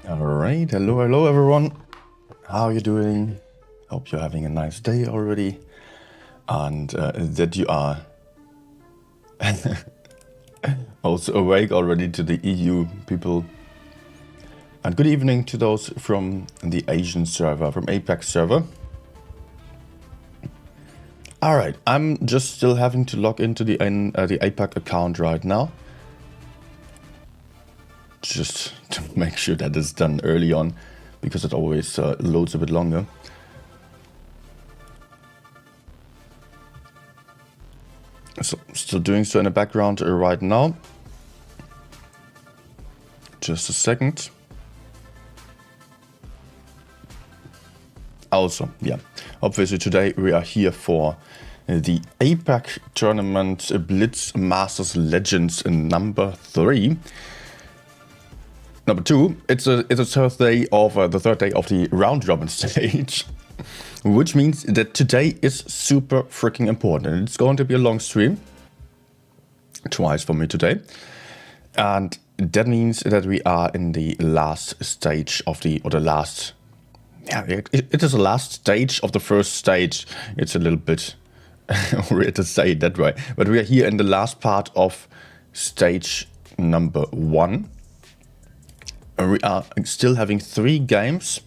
Alright, hello everyone. How are you doing? Hope you're having a nice day already, and that you are also awake already to the EU people. And good evening to those from the Asian server, from APAC server. Alright, I'm just still having to log into the APAC account right now, just to make sure that it's done early on, because it always loads a bit longer. So still doing so in the background right now. Just a second. Also, yeah, obviously today we are here for the APAC tournament Blitz Masters Legends number 3. Number 2, it's the third day of the round robin stage, which means that today is super freaking important. And it's going to be a long stream, twice for me today, and that means that we are in the last stage of it is the last stage of the first stage. It's a little bit weird to say it that way, but we are here in the last part of stage number 1. We are still having 3 games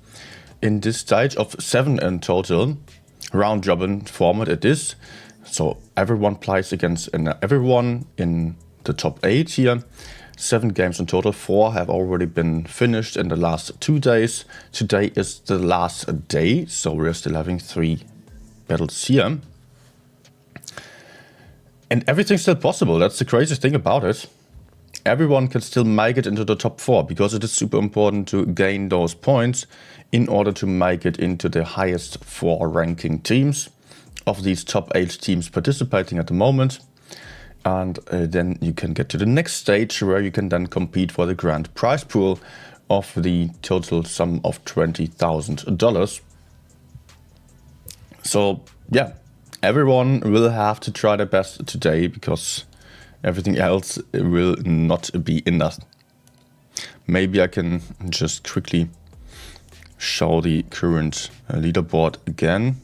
in this stage of 7 in total. Round robin format it is. So everyone plays against everyone in the top 8 here. 7 games in total. 4 have already been finished in the last 2 days. Today is the last day, so we're still having 3 battles here. And everything's still possible. That's the craziest thing about it. Everyone can still make it into the top 4 because it is super important to gain those points in order to make it into the highest 4 ranking teams of these top 8 teams participating at the moment. And then you can get to the next stage where you can then compete for the grand prize pool of the total sum of $20,000. So yeah, everyone will have to try their best today because everything else will not be enough. Maybe I can just quickly show the current leaderboard again.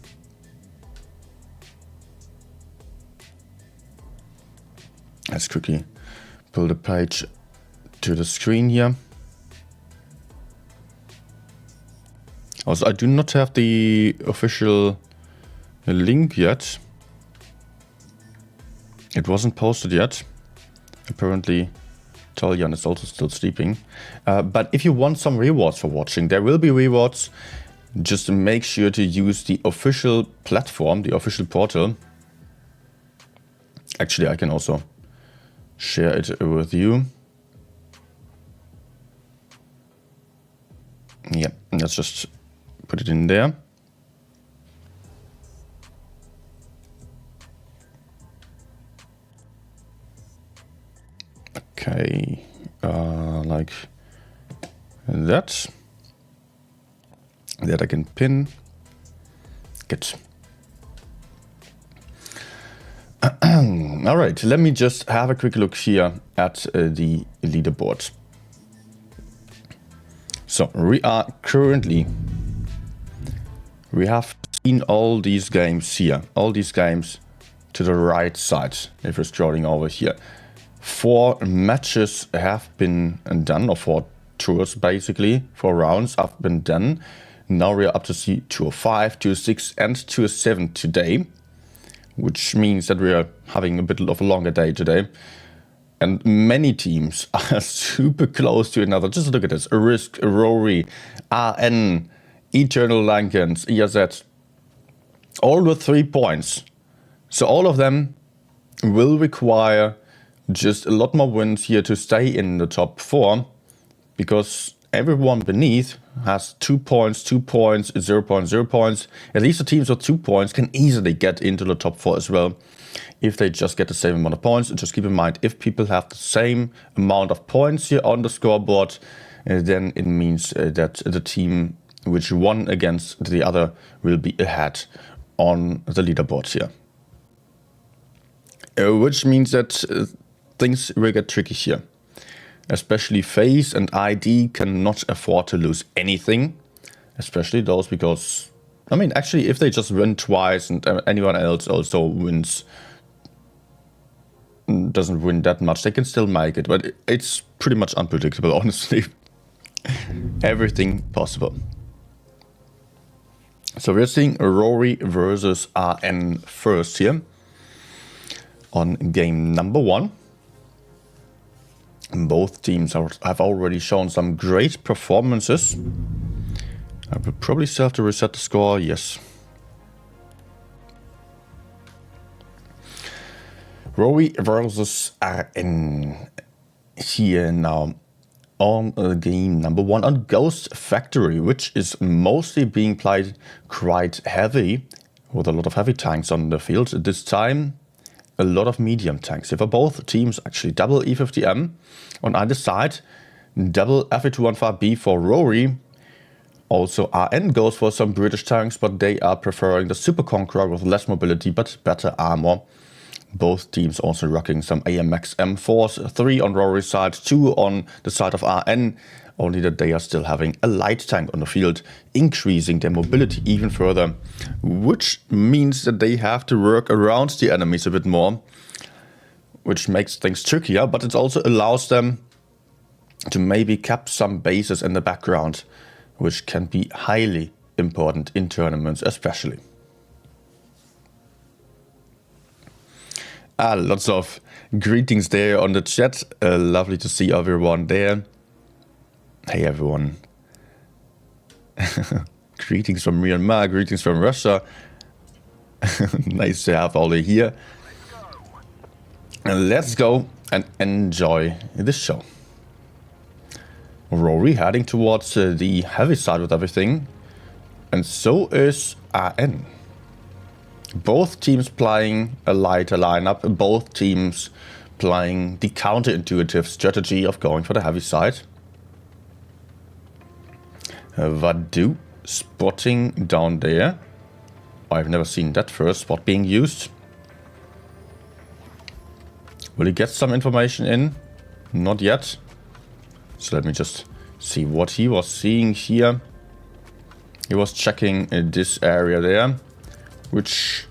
Let's quickly pull the page to the screen here. Also, I do not have the official link yet. It wasn't posted yet. Apparently, Talian is also still sleeping. But if you want some rewards for watching, there will be rewards. Just make sure to use the official platform, the official portal. Actually, I can also share it with you. Yeah, let's just put it in there. Okay, like that. That I can pin. Good. All right, let me just have a quick look here at the leaderboard. So we have seen all these games here, all these games to the right side, if we're scrolling over here. 4 matches have been done, or 4 tours basically, 4 rounds have been done. Now we're up to see tour 5, tour 6 and tour 7 today, which means that we are having a bit of a longer day today. And many teams are super close to another. Just look at this: Risk, Rory, RN, Eternal Lankens, EZ, all with 3 points. So all of them will require just a lot more wins here to stay in the top 4, because everyone beneath has 2 points, 2 points, 0 points, 0 points. At least the teams with 2 points can easily get into the top 4 as well, if they just get the same amount of points. And just keep in mind, if people have the same amount of points here on the scoreboard, then it means that the team which won against the other will be ahead on the leaderboard here. Which means that things will get tricky here. Especially FaZe and ID cannot afford to lose anything. Especially those, because, I mean, actually, if they just win twice and anyone else also wins, doesn't win that much, they can still make it. But it's pretty much unpredictable, honestly. Everything possible. So we're seeing Rory versus RN first here on game number 1. Both teams have already shown some great performances. I will probably still have to reset the score, yes. Rory versus RN here now. on game number 1 on Ghost Factory, which is mostly being played quite heavy, with a lot of heavy tanks on the field. This time, a lot of medium tanks. For both teams, actually, double E50M on either side, double FA215B for Rory. Also, RN goes for some British tanks, but they are preferring the Super Conqueror with less mobility but better armor. Both teams also rocking some AMX M4s, 3 on Rory's side, 2 on the side of RN, only that they are still having a light tank on the field, increasing their mobility even further, which means that they have to work around the enemies a bit more, which makes things trickier, but it also allows them to maybe cap some bases in the background, which can be highly important in tournaments especially. Lots of greetings there on the chat. Lovely to see everyone there. Hey everyone. Greetings from Myanmar, greetings from Russia. Nice to have all of you here. And let's go and enjoy the show. Rory heading towards the heavy side with everything. And so is RN. Both teams playing a lighter lineup, both teams playing the counterintuitive strategy of going for the heavy side. Vadu spotting down there. I've never seen that first spot being used. Will he get some information in? Not yet. So let me just see what he was seeing here. He was checking this area there, which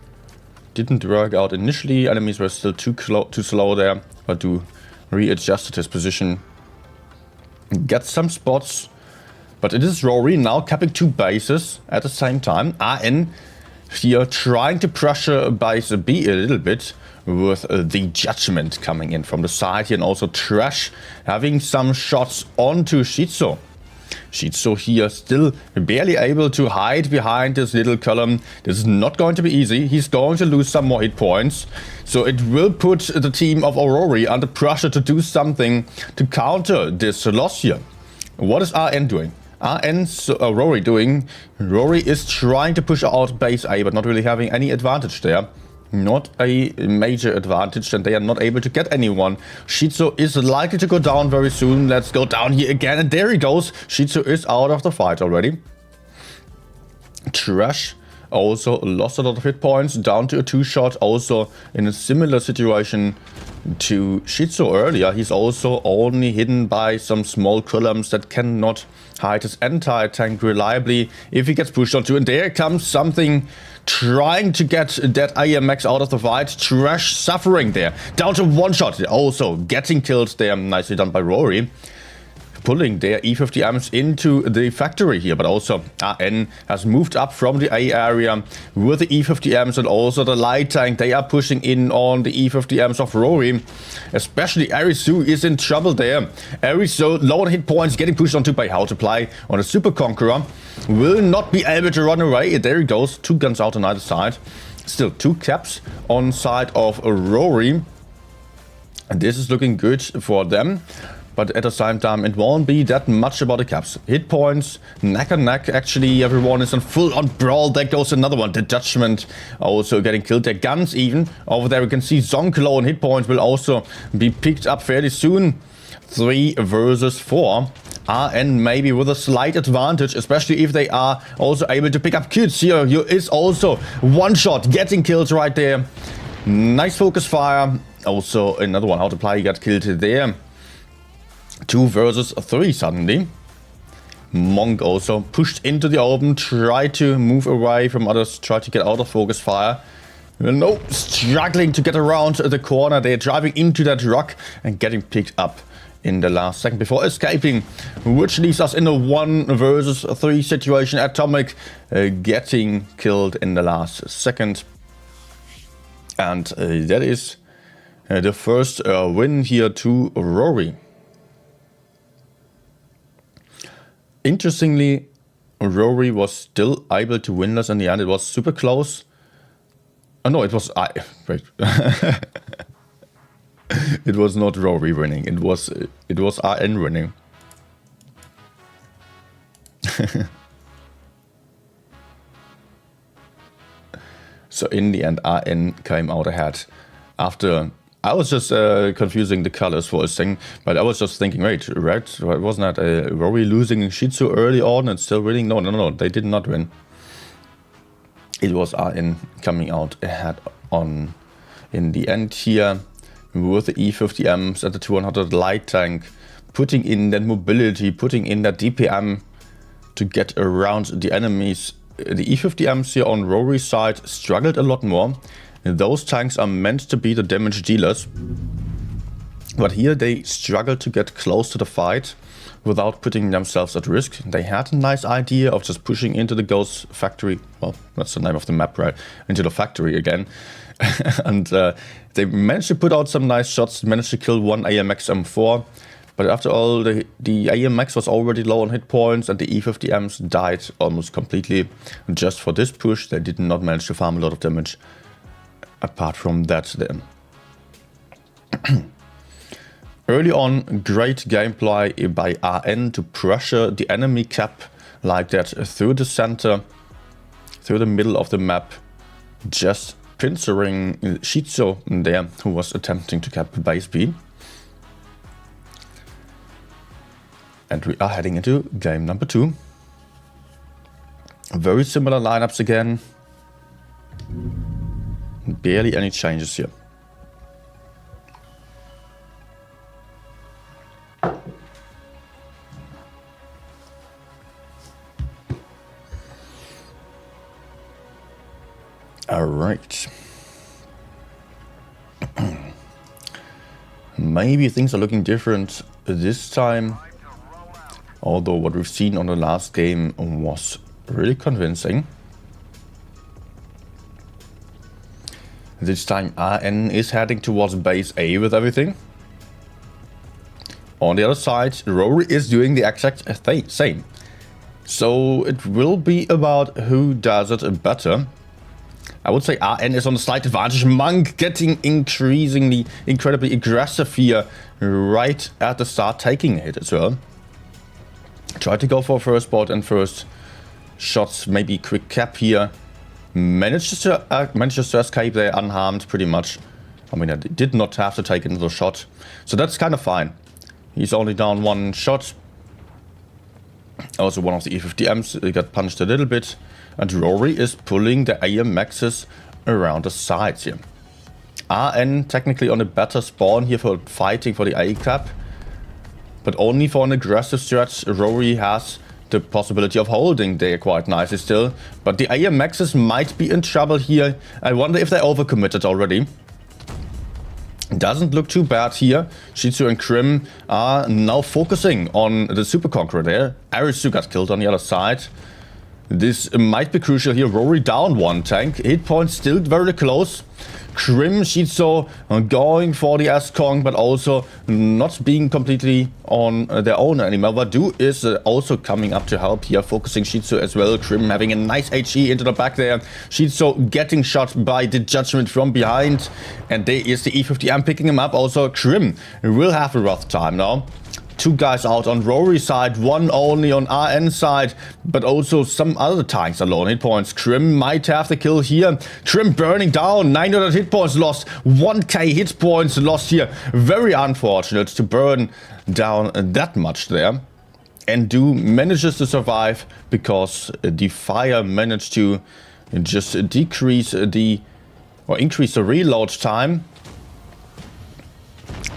didn't work out initially. Enemies were still too slow there, but to readjusted his position. Get some spots, but it is Rory now capping 2 bases at the same time. RN here trying to pressure base B a little bit with the Judgment coming in from the side here, and also Trash having some shots onto Shizu. Shizu here still barely able to hide behind this little column. This is not going to be easy. He's going to lose some more hit points. So it will put the team of Rory under pressure to do something to counter this loss here. What is RN doing? Rory doing? Rory is trying to push out base A, but not really having any advantage there. Not a major advantage, and they are not able to get anyone. Shizu is likely to go down very soon. Let's go down here again, and there he goes. Shizu is out of the fight already. Trash also lost a lot of hit points, down to a 2-shot, also in a similar situation to Shizu earlier. He's also only hidden by some small columns that cannot hide his entire tank reliably if he gets pushed onto. And there comes something trying to get that AMX out of the fight. Trash suffering there. Down to 1 shot. Also getting killed there. Nicely done by Rory. Pulling their E50Ms into the factory here, but also RN has moved up from the A area with the E50Ms and also the light tank. They are pushing in on the E50Ms of Rory. Especially Arisu is in trouble there. Arisu, low on hit points, getting pushed onto by How to Play on a Super Conqueror. Will not be able to run away. There he goes. 2 guns out on either side. Still 2 caps on side of Rory. And this is looking good for them. But at the same time, it won't be that much about the caps. Hit points, neck and neck. Actually, everyone is on full-on brawl. There goes another one. The Judgment also getting killed. Their guns even. Over there, we can see Zonk low on hit points will also be picked up fairly soon. 3 versus 4. RN maybe with a slight advantage, especially if they are also able to pick up kills. Here is also 1 shot getting killed right there. Nice focus fire. Also another one. How to Play got killed there. 2 versus 3 suddenly. Monk also pushed into the open, tried to move away from others, tried to get out of focus fire. No, struggling to get around the corner. They're driving into that rock and getting picked up in the last second before escaping, which leaves us in a 1 versus 3 situation. Atomic getting killed in the last second. And that is the first win here to Rory. Interestingly, Rory was still able to win this in the end. It was super close. Oh no, it was wait. It was not Rory winning. It was RN winning. So in the end, RN came out ahead. After, I was just confusing the colors for a thing, but I was just thinking, wait, red, wasn't that Rory losing Tshirts early on and still winning? No, they did not win. It was RN coming out ahead on in the end here with the E50Ms and the 200 light tank, putting in that mobility, putting in that DPM to get around the enemies. The E50Ms here on Rory's side struggled a lot more. Those tanks are meant to be the damage dealers, but here they struggled to get close to the fight without putting themselves at risk. They had a nice idea of just pushing into the Ghost factory. Well, that's the name of the map, right? Into the factory again. And they managed to put out some nice shots, managed to kill one AMX M4. But after all, the AMX was already low on hit points and the E50Ms died almost completely. Just for this push, they did not manage to farm a lot of damage. Apart from that then. Early on, great gameplay by RN to pressure the enemy cap like that through the center, through the middle of the map, just pincering Tshirts there, who was attempting to cap base B. And we are heading into game number 2. Very similar lineups again. Barely any changes here. All right. Maybe things are looking different this time. Although what we've seen on the last game was really convincing. This time RN is heading towards base A with everything. On the other side, Rory is doing the exact same. So it will be about who does it better. I would say RN is on a slight advantage. Monk getting incredibly aggressive here right at the start, taking a hit as well. Try to go for first board and first shots, maybe quick cap here. Manages to escape there unharmed pretty much. I mean, I did not have to take another shot. So that's kind of fine. He's only down one shot. Also one of the E50Ms got punched a little bit. And Rory is pulling the AMXs around the sides here. RN technically on a better spawn here for fighting for the A cap. But only for an aggressive stretch. Rory has the possibility of holding there quite nicely still. But the AMXs might be in trouble here. I wonder if they overcommitted already. Doesn't look too bad here. Tshirts and Krim are now focusing on the Super Conqueror there. RR3 got killed on the other side. This might be crucial here. Rory down one tank. Hit points still very close. Krim, Tshirts going for the S-Kong, but also not being completely on their own anymore. Vadu is also coming up to help here, focusing Tshirts as well. Krim having a nice HE into the back there. Tshirts getting shot by the Judgment from behind. And there is the E50M picking him up. Also, Krim will have a rough time now. Two guys out on Rory's side, one only on RN side, but also some other tanks are low on hit points. Krim might have the kill here. Krim burning down, 900 hit points lost, 1k hit points lost here. Very unfortunate to burn down that much there. And Do manages to survive because the fire managed to just increase the reload time.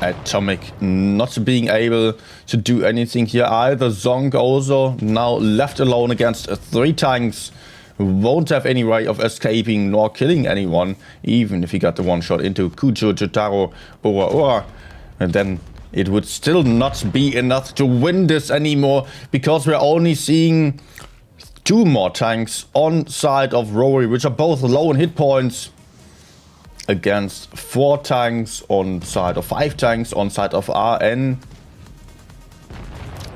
Atomic not being able to do anything here either. Zonk also now left alone against 3 tanks. Won't have any way of escaping nor killing anyone, even if he got the one shot into Kujo, Jotaro, or. And then it would still not be enough to win this anymore, because we're only seeing 2 more tanks on side of Rory, which are both low in hit points. Against 4 tanks on side of 5 tanks on side of RN.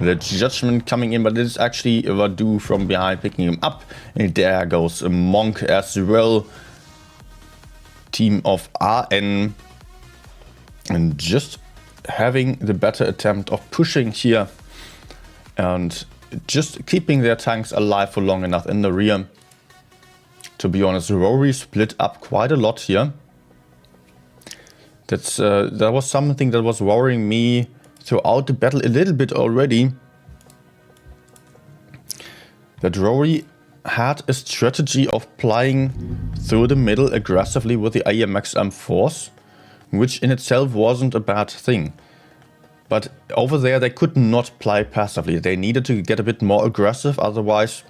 The Judgment coming in, but it is actually Vadu from behind picking him up. And there goes Monk as well. Team of RN. And just having the better attempt of pushing here. And just keeping their tanks alive for long enough in the rear. To be honest, Rory split up quite a lot here. That was something that was worrying me throughout the battle a little bit already. That Rory had a strategy of playing through the middle aggressively with the AMX M4s, which in itself wasn't a bad thing. But over there they could not play passively. They needed to get a bit more aggressive, otherwise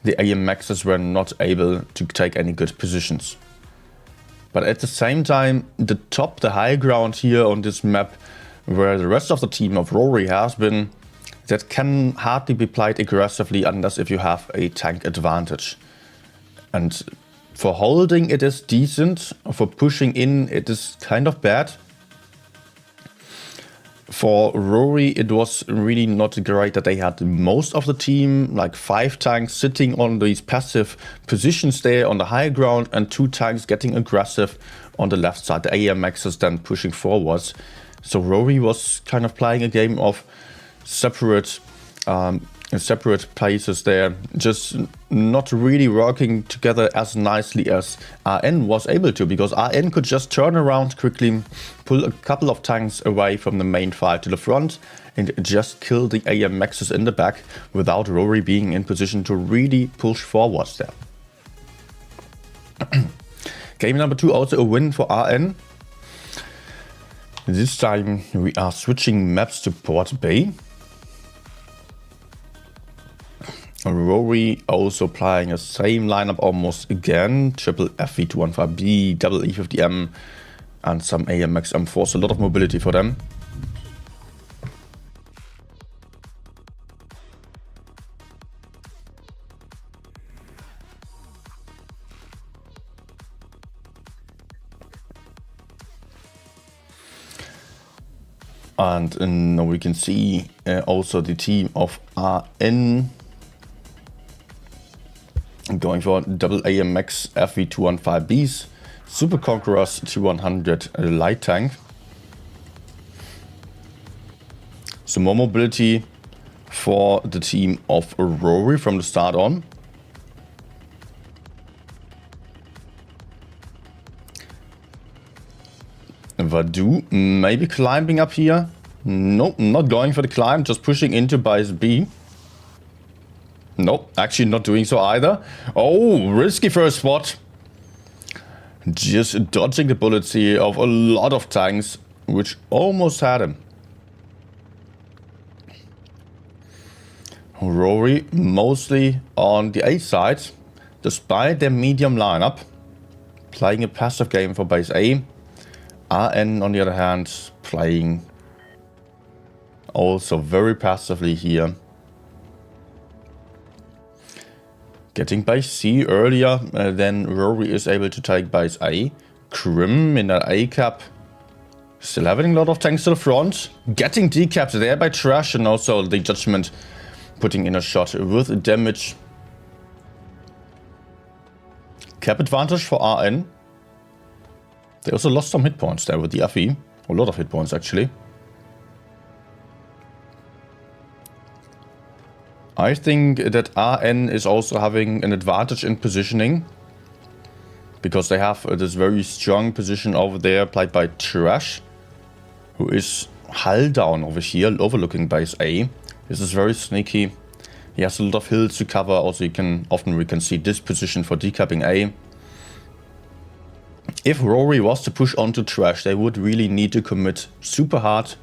the AMXs were not able to take any good positions. But at the same time, the high ground here on this map, where the rest of the team of Rory has been, that can hardly be played aggressively unless if you have a tank advantage. And for holding it is decent, for pushing in it is kind of bad. For Rory, it was really not great that they had most of the team, like 5 tanks sitting on these passive positions there on the high ground and 2 tanks getting aggressive on the left side. The AMXs then pushing forwards. So Rory was kind of playing a game of separate places there, just not really working together as nicely as RN was able to, because RN could just turn around quickly, pull a couple of tanks away from the main fight to the front and just kill the AMXs in the back without Rory being in position to really push forwards there. Game number 2, also a win for RN. This time we are switching maps to Port Bay. Rory also playing the same lineup almost again. Triple FV215B, double E50M and some AMX M4s. A lot of mobility for them. And now we can see also the team of RN going for double AMX FV215Bs, Super Conquerors T100 light tank. So more mobility for the team of Rory from the start on. Vadu maybe climbing up here. Nope, not going for the climb, just pushing into base B. Nope, actually not doing so either. Oh, risky first spot. Just dodging the bullets here of a lot of tanks, which almost had him. Rory mostly on the A side, despite their medium lineup, playing a passive game for base A. RN on the other hand, playing also very passively here. Getting base C earlier than Rory is able to take base A. Krim in that A cap. Still having a lot of tanks to the front. Getting decapped there by Trash, and also the Judgment putting in a shot with damage. Cap advantage for RN. They also lost some hit points there with the FE. A lot of hit points actually. I think that RN is also having an advantage in positioning, because they have this very strong position over there played by Trash, who is hull down over here overlooking base A. This is very sneaky. He has a lot of hills to cover. Also we can see this position for decapping A. If Rory was to push onto Trash, they would really need to commit super hard.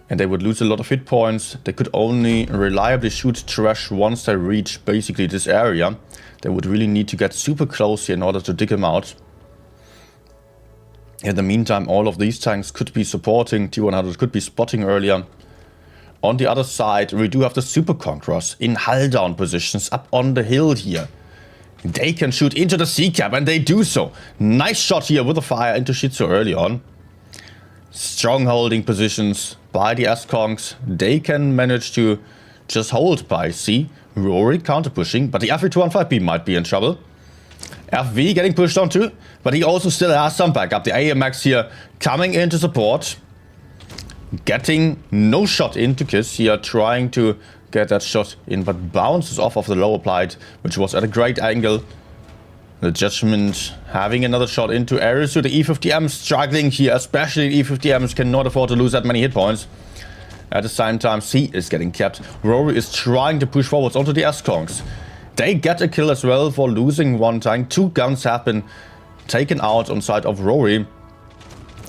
And they would lose a lot of hit points. They could only reliably shoot Trash once they reach basically this area. They would really need to get super close here in order to dig him out. In the meantime, all of these tanks could be supporting. T100 could be spotting earlier. On the other side, we do have the Super Conquerors in hull down positions up on the hill here. They can shoot into the C-cap, and they do so. Nice shot here with a fire into Shitsu early on. Strong holding positions by the S-Congs. They can manage to just hold by C. Rory counter pushing, but the FV215B might be in trouble. FV getting pushed on too, but he also still has some backup. The AMX here coming into support. Getting no shot into Kiss here, trying to get that shot in, but bounces off of the lower plate, which was at a great angle. The Judgment having another shot into RR3. The E50M struggling here, especially E50Ms cannot afford to lose that many hit points. At the same time, C is getting kept. Rory is trying to push forwards onto the S-Kongs. They get a kill as well for losing one tank. 2 guns have been taken out on side of Rory.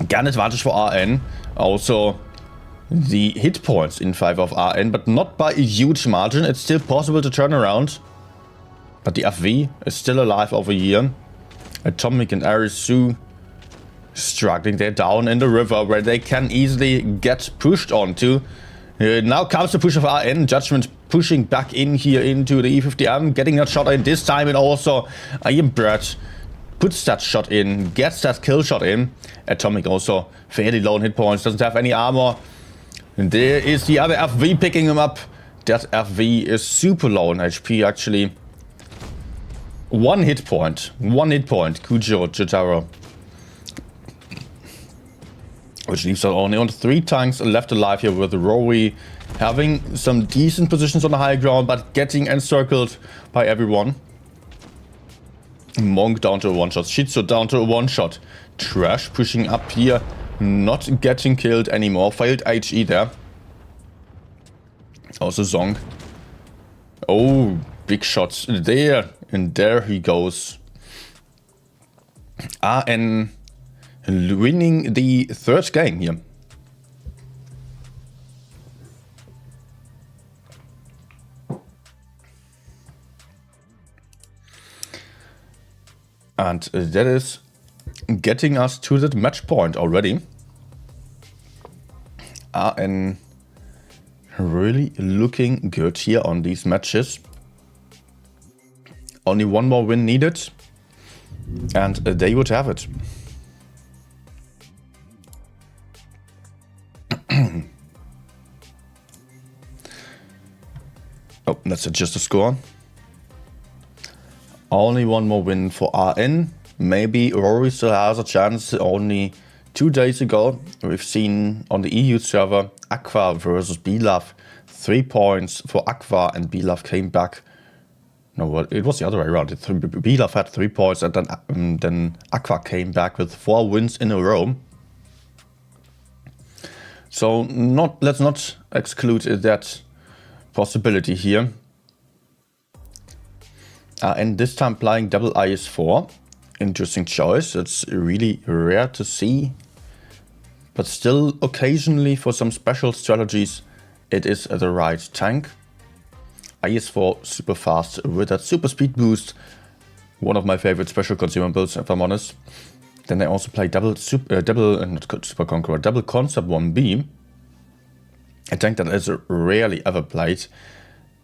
Gun advantage for RN. Also, the hit points in favor of RN, but not by a huge margin. It's still possible to turn around. But the FV is still alive over here. Atomic and RR3 struggling. They're down in the river where they can easily get pushed onto. Now comes the push of RN. Judgment pushing back in here into the E50M. Getting that shot in this time, and also Ian Brett puts that shot in. Gets that kill shot in. Atomic also fairly low in hit points. Doesn't have any armor. And there is the other FV picking him up. That FV is super low in HP actually. 1 hit point. 1 hit point. Kujo Jotaro. Which leaves us only on 3 tanks left alive here, with Rory having some decent positions on the high ground, but getting encircled by everyone. Monk down to a 1-shot. Shizu down to a 1-shot. Trash pushing up here. Not getting killed anymore. Failed HE there. Also Zong. Oh, big shots there. And there he goes. RN winning the 3rd game here. And that is getting us to that match point already. RN really looking good here on these matches. Only 1 more win needed, and they would have it. Oh, let's adjust the score. Only 1 more win for RN. Maybe Rory still has a chance. Only 2 days ago, we've seen on the EU server Aqua versus BLAF. 3 points for Aqua, and BLAF came back. No, it was the other way around. BLAF had 3 points, and then Aqua came back with 4 wins in a row. So let's not exclude that possibility here. And this time playing double IS-4. Interesting choice. It's really rare to see. But still, occasionally for some special strategies, it is the right tank. IS-4 super fast with that super speed boost. One of my favorite special consumables, if I'm honest. Then I also play double Concept 1B. A tank that is rarely ever played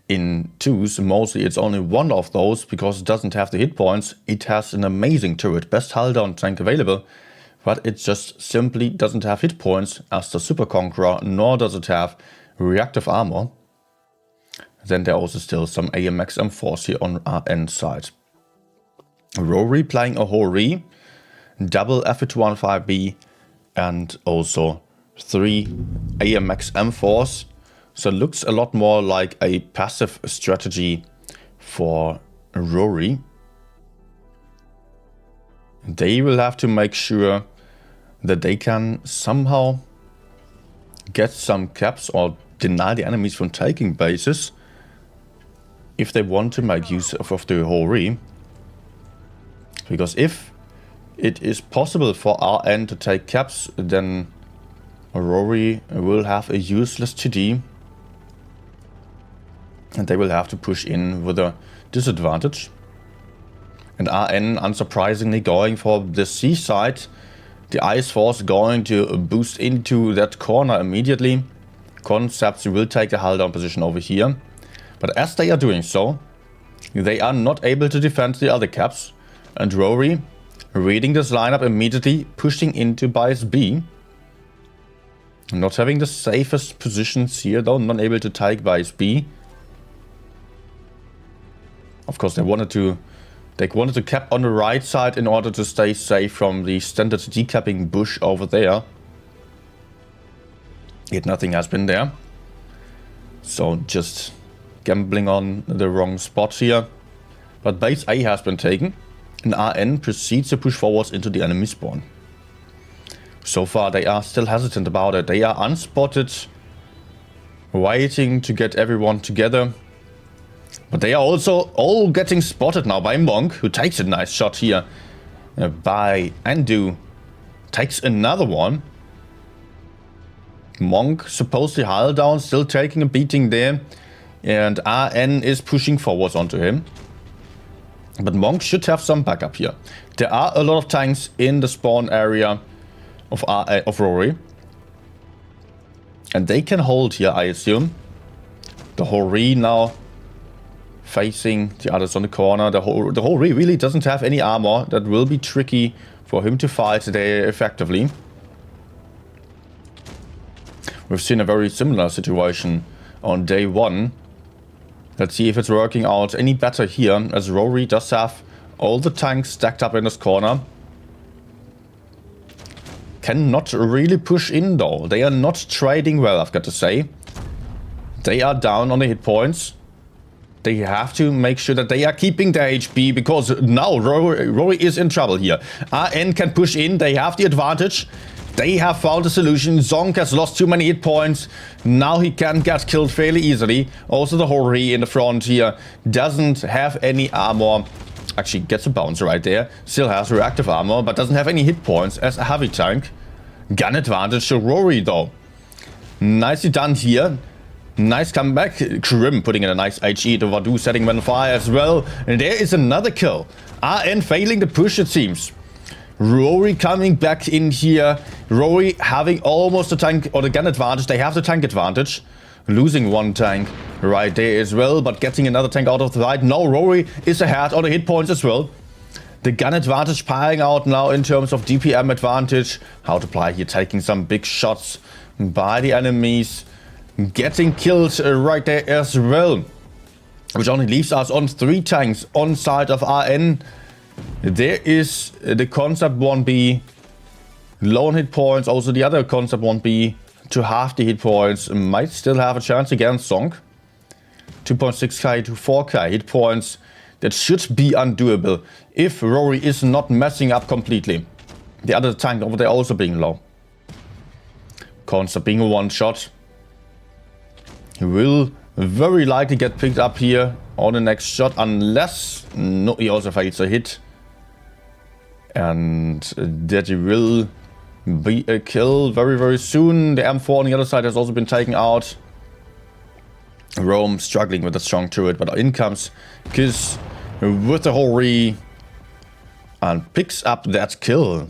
in 2s. Mostly it's only one of those because it doesn't have the hit points. It has an amazing turret, best hull down tank available. But it just simply doesn't have hit points as the Super Conqueror, nor does it have reactive armor. Then there are also still some AMX M4s here on RN side. Rory playing a Rory, double F215B, and also 3 AMX M4s. So it looks a lot more like a passive strategy for Rory. They will have to make sure that they can somehow get some caps or deny the enemies from taking bases if they want to make use of the Rory. Because if it is possible for RN to take caps, then Rory will have a useless TD. And they will have to push in with a disadvantage. And RN, unsurprisingly, going for the C side. The IS-4 is going to boost into that corner immediately. Concepts will take the hull down position over here. But as they are doing so, they are not able to defend the other caps. And Rory, reading this lineup immediately, pushing into bias B. Not having the safest positions here though, not able to take bias B. Of course, they wanted to cap on the right side in order to stay safe from the standard decapping bush over there. Yet nothing has been there. So just gambling on the wrong spot here. But base A has been taken, and RN proceeds to push forwards into the enemy spawn. So far they are still hesitant about it. They are unspotted, waiting to get everyone together. But they are also all getting spotted now by Monk, who takes a nice shot here. By Andu, takes another one. Monk supposedly hull down, still taking a beating there. And RN is pushing forwards onto him. But Monk should have some backup here. There are a lot of tanks in the spawn area of Rory. And they can hold here, I assume. The Rory now facing the others on the corner. The Rory really doesn't have any armor. That will be tricky for him to fight there effectively. We've seen a very similar situation on day 1. Let's see if it's working out any better here, as Rory does have all the tanks stacked up in this corner. Cannot really push in though. They are not trading well, I've got to say. They are down on the hit points. They have to make sure that they are keeping their HP, because now Rory is in trouble here. RN can push in. They have the advantage. They have found a solution. Zonk has lost too many hit points. Now he can get killed fairly easily. Also the Rory in the front here doesn't have any armor. Actually gets a bounce right there. Still has reactive armor, but doesn't have any hit points as a heavy tank. Gun advantage to Rory though. Nicely done here. Nice comeback. Krim putting in a nice HE to Vadu, setting him on fire as well. And there is another kill. RN failing the push, it seems. Rory coming back in here. Rory having almost the tank or the gun advantage. They have the tank advantage. Losing one tank right there as well, but getting another tank out of the fight. Now Rory is ahead on the hit points as well. The gun advantage piling out now in terms of DPM advantage. How to play here, taking some big shots by the enemies. Getting killed right there as well. Which only leaves us on 3 tanks on side of RN. There is the Concept 1B. Low on hit points. Also the other Concept 1B to half the hit points. Might still have a chance against Zonk. 2.6k to 4k hit points. That should be undoable if Rory is not messing up completely. The other tank over there also being low. Concept being a one shot. He will very likely get picked up here on the next shot, unless no, he also fails a hit. And that will be a kill very, very soon. The M4 on the other side has also been taken out. Rome struggling with a strong turret, but in comes Kiss with the Rory and picks up that kill.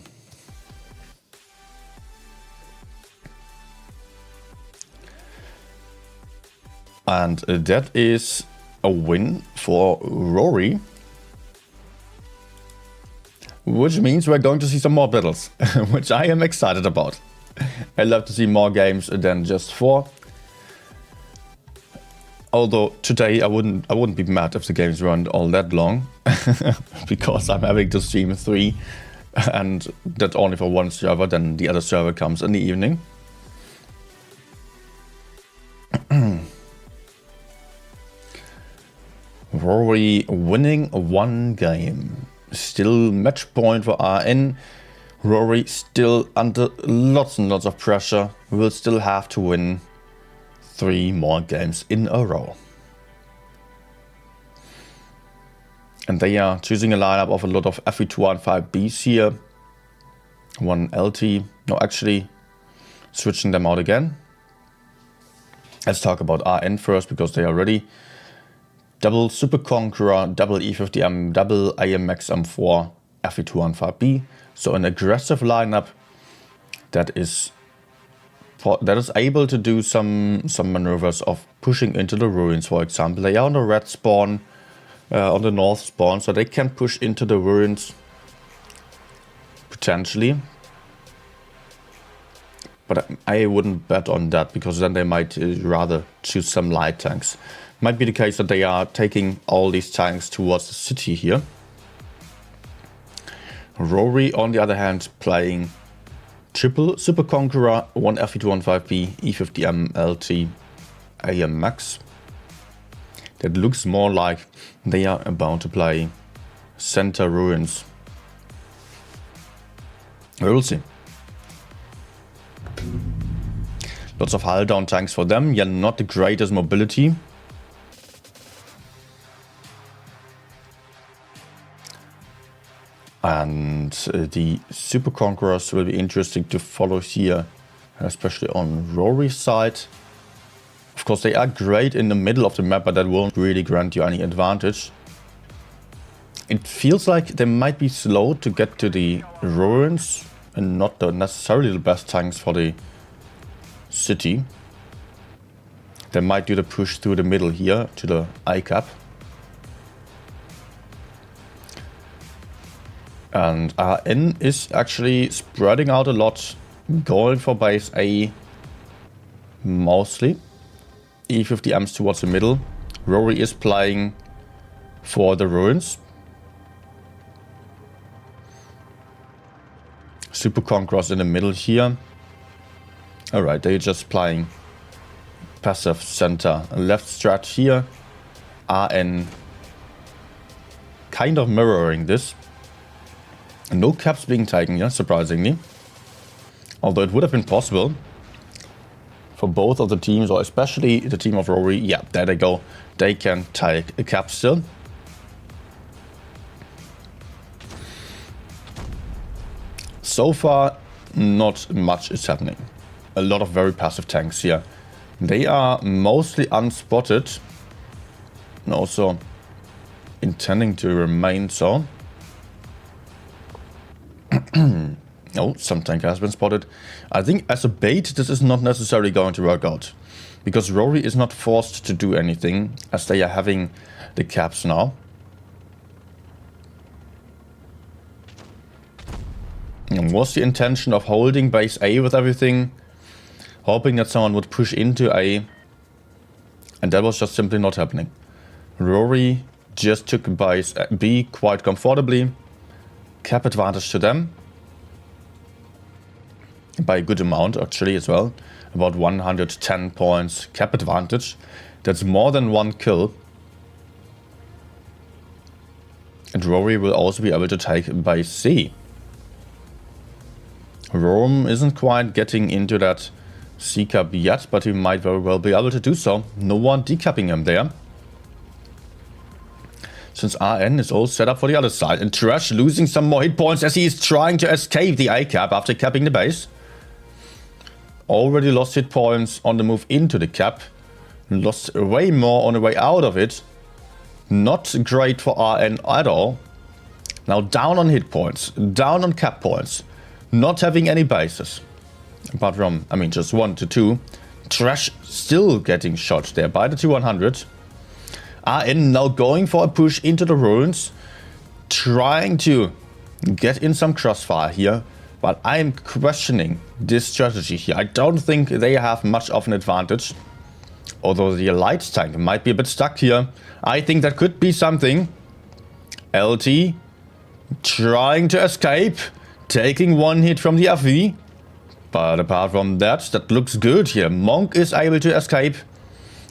And that is a win for Rory. Which means we're going to see some more battles, which I am excited about. I love to see more games than just 4. Although today I wouldn't be mad if the games weren't all that long, because I'm having to stream 3, and that's only for one server. Then the other server comes in the evening. Rory winning 1 game. Still match point for RN. Rory still under lots and lots of pressure. Will still have to win 3 more games in a row. And they are choosing a lineup of a lot of FE215Bs here. 1 LT. No, actually switching them out again. Let's talk about RN first, because they are ready. Double Super Conqueror, double E50M, double AMX M4, FE215B. So an aggressive lineup that is able to do some maneuvers of pushing into the ruins, for example. They are on the red spawn, on the north spawn, so they can push into the ruins potentially. But I wouldn't bet on that, because then they might rather choose some light tanks. Might be the case that they are taking all these tanks towards the city here. Rory, on the other hand, playing triple Super Conqueror, 1 FE215B, E50M, LT, AM Max. that looks more like they are about to play center ruins. We will see. Lots of hull down tanks for them. Yeah, not the greatest mobility. And the Super Conquerors will be interesting to follow here, especially on Rory's side. Of course, they are great in the middle of the map, but that won't really grant you any advantage. It feels like they might be slow to get to the ruins and not necessarily the best tanks for the city. They might do the push through the middle here to the APAC. And RN is actually spreading out a lot, going for base A mostly. E50Ms towards the middle. Rory is playing for the ruins. Super Conquerors in the middle here. Alright, they're just playing passive center left strat here. RN kind of mirroring this. No caps being taken here, surprisingly. Although it would have been possible for both of the teams, or especially the team of Rory. Yeah, there they go. They can take a cap still. So far, not much is happening. A lot of very passive tanks here. They are mostly unspotted. And also intending to remain so. Oh, some tank has been spotted. I think as a bait, this is not necessarily going to work out. Because Rory is not forced to do anything, as they are having the caps now. And was the intention of holding base A with everything, hoping that someone would push into A, and that was just simply not happening. Rory just took base B quite comfortably, cap advantage to them, by a good amount actually as well, about 110 points cap advantage. That's more than one kill. And Rory will also be able to take base C. Rome isn't quite getting into that C cap yet, but he might very well be able to do so. No one decapping him there. Since RN is all set up for the other side. And Trash losing some more hit points as he is trying to escape the A cap after capping the base. Already lost hit points on the move into the cap. Lost way more on the way out of it. Not great for RN at all. Now down on hit points, down on cap points. Not having any bases. Apart from, I mean, just 1 to 2. Trash still getting shot there by the T100. RN now going for a push into the ruins. Trying to get in some crossfire here. But I am questioning this strategy here. I don't think they have much of an advantage. Although the light tank might be a bit stuck here. I think that could be something. LT trying to escape. Taking one hit from the FV. But apart from that, that looks good here. Monk is able to escape.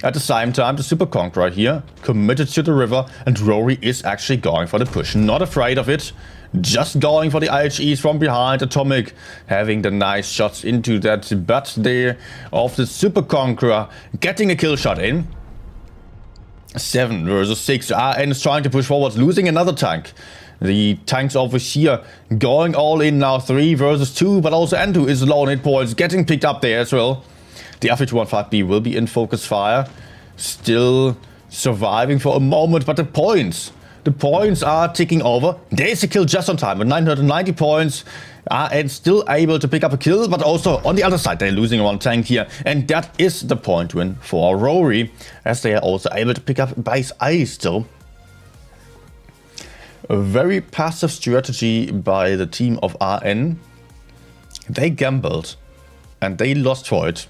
At the same time, the Super Conqueror here, committed to the river, and Rory is actually going for the push. Not afraid of it. Just going for the IHEs from behind. Atomic having the nice shots into that butt there of the Super Conqueror. Getting a kill shot in. 7 versus 6. RN is trying to push forward, losing another tank. The tanks over here going all in now. 3 versus 2, but also N2 is low on hit points, getting picked up there as well. The F215B will be in focus fire. Still surviving for a moment, but the points are ticking over. There's a kill just on time with 990 points. And still able to pick up a kill, but also on the other side they're losing one tank here. And that is the point win for Rory, as they are also able to pick up base A still. A very passive strategy by the team of RN. They gambled and they lost for it.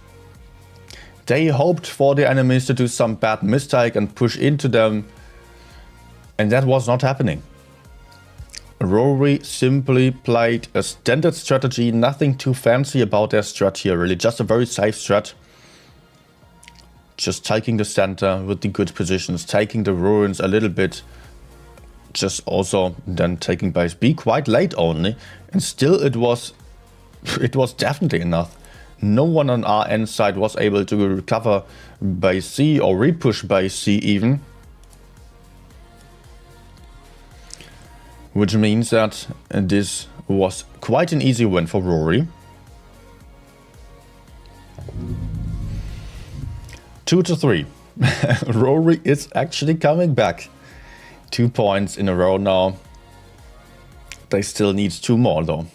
They hoped for the enemies to do some bad mistake and push into them, and that was not happening. Rory simply played a standard strategy, nothing too fancy about their strat here really, just a very safe strat. just taking the center with the good positions, taking the ruins a little bit, just also then taking base B quite late only, and still it was definitely enough. No one on RN side was able to recover base C or repush base C even, which means that this was quite an easy win for Rory. 2-3. Rory is actually coming back. 2 points in a row now. They still need 2 more though.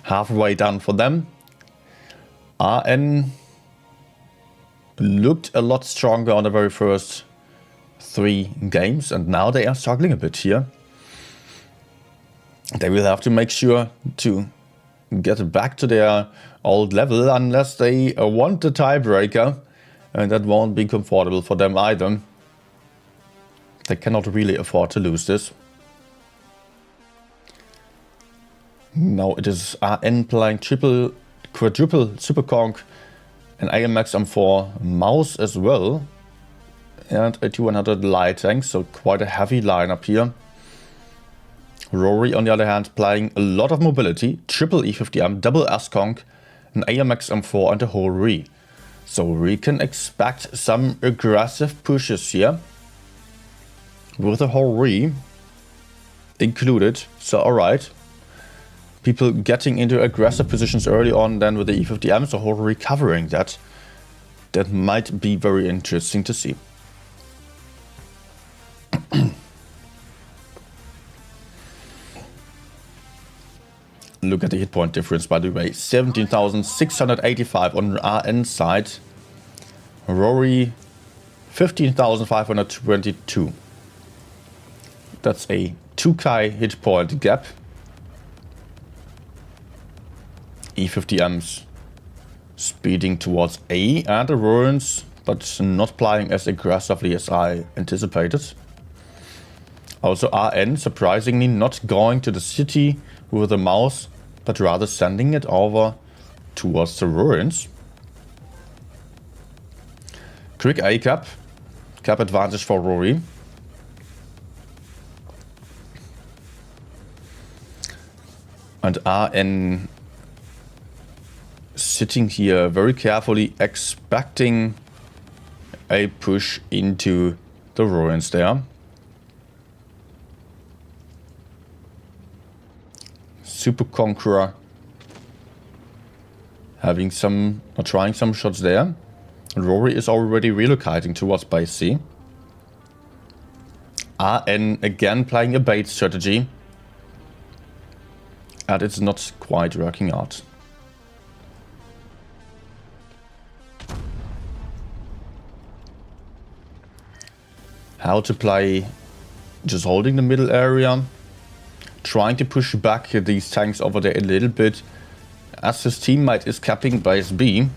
Halfway done for them. RN looked a lot stronger on the very first 3 games, and now they are struggling a bit here. They will have to make sure to get back to their old level unless they want the tiebreaker, and that won't be comfortable for them either. They cannot really afford to lose this. Now it is RN playing quadruple Super Conk, an AMX M4 mouse as well, and a 200 light tank, so quite a heavy lineup here. Rory on the other hand playing a lot of mobility, triple E50M, double S-Conk, an AMX M4 and a whole Rory. So we can expect some aggressive pushes here, with a whole Rory included, so alright. People getting into aggressive positions early on then with the E50M, so whole Rory covering that. That might be very interesting to see. Look at the hit point difference, by the way. 17,685 on RN side. Rory, 15,522. That's a 2k hit point gap. E50Ms speeding towards A and the ruins, but not playing as aggressively as I anticipated. Also RN surprisingly not going to the city with a mouse, but rather sending it over towards the ruins. Quick A cap advantage for Rory. And RN sitting here very carefully, expecting a push into the ruins there. Super Conqueror having some, or trying some shots there. Rory is already relocating towards base C. RN again playing a bait strategy, and it's not quite working out. How to play, just holding the middle area, trying to push back these tanks over there a little bit, as his teammate is capping base B.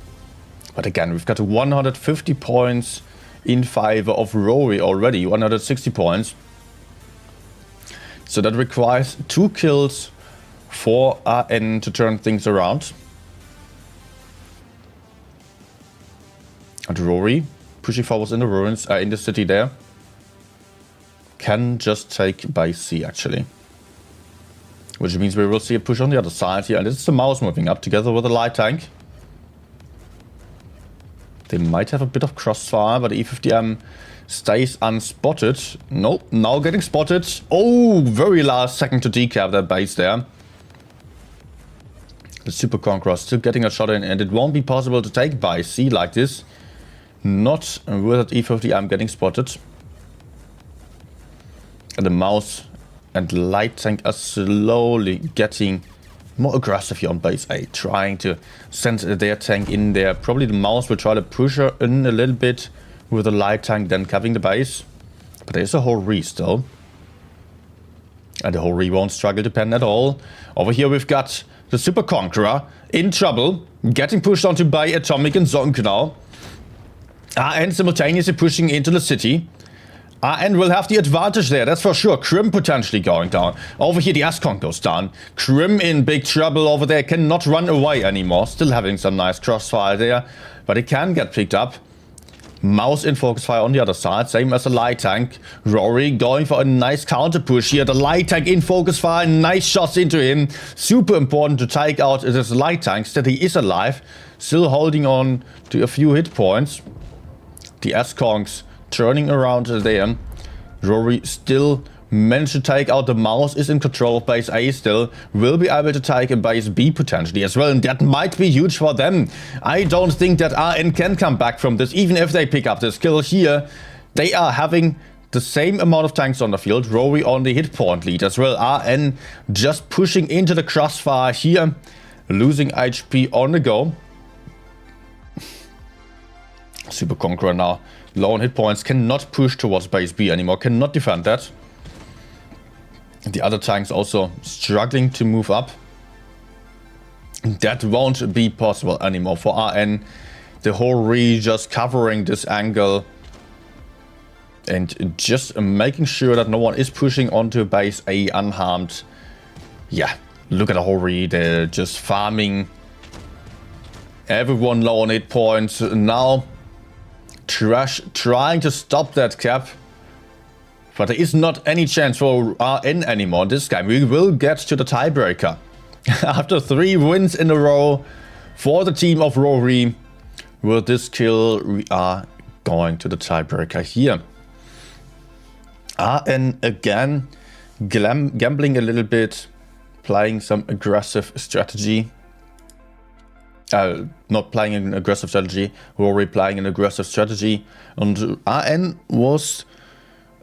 But again, we've got 150 points in favor of Rory already, 160 points. So that requires 2 kills for RN to turn things around. And Rory, pushing forwards in the ruins, in the city there, can just take base C actually. Which means we will see a push on the other side here, and it's the mouse moving up together with the light tank. They might have a bit of crossfire, but the E50M stays unspotted. Nope, now getting spotted. Oh, very last second to decap that base there. The Super Conqueror still getting a shot in, and it won't be possible to take base C like this. Not with that E50M getting spotted. And the mouse and light tank are slowly getting more aggressive here on base A, trying to send their tank in there. Probably the mouse will try to push her in a little bit with the light tank, then covering the base. But there's a whole Rory still. And the whole Rory won't struggle to pen at all. Over here we've got the Super Conqueror in trouble, getting pushed onto by Atomic and Zonk now. And simultaneously pushing into the city. RN will have the advantage there, that's for sure. Crim potentially going down. Over here the S-Conk goes down. Crim in big trouble over there, cannot run away anymore. Still having some nice crossfire there, but it can get picked up. Mouse in focus fire on the other side, same as the light tank. Rory going for a nice counter push here. The light tank in focus fire, nice shots into him. Super important to take out this light tank, that he is alive. Still holding on to a few hit points. The S-Kongs turning around there. Rory still managed to take out the Mouse, is in control of base A still. Will be able to take a base B potentially as well, and that might be huge for them. I don't think that RN can come back from this, even if they pick up this kill here. They are having the same amount of tanks on the field. Rory on the hit point lead as well. RN just pushing into the crossfire here. Losing HP on the go. Super Conqueror now low on hit points. Cannot push towards base B anymore. Cannot defend that. The other tanks also struggling to move up. That won't be possible anymore for RN. The whole Rory just covering this angle and just making sure that no one is pushing onto base A unharmed. Yeah, look at the whole Rory. They're just farming. Everyone low on hit points. Now Trash trying to stop that cap. But there is not any chance for RN anymore this game. We will get to the tiebreaker. After 3 wins in a row for the team of Rory. With this kill, we are going to the tiebreaker here. RN again gambling a little bit. Playing some aggressive strategy. Not playing an aggressive strategy. Rory playing an aggressive strategy. And RN was...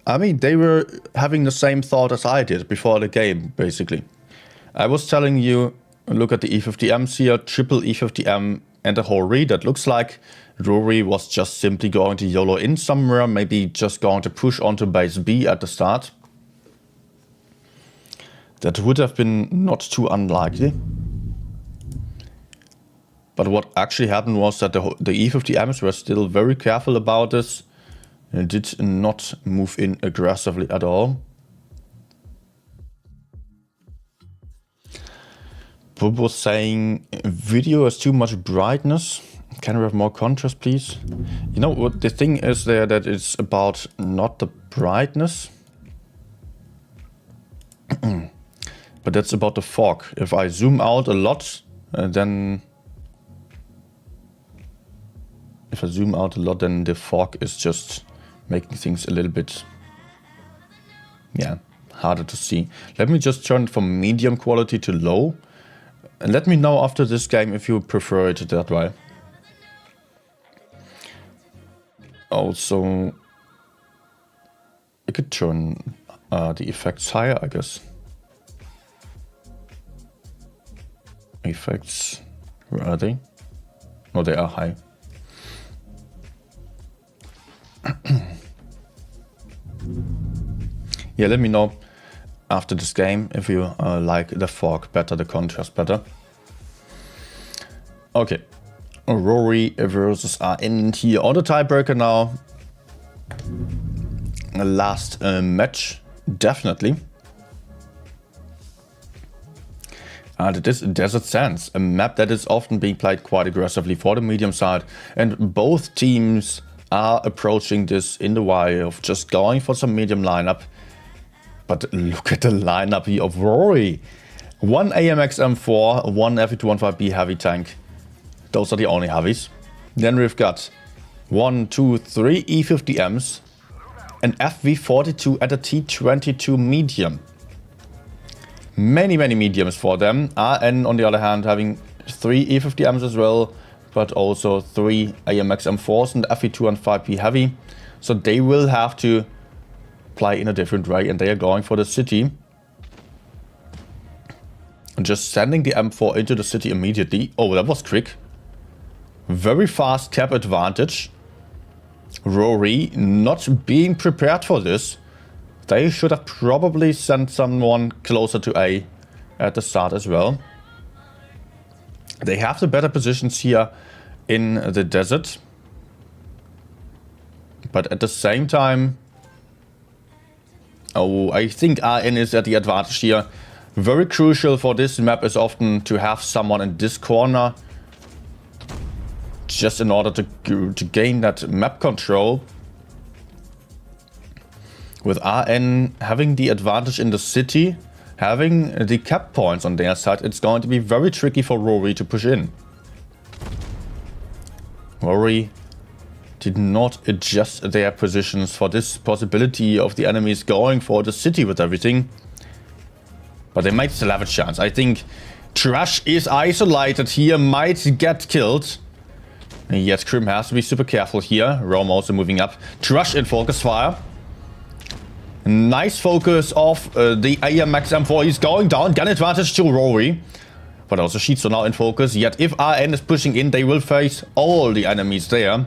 I mean, they were having the same thought as I did before the game, basically. I was telling you, look at the E50Ms here, triple E50M and the whole Rory. That looks like Rory was just simply going to YOLO in somewhere, maybe just going to push onto base B at the start. That would have been not too unlikely. But what actually happened was that the E50Ms were still very careful about this. And did not move in aggressively at all. Bob was saying video has too much brightness. Can we have more contrast, please? You know what the thing is there, that it's about not the brightness. But that's about the fog. If I zoom out a lot, then... If I zoom out a lot, then the fog is just... making things a little bit, yeah, harder to see. Let me just turn it from medium quality to low. And let me know after this game if you prefer it that way. Also, I could turn the effects higher, I guess. Effects, where are they? No, they are high. Yeah, let me know after this game if you like the fog better, the contrast better. Okay, Rory versus RN here on the tiebreaker now. Last match, definitely. And it is Desert Sands, a map that is often being played quite aggressively for the medium side, and both teams are approaching this in the way of just going for some medium lineup. But look at the lineup here of Rory. 1 AMX M4, 1 FE215B heavy tank. Those are the only heavies. Then we've got 1, 2, 3 E50Ms, an FV42 and a T22 medium. Many mediums for them. RN on the other hand having 3 E50Ms as well, but also 3 AMX M4s and FE215B heavy. So they will have to play in a different way, and they are going for the city. And just sending the M4 into the city immediately. Oh, that was quick. Very fast cap advantage. Rory not being prepared for this. They should have probably sent someone closer to A at the start as well. They have the better positions here in the desert. But at the same time... Oh, I think RN is at the advantage here. Very crucial for this map is often to have someone in this corner just in order to gain that map control. With RN having the advantage in the city, having the cap points on their side, it's going to be very tricky for Rory to push in. Rory did not adjust their positions for this possibility of the enemies going for the city with everything. But they might still have a chance. I think Trash is isolated here, might get killed. Yet Krim has to be super careful here. Rome also moving up. Trash in focus fire. Nice focus of the AMX M4. He's going down. Gun advantage to Rory. But also Shizu now in focus. Yet if RN is pushing in, they will face all the enemies there.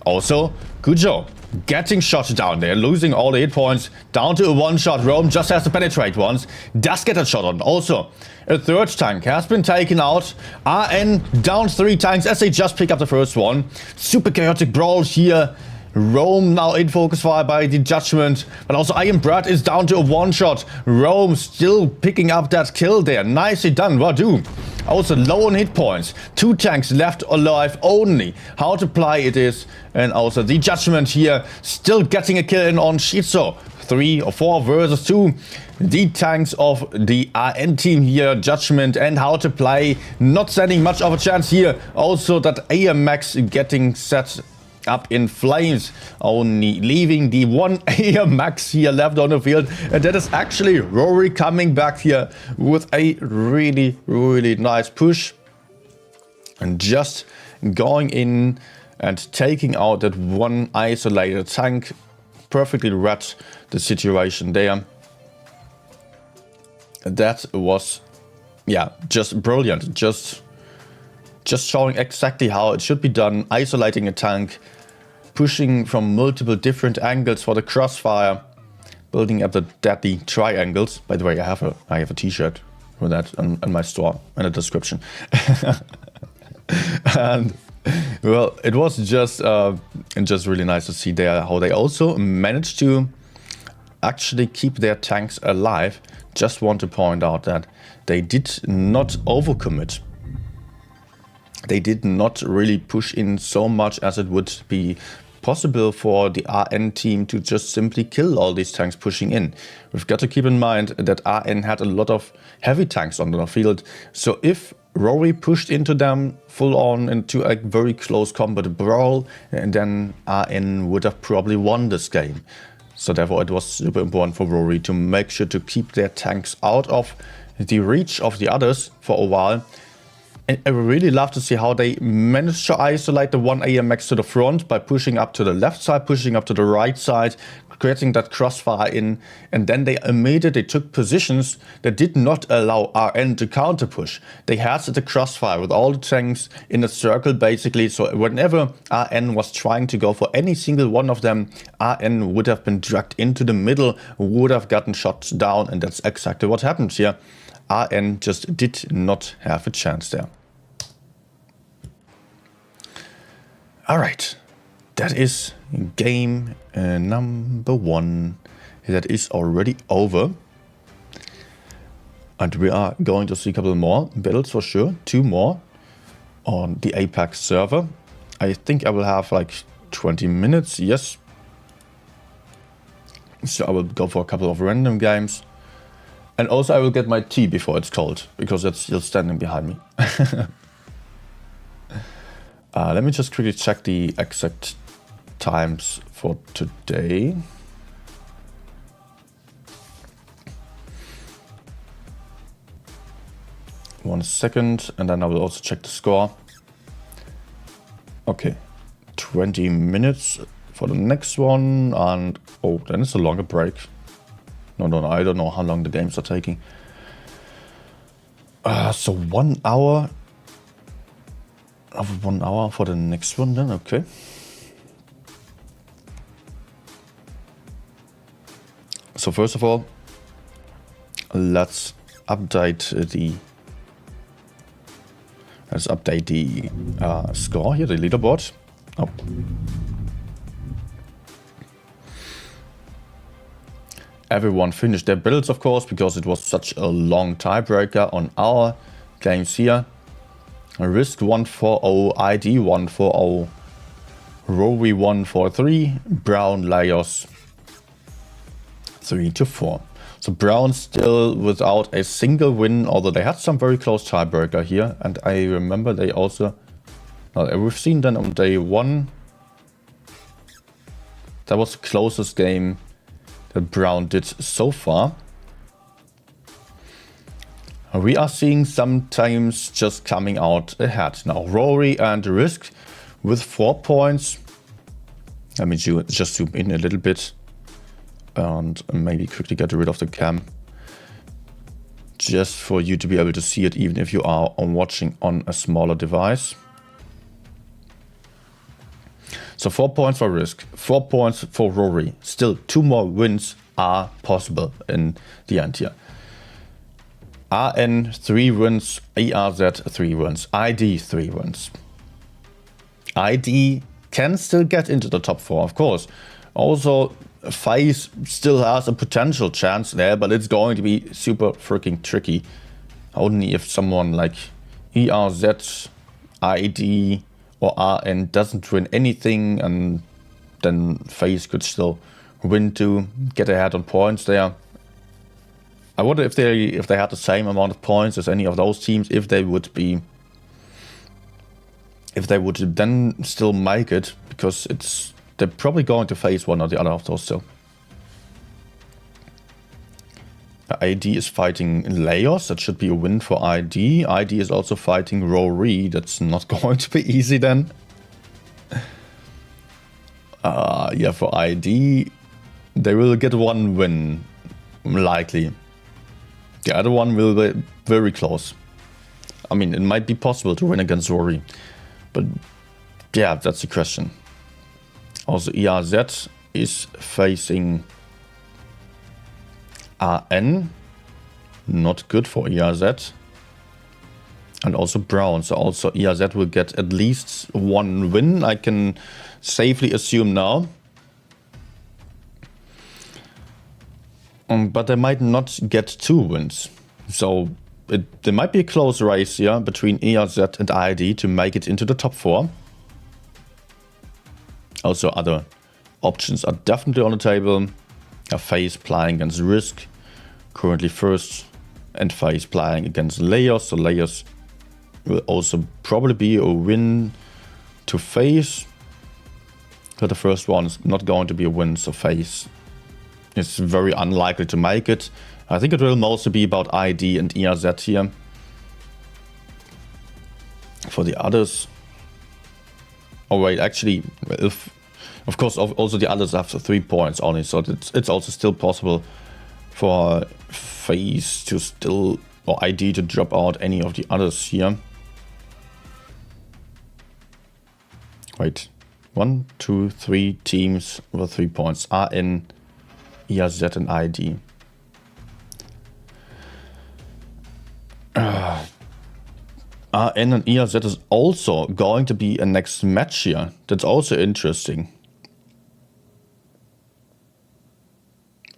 Also, Gujo getting shot down there. Losing all the hit points. Down to a one-shot. Rome just has to penetrate once. Does get a shot on. Also, a third tank has been taken out. RN down 3 tanks as they just pick up the first one. Super chaotic brawl here. Rome now in focus fire by the Judgment, but also I Am Brad is down to a one-shot. Rome still picking up that kill there. Nicely done, Wadu. Also low on hit points. 2 tanks left alive only. How to play it is. And also the Judgment here still getting a kill in on Shizu. 3 or 4 versus 2. The tanks of the RN team here, Judgment and How to Play, not standing much of a chance here. Also that AMX getting set up in flames, only leaving the one AMX here left on the field, and that is actually Rory coming back here with a really nice push and just going in and taking out that one isolated tank. Perfectly read the situation there. That was, yeah, just brilliant. Just showing exactly how it should be done. Isolating a tank, pushing from multiple different angles for the crossfire, building up the deadly triangles. By the way, I have a T-shirt with that in my store in the description. And well, it was just really nice to see there how they also managed to actually keep their tanks alive. Just want to point out that they did not overcommit. They did not really push in so much as it would be possible for the RN team to just simply kill all these tanks pushing in. We've got to keep in mind that RN had a lot of heavy tanks on the field. So if Rory pushed into them full on into a very close combat brawl, and then RN would have probably won this game. So therefore it was super important for Rory to make sure to keep their tanks out of the reach of the others for a while. And I really love to see how they managed to isolate the one AMX to the front by pushing up to the left side, pushing up to the right side, creating that crossfire in, and then they immediately took positions that did not allow RN to counter push. They had the crossfire with all the tanks in a circle basically, so whenever RN was trying to go for any single one of them, RN would have been dragged into the middle, would have gotten shot down, and that's exactly what happened here. RN just did not have a chance there. Alright, that is game number 1. That is already over. And we are going to see a couple more battles for sure. 2 more on the APAC server. I think I will have like 20 minutes, yes. So I will go for a couple of random games. And also I will get my tea before it's cold, because it's still standing behind me. Let me just quickly check the exact times for today. One second, and then I will also check the score. Okay, 20 minutes for the next one, and oh, then it's a longer break. No, I don't know how long the games are taking. So 1 hour. Of 1 hour for the next one then, okay. So first of all, let's update the score here, the leaderboard. Oh. Everyone finished their builds, of course, because it was such a long tiebreaker on our games here. Risk 140, ID 140, Rory 143, Brown Layers 3-4. So Brown still without a single win, although they had some very close tiebreaker here. And I remember they also, we've seen them on day 1. That was the closest game that Brown did so far. We are seeing some teams just coming out ahead. Now Rory and Risk with 4 points. Let me just zoom in a little bit and maybe quickly get rid of the cam, just for you to be able to see it even if you are watching on a smaller device. So 4 points for Risk, 4 points for Rory. Still 2 more wins are possible in the end here. RN 3 wins, ERZ 3 wins, ID 3 wins. ID can still get into the top 4, of course. Also, FaZe still has a potential chance there, but it's going to be super freaking tricky. Only if someone like ERZ, ID or RN doesn't win anything, and then FaZe could still win to get ahead on points there. I wonder if they had the same amount of points as any of those teams, if they would then still make it, because they're probably going to face one or the other of those still. ID is fighting Layers, that should be a win for ID. ID is also fighting Rory, that's not going to be easy then. Yeah, for ID, they will get 1 win, likely. The other one will be very close. I mean, it might be possible to win against Rory, but yeah, that's the question. Also, ERZ is facing RN, not good for ERZ, and also Brown. So also ERZ will get at least 1 win, I can safely assume now. But they might not get 2 wins. So there might be a close race here between ERZ and ID to make it into the top 4. Also, other options are definitely on the table. FaZe playing against Risk, currently first, and FaZe playing against Layers. So Layers will also probably be a win to FaZe. But the first one is not going to be a win, so FaZe is very unlikely to make it. I think it will mostly be about ID and ERZ here. For the others, oh wait, actually, of course, also the others have 3 points only, so it's also still possible for FaZe to still, or ID to drop out any of the others here. Wait, 1, 2, 3 teams with 3 points. RN, ERZ and ID. RN and ERZ is also going to be a next match here. That's also interesting.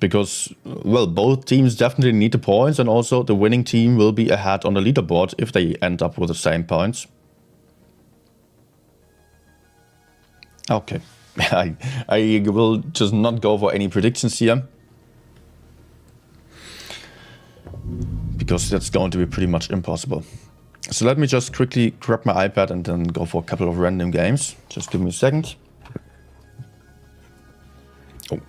Because, well, both teams definitely need the points, and also the winning team will be ahead on the leaderboard if they end up with the same points. Okay. I will just not go for any predictions here, because that's going to be pretty much impossible. So let me just quickly grab my iPad and then go for a couple of random games. Just give me a second. Oh.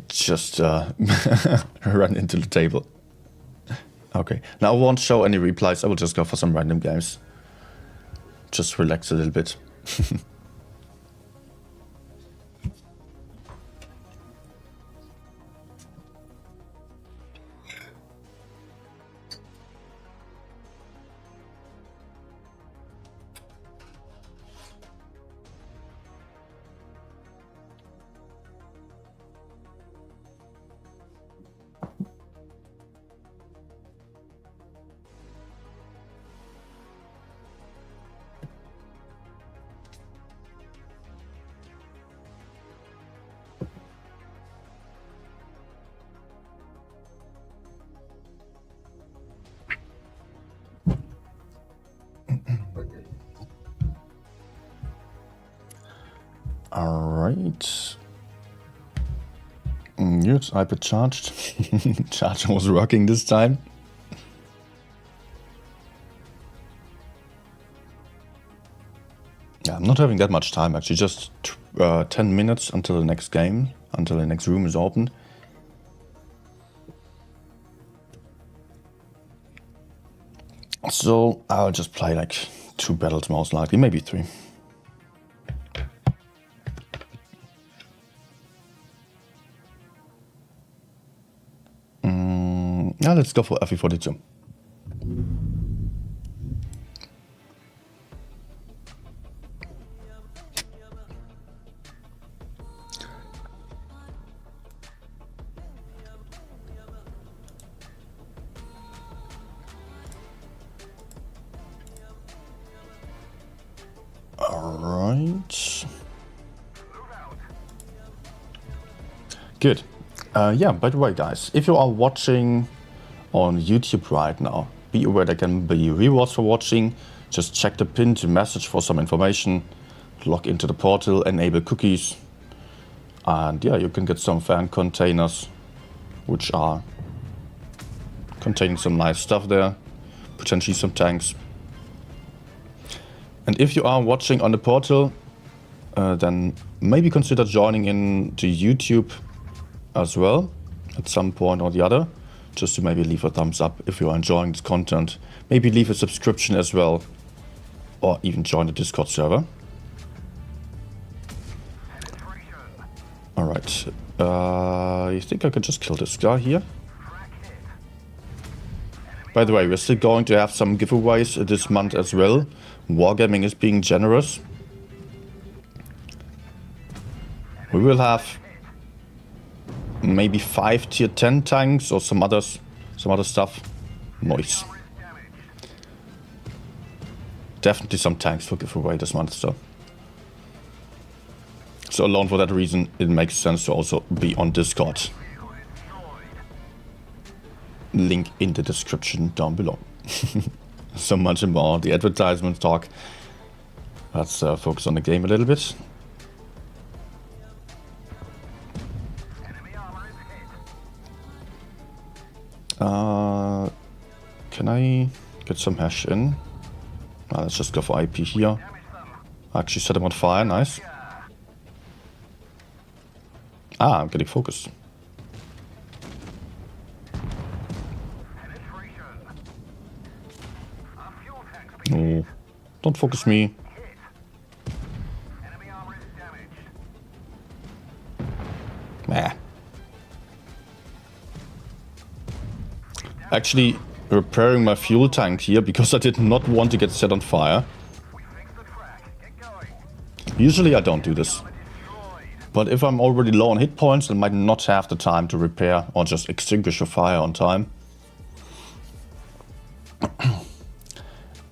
Just run into the table. Okay, now I won't show any replies. I will just go for some random games. Just relax a little bit. Alright. Good, iPad charged. Charger was working this time. Yeah, I'm not having that much time actually, just 10 minutes until the next game, until the next room is opened. So I'll just play like 2 battles most likely, maybe 3. Yeah, let's go for FE42. Alright. Good. Yeah, by the way, guys, if you are watching on YouTube right now, be aware there can be rewards for watching. Just check the pinned message for some information, log into the portal, enable cookies, and yeah, you can get some fan containers, which are containing some nice stuff there, potentially some tanks. And if you are watching on the portal, then maybe consider joining in to YouTube as well at some point or the other, just to maybe leave a thumbs up if you are enjoying this content. Maybe leave a subscription as well, or even join the Discord server. Alright, I think I can just kill this guy here. By the way, we're still going to have some giveaways this month as well. Wargaming is being generous. We will have maybe 5 tier 10 tanks or some other stuff. Nice. Definitely some tanks for giveaway this month, so alone for that reason, it makes sense to also be on Discord. Link in the description down below. So much more the advertisement talk. Let's focus on the game a little bit. Can I get some hash in? Let's just go for IP here. Actually set him on fire, nice. I'm getting focused. No, don't focus me. Nah. Actually repairing my fuel tank here because I did not want to get set on fire. Usually I don't do this. But if I'm already low on hit points, I might not have the time to repair or just extinguish a fire on time.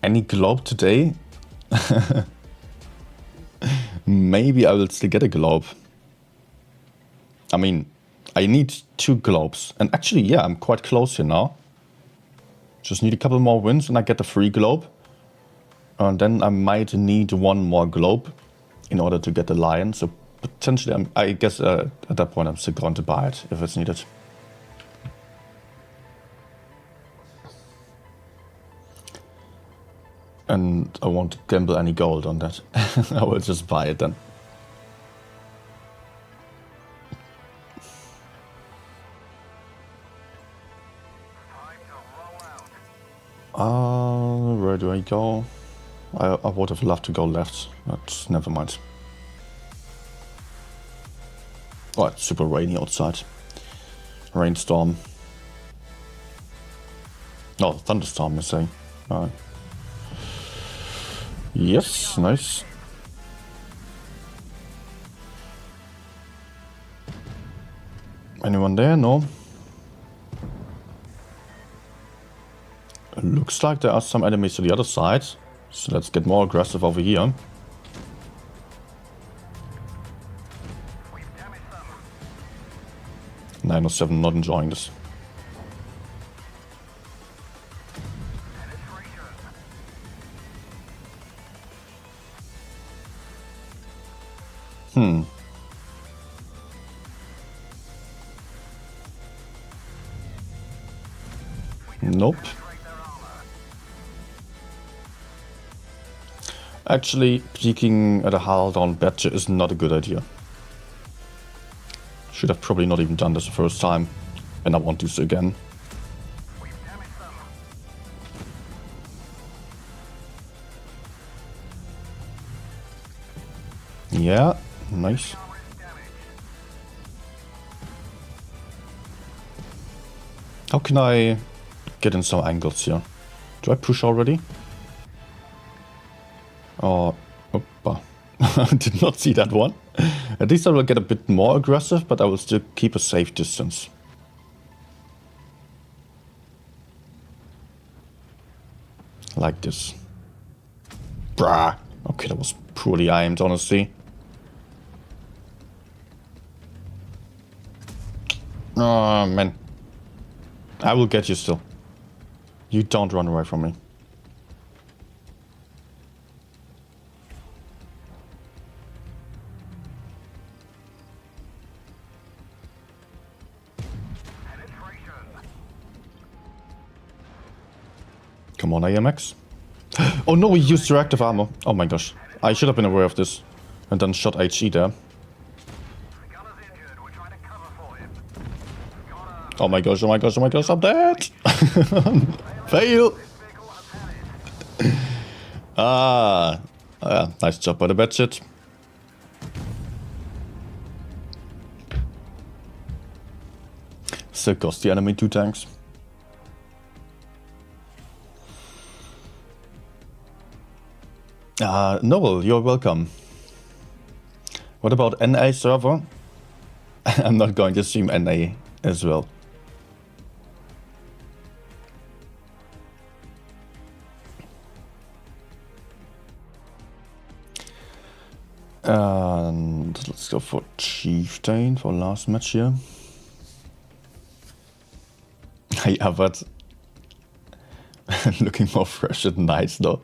Any globe today? Maybe I will still get a globe. I mean, I need 2 globes. And actually, yeah, I'm quite close here now. Just need a couple more wins and I get the free globe. And then I might need 1 more globe in order to get the lion. So potentially, I guess at that point I'm still going to buy it if it's needed. And I won't gamble any gold on that. I will just buy it then. Where do I go? I would have loved to go left, but never mind. Oh, it's super rainy outside. Rainstorm. No, thunderstorm, you say. Yes, nice. Anyone there? No. It looks like there are some enemies to the other side. So let's get more aggressive over here. -907, not enjoying this. Nope. Actually, peeking at a hull down badger is not a good idea. Should have probably not even done this the first time, and I won't do so again. Yeah, nice. How can I get in some angles here? Do I push already? Oh, oppa. Did not see that one. At least I will get a bit more aggressive, but I will still keep a safe distance. Like this. Brah. Okay, that was poorly aimed, honestly. Oh, man. I will get you still. You don't run away from me. Come on, AMX. Oh no, we used reactive armor. Oh my gosh. I should have been aware of this. And then shot HE there. Oh my gosh, oh my gosh, oh my gosh, I'm dead! Fail! Yeah, nice job by the bad shit. Still cost the enemy 2 tanks. Noel, you're welcome. What about NA server? I'm not going to stream NA as well. And let's go for Chieftain for last match here. Yeah, but looking more fresh at night though.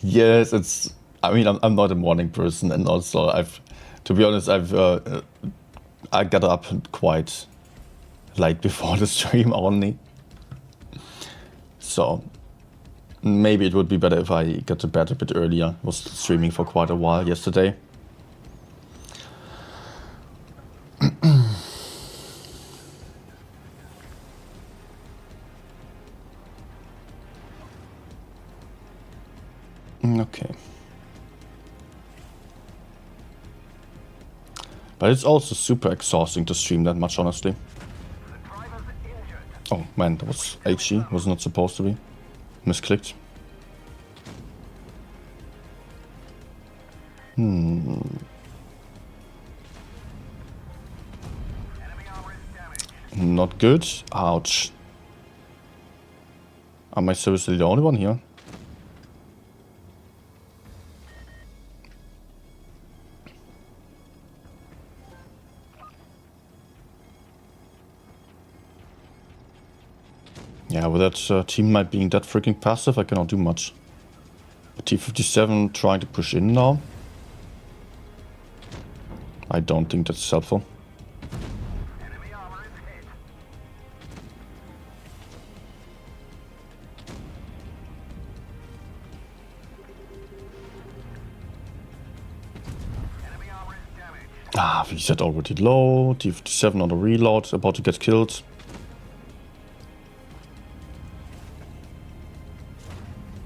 Yes, it's. I mean, I'm not a morning person, and also to be honest, I got up quite late before the stream only. So maybe it would be better if I got to bed a bit earlier. Was streaming for quite a while yesterday. Okay. But it's also super exhausting to stream that much, honestly. Oh man, that was HE, was not supposed to be. Misclicked. Not good. Ouch. Am I seriously the only one here? Yeah, with that team might being that freaking passive, I cannot do much. But T-57 trying to push in now. I don't think that's helpful. Ah, VZ already low. T-57 on the reload, about to get killed.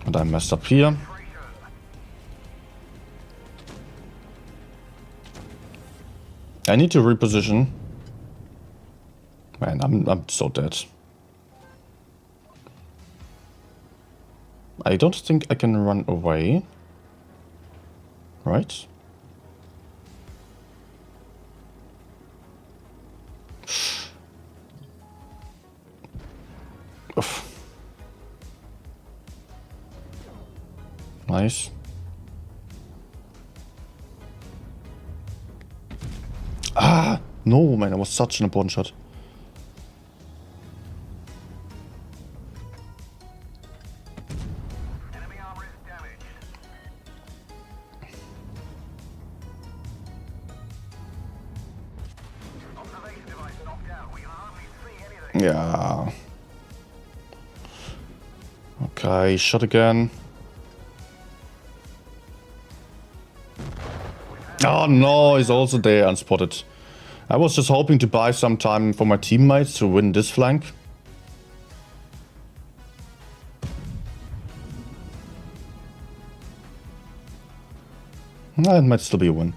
And I messed up here. I need to reposition. Man, I'm so dead. I don't think I can run away. Right? Oof. Nice. Ah! No, man, that was such an important shot. Yeah. Okay, shot again. Oh no, he's also there, unspotted. I was just hoping to buy some time for my teammates to win this flank. It might still be a win.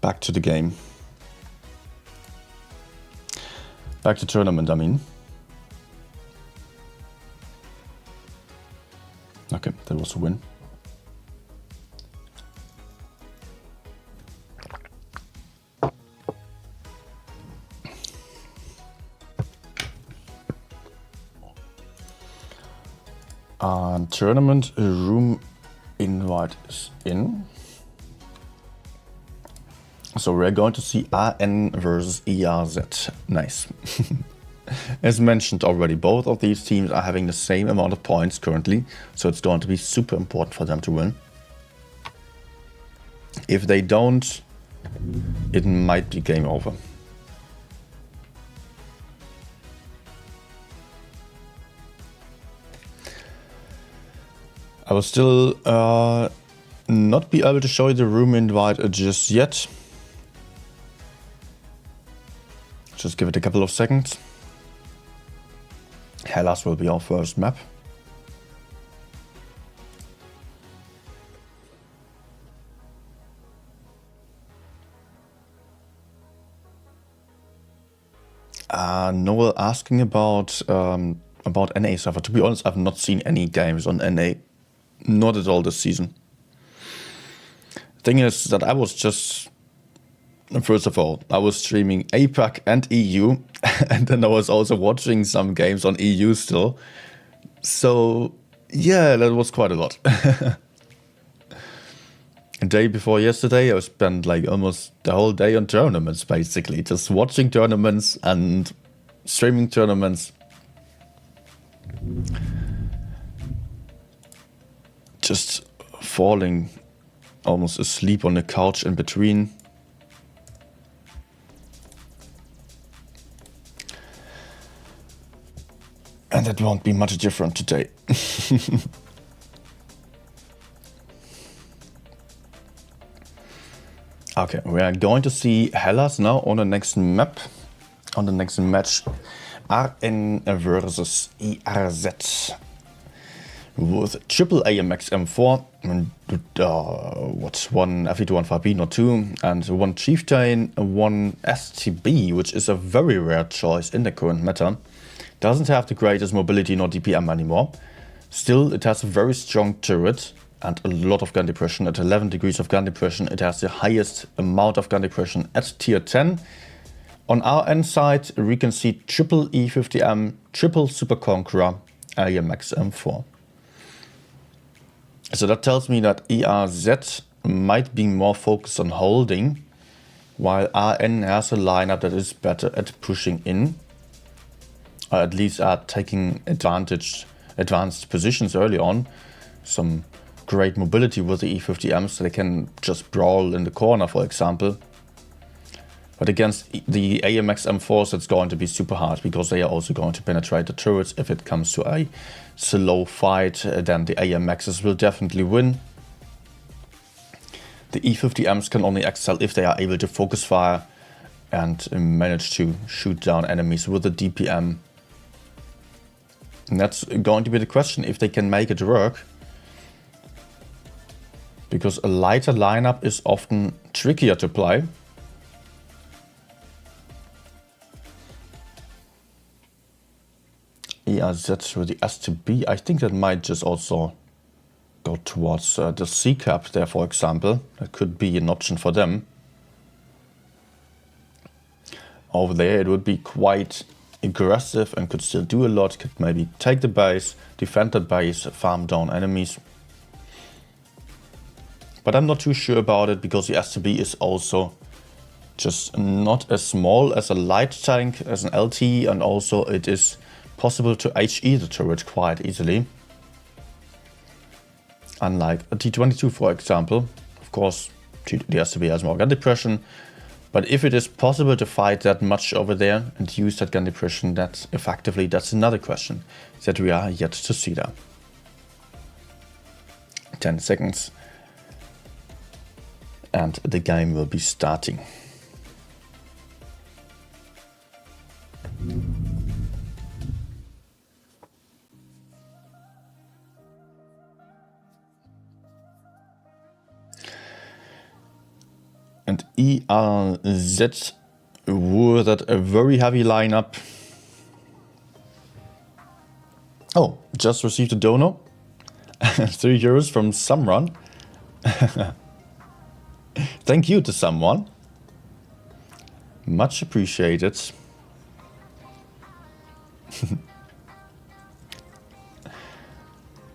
Back to the game. Back to tournament, I mean. Okay, that was a win. Tournament room invite is in. So we're going to see RN versus ERZ. Nice. As mentioned already, both of these teams are having the same amount of points currently, so it's going to be super important for them to win. If they don't, it might be game over. I will still not be able to show you the room invite just yet. Just give it a couple of seconds. Hellas will be our first map. Noel asking about NA server. To be honest, I've not seen any games on NA. Not at all this season. Thing is that I was just... First of all, I was streaming APAC and EU, and then I was also watching some games on EU still. So, yeah, that was quite a lot. A day before yesterday, I spent like almost the whole day on tournaments, basically. Just watching tournaments and streaming tournaments. Just falling almost asleep on the couch in between. And that won't be much different today. Okay, we are going to see Hellas now on the next map, on the next match. RN versus ERZ. With triple AMX M4, and, one FE2, one 5B, not two, and one Chieftain, one STB, which is a very rare choice in the current meta. Doesn't have the greatest mobility nor DPM anymore. Still, it has a very strong turret and a lot of gun depression. At 11 degrees of gun depression, it has the highest amount of gun depression at tier 10. On our end side, we can see triple E50M, triple Super Conqueror, AMX M4. So that tells me that ERZ might be more focused on holding, while RN has a lineup that is better at pushing in. Or at least are taking advanced positions early on. Some great mobility with the E50Ms, so they can just brawl in the corner, for example. But against the AMX M4s, it's going to be super hard, because they are also going to penetrate the turrets. If it comes to a slow fight, then the AMXs will definitely win. The E50Ms can only excel if they are able to focus fire and manage to shoot down enemies with the DPM. And that's going to be the question, if they can make it work. Because a lighter lineup is often trickier to play. ERZ with the STB, I think that might just also go towards the C-cap there, for example. That could be an option for them. Over there it would be quite aggressive and could still do a lot. Could maybe take the base, defend the base, farm down enemies. But I'm not too sure about it, because the STB is also just not as small as a light tank, as an LT, and also it is possible to HE the turret quite easily. Unlike a T22, for example. Of course, The SCB has more gun depression. But if it is possible to fight that much over there and use that gun depression that effectively, that's another question that we are yet to see there. 10 seconds. And the game will be starting. And ERZ with that a very heavy lineup. Oh, just received a dono. 3 euros from someone. Thank you to someone. Much appreciated.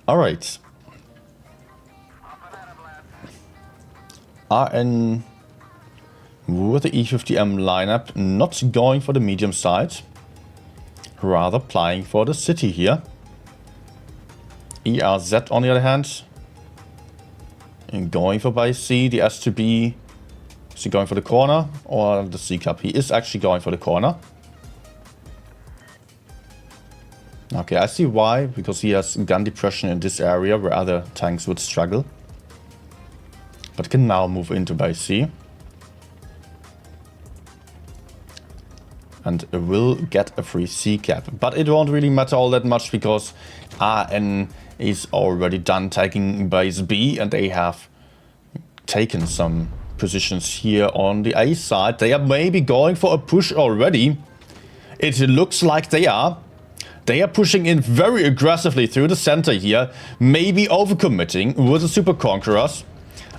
All right. RN with the E50M lineup, not going for the medium side, rather playing for the city here. ERZ on the other hand, and going for by C, the S2B. Is he going for the corner or the C cup? He is actually going for the corner. Okay, I see why, because he has gun depression in this area where other tanks would struggle. But can now move into by C. And will get a free C cap. But it won't really matter all that much because RN is already done taking base B and they have taken some positions here on the A side. They are maybe going for a push already. It looks like they are. They are pushing in very aggressively through the center here. Maybe overcommitting with the Super Conquerors.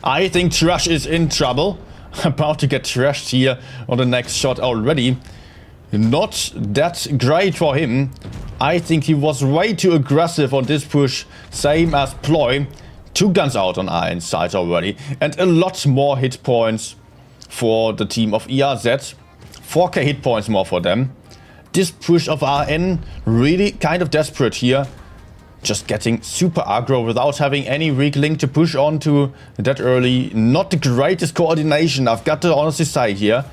I think Trash is in trouble. About to get trashed here on the next shot already. Not that great for him. I think he was way too aggressive on this push. Same as Ploy. 2 guns out on RN side already. And a lot more hit points for the team of ERZ. 4k hit points more for them. This push of RN really kind of desperate here. Just getting super aggro without having any weak link to push onto that early. Not the greatest coordination, I've got to honestly say here.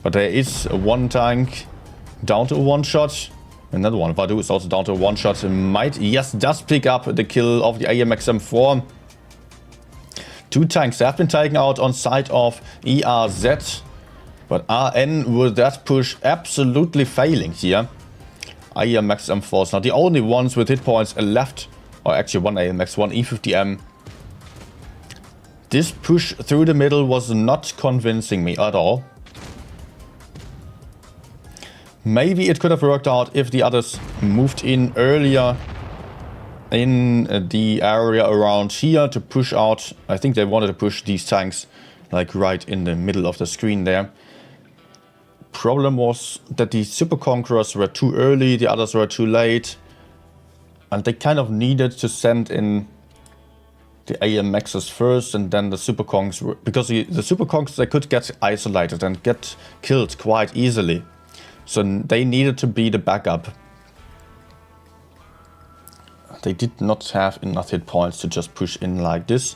But there is one tank down to a one-shot. Another one, Vadu is also down to a one-shot. Might, yes, does pick up the kill of the AMX M4. 2 tanks have been taken out on side of ERZ. But RN with that push absolutely failing here. AMX M4 is not the only ones with hit points left. Or actually one AMX, one E50M. This push through the middle was not convincing me at all. Maybe it could have worked out if the others moved in earlier in the area around here to push out. I think they wanted to push these tanks like right in the middle of the screen there. Problem was that the Super Conquerors were too early, the others were too late. And they kind of needed to send in the AMXs first and then the Super Conks, because the Super Conks, they could get isolated and get killed quite easily. So they needed to be the backup. They did not have enough hit points to just push in like this.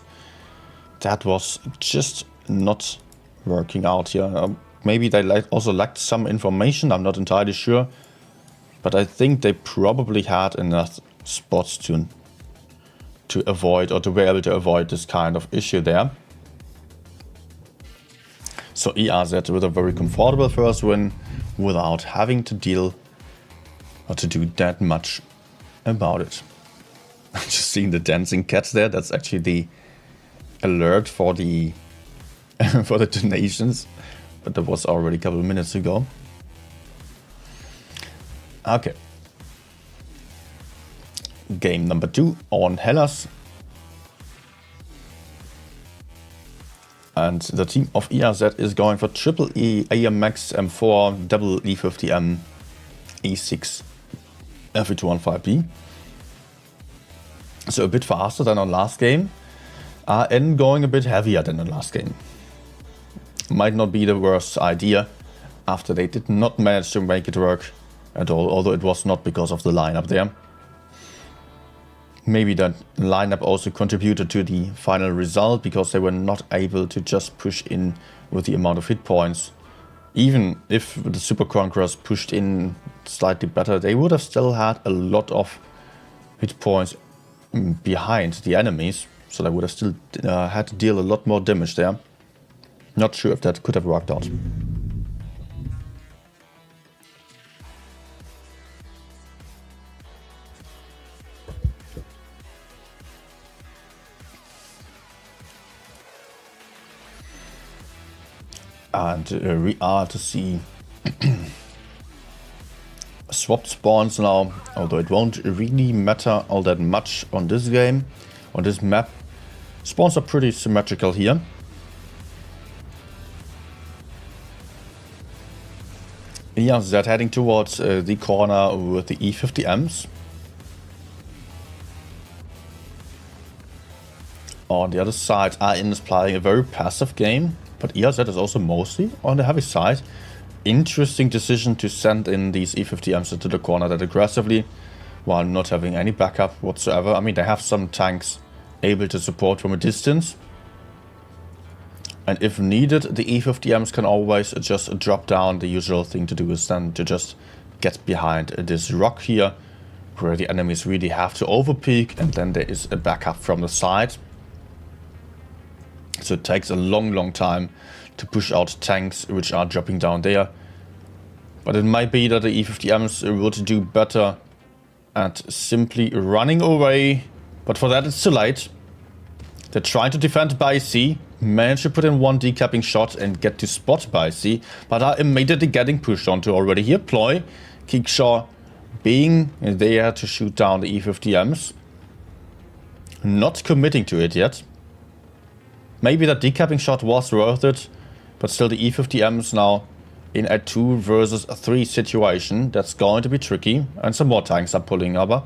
That was just not working out here. Maybe they also lacked some information, I'm not entirely sure. But I think they probably had enough spots to avoid, or to be able to avoid this kind of issue there. So ERZ with a very comfortable first win without having to deal or to do that much about it. Just seeing the dancing cats there, that's actually the alert for the for the donations, but that was already a couple of minutes ago. Okay. Game number 2 on Hellas. And the team of ERZ is going for triple E, AMX, M4, double E50M, E6, FE215B. So a bit faster than on last game. RN going a bit heavier than the last game. Might not be the worst idea after they did not manage to make it work at all, although it was not because of the lineup there. maybe that lineup also contributed to the final result, because they were not able to just push in with the amount of hit points. Even if the Super Conquerors pushed in slightly better, they would have still had a lot of hit points behind the enemies, so they would have still had to deal a lot more damage there. Not sure if that could have worked out. And we are to see swapped spawns now, although it won't really matter all that much on this game. On this map, spawns are pretty symmetrical here. ERZ heading towards the corner with the E50Ms. On the other side, RN is playing a very passive game, but ERZ is also mostly on the heavy side. Interesting decision to send in these E50Ms into the corner that aggressively, while not having any backup whatsoever. I mean, they have some tanks able to support from a distance. And if needed, the E50Ms can always just drop down. The usual thing to do is then to just get behind this rock here, where the enemies really have to overpeak, and then there is a backup from the side. So it takes a long time to push out tanks which are dropping down there. But it might be that the E50Ms would do better at simply running away. But for that it's too late. They're trying to defend by C, manage to put in one decapping shot and get to spot by C, but are immediately getting pushed onto already here. Ploy, Kickshaw being there to shoot down the E50Ms. Not committing to it yet. Maybe that decapping shot was worth it, but still the E50Ms now in a 2 versus 3 situation. That's going to be tricky, and some more tanks are pulling over.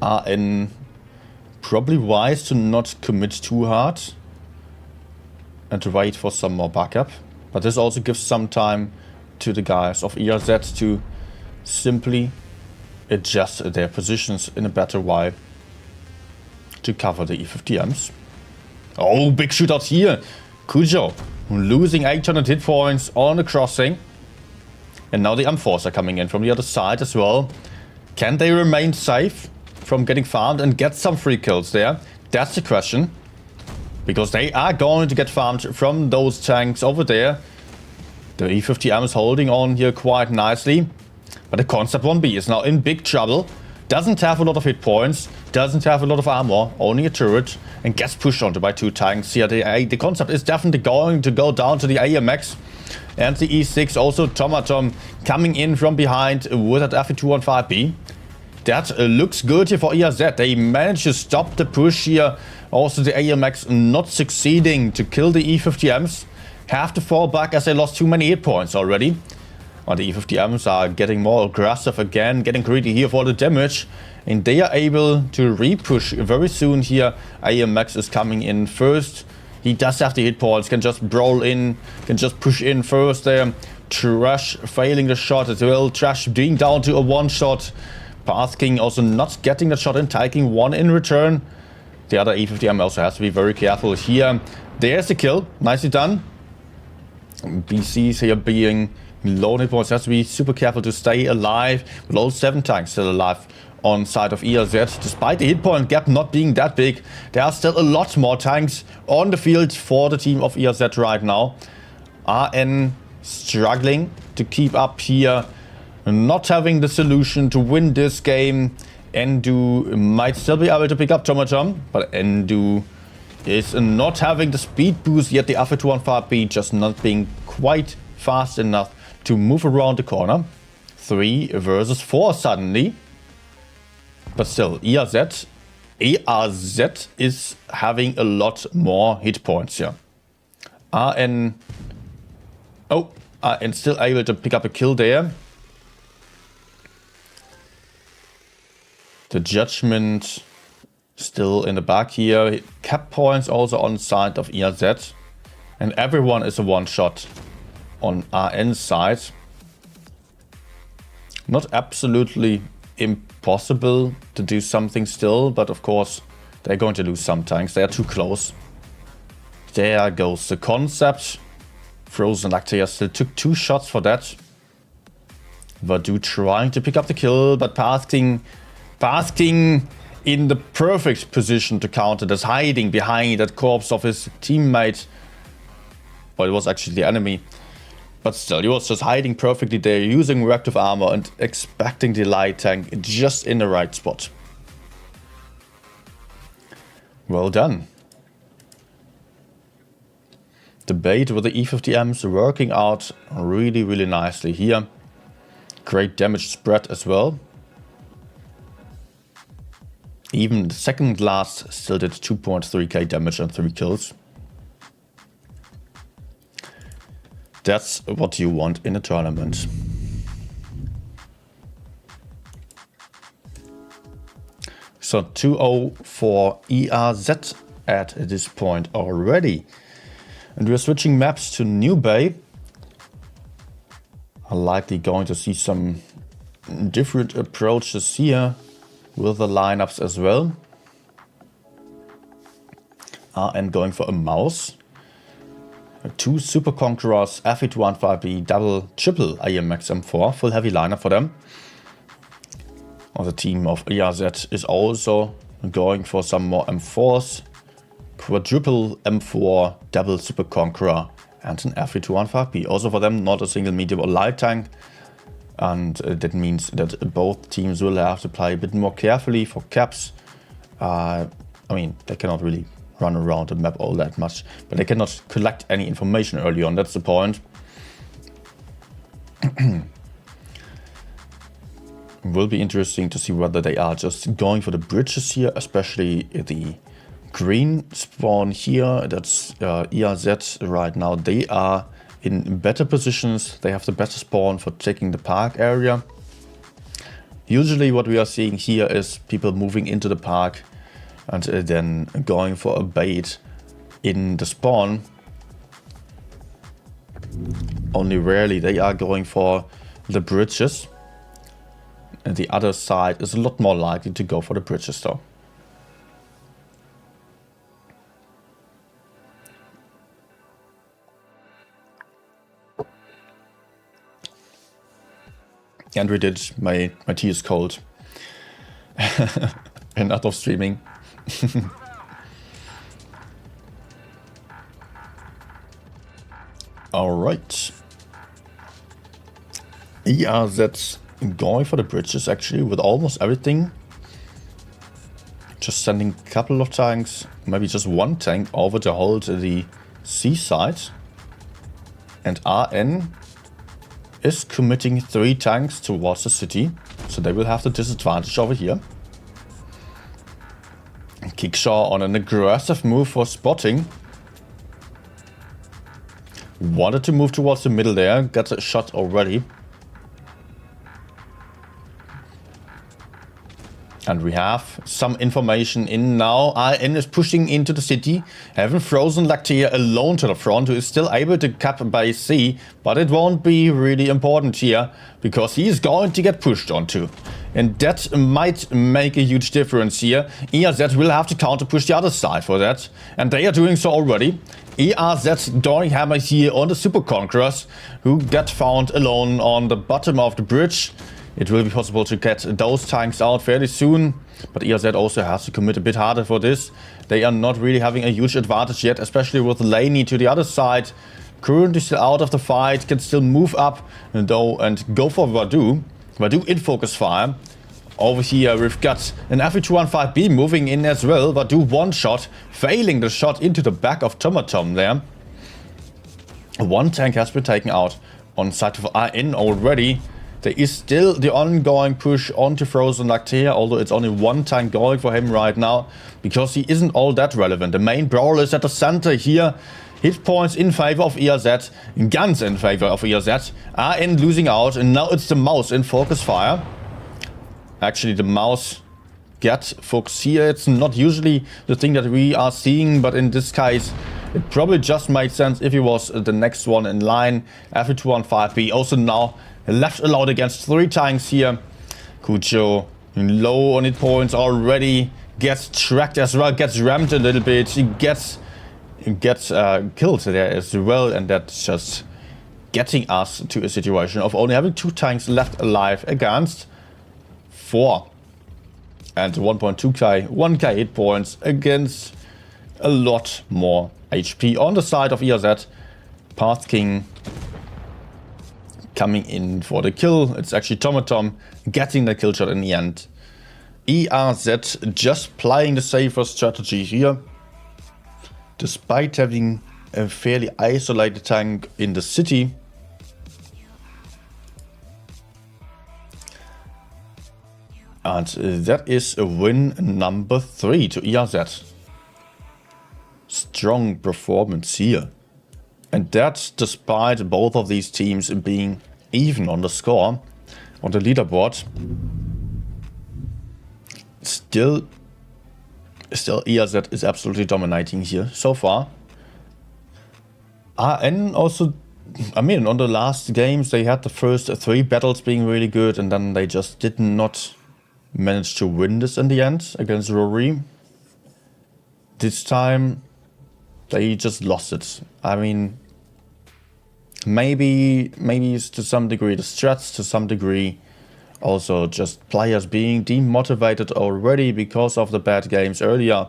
RN probably wise to not commit too hard and to wait for some more backup. But this also gives some time to the guys of ERZ to simply adjust their positions in a better way to cover the E50Ms. Oh, big shootout here. Kujo losing 800 hit points on the crossing. And now the M4s are coming in from the other side as well. Can they remain safe from getting farmed and get some free kills there? That's the question. Because they are going to get farmed from those tanks over there. The E50M is holding on here quite nicely. But the Concept 1B is now in big trouble. Doesn't have a lot of hit points. Doesn't have a lot of armor. Only a turret. And gets pushed onto by 2 tanks here. The Concept is definitely going to go down to the AMX. And the E6 also Tomatom coming in from behind with that FE215B. That looks good here for ERZ. They managed to stop the push here. Also the AMX not succeeding to kill the E50Ms. Have to fall back as they lost too many hit points already. And the E50Ms are getting more aggressive again, getting greedy here for the damage. And they are able to re-push very soon here. AMX is coming in first. He does have the hit points, can just brawl in, can just push in first there. Trash failing the shot as well. Trash being down to a 1-shot. Path King also not getting the shot in, taking 1 in return. The other E50M also has to be very careful here. There's the kill. Nicely done. BC's here being low hit points. Has to be super careful to stay alive. With all 7 tanks still alive on side of ERZ. Despite the hit point gap not being that big, there are still a lot more tanks on the field for the team of ERZ right now. RN struggling to keep up here. Not having the solution to win this game. Endu might still be able to pick up Tomatom, but Endu is not having the speed boost yet. The FE215B just not being quite fast enough to move around the corner. 3 versus 4 suddenly. But still, ERZ is having a lot more hit points here. RN still able to pick up a kill there. The Judgment still in the back here. Cap points also on side of ERZ. And everyone is a 1-shot on RN's side. Not absolutely impossible to do something still, but of course they're going to lose some tanks. They are too close. There goes the concept. Frozen Lactea still took 2 shots for that. Vadu trying to pick up the kill, but Basking in the perfect position to counter this, hiding behind that corpse of his teammate. Well, it was actually the enemy. But still, he was just hiding perfectly there, using reactive armor and expecting the light tank just in the right spot. Well done. The bait with the E50Ms working out really, really nicely here. Great damage spread as well. Even the second last still did 2.3k damage and 3 kills. That's what you want in a tournament. So 2-0 for ERZ at this point already. And we're switching maps to New Bay. I'm likely going to see some different approaches here with the lineups as well. And going for a mouse. 2 Super Conquerors, FE215B, double, triple AMX M4, full heavy lineup for them. The team of ERZ is also going for some more M4s. Quadruple M4, double Super Conqueror, and an FE215B. Also for them, not a single medium or light tank. And that means that both teams will have to play a bit more carefully for caps. I mean, they cannot really run around the map all that much, but they cannot collect any information early on. That's the point. Will be interesting to see whether they are just going for the bridges here, especially the green spawn here. That's ERZ right now. They are in better positions. They have the better spawn for taking the park area. Usually what we are seeing here is people moving into the park and then going for a bait in the spawn. Only rarely they are going for the bridges. And the other side is a lot more likely to go for the bridges though. And we did, my tea is cold. And out of streaming. Alright. ERZ going for the bridges actually with almost everything. Just sending a couple of tanks, maybe just 1 tank over to hold the seaside. And RN is committing 3 tanks towards the city, so they will have the disadvantage over here. Kickshaw on an aggressive move for spotting. Wanted to move towards the middle there, got a shot already. And we have some information in now. RN is pushing into the city, having Frozen Lactea alone to the front, who is still able to cap by C, but it won't be really important here, because he is going to get pushed onto. And that might make a huge difference here. ERZ will have to counter push the other side for that, and they are doing so already. ERZ throwing hammers here on the Super Conquerors, who get found alone on the bottom of the bridge. It will be possible to get those tanks out fairly soon, but ERZ also has to commit a bit harder for this. They are not really having a huge advantage yet, especially with Laney to the other side. Currently still out of the fight, can still move up though and go for Vadu. Vadu in focus fire. Over here we've got an FE215B moving in as well. Vadu 1 shot, failing the shot into the back of Tomatom there. 1 tank has been taken out on side of RN already. There is still the ongoing push onto Frozen Lactea, although it's only 1 tank going for him right now, because he isn't all that relevant. The main brawler is at the center here. Hit points in favor of ERZ, guns in favor of ERZ. RN losing out, and now it's the mouse in focus fire. Actually, the mouse get focus here. It's not usually the thing that we are seeing, but in this case, it probably just made sense if he was the next one in line. FE215B also now left allowed against 3 tanks here. Kucho low on hit points already. Gets tracked as well. Gets rammed a little bit. He gets killed there as well. And that's just getting us to a situation of only having 2 tanks left alive against 4. And 1.2k, 1k hit points against a lot more HP on the side of ERZ. Path King coming in for the kill. It's actually Tomatom getting the kill shot in the end. ERZ just playing the safer strategy here. Despite having a fairly isolated tank in the city. And that is a win number 3 to ERZ. Strong performance here. And that's despite both of these teams being even on the score, on the leaderboard. Still ERZ is absolutely dominating here so far. RN also, I mean, on the last games they had the first 3 battles being really good, and then they just did not manage to win this in the end against Rory. This time they just lost it. I mean, maybe to some degree the strats, to some degree also just players being demotivated already because of the bad games earlier.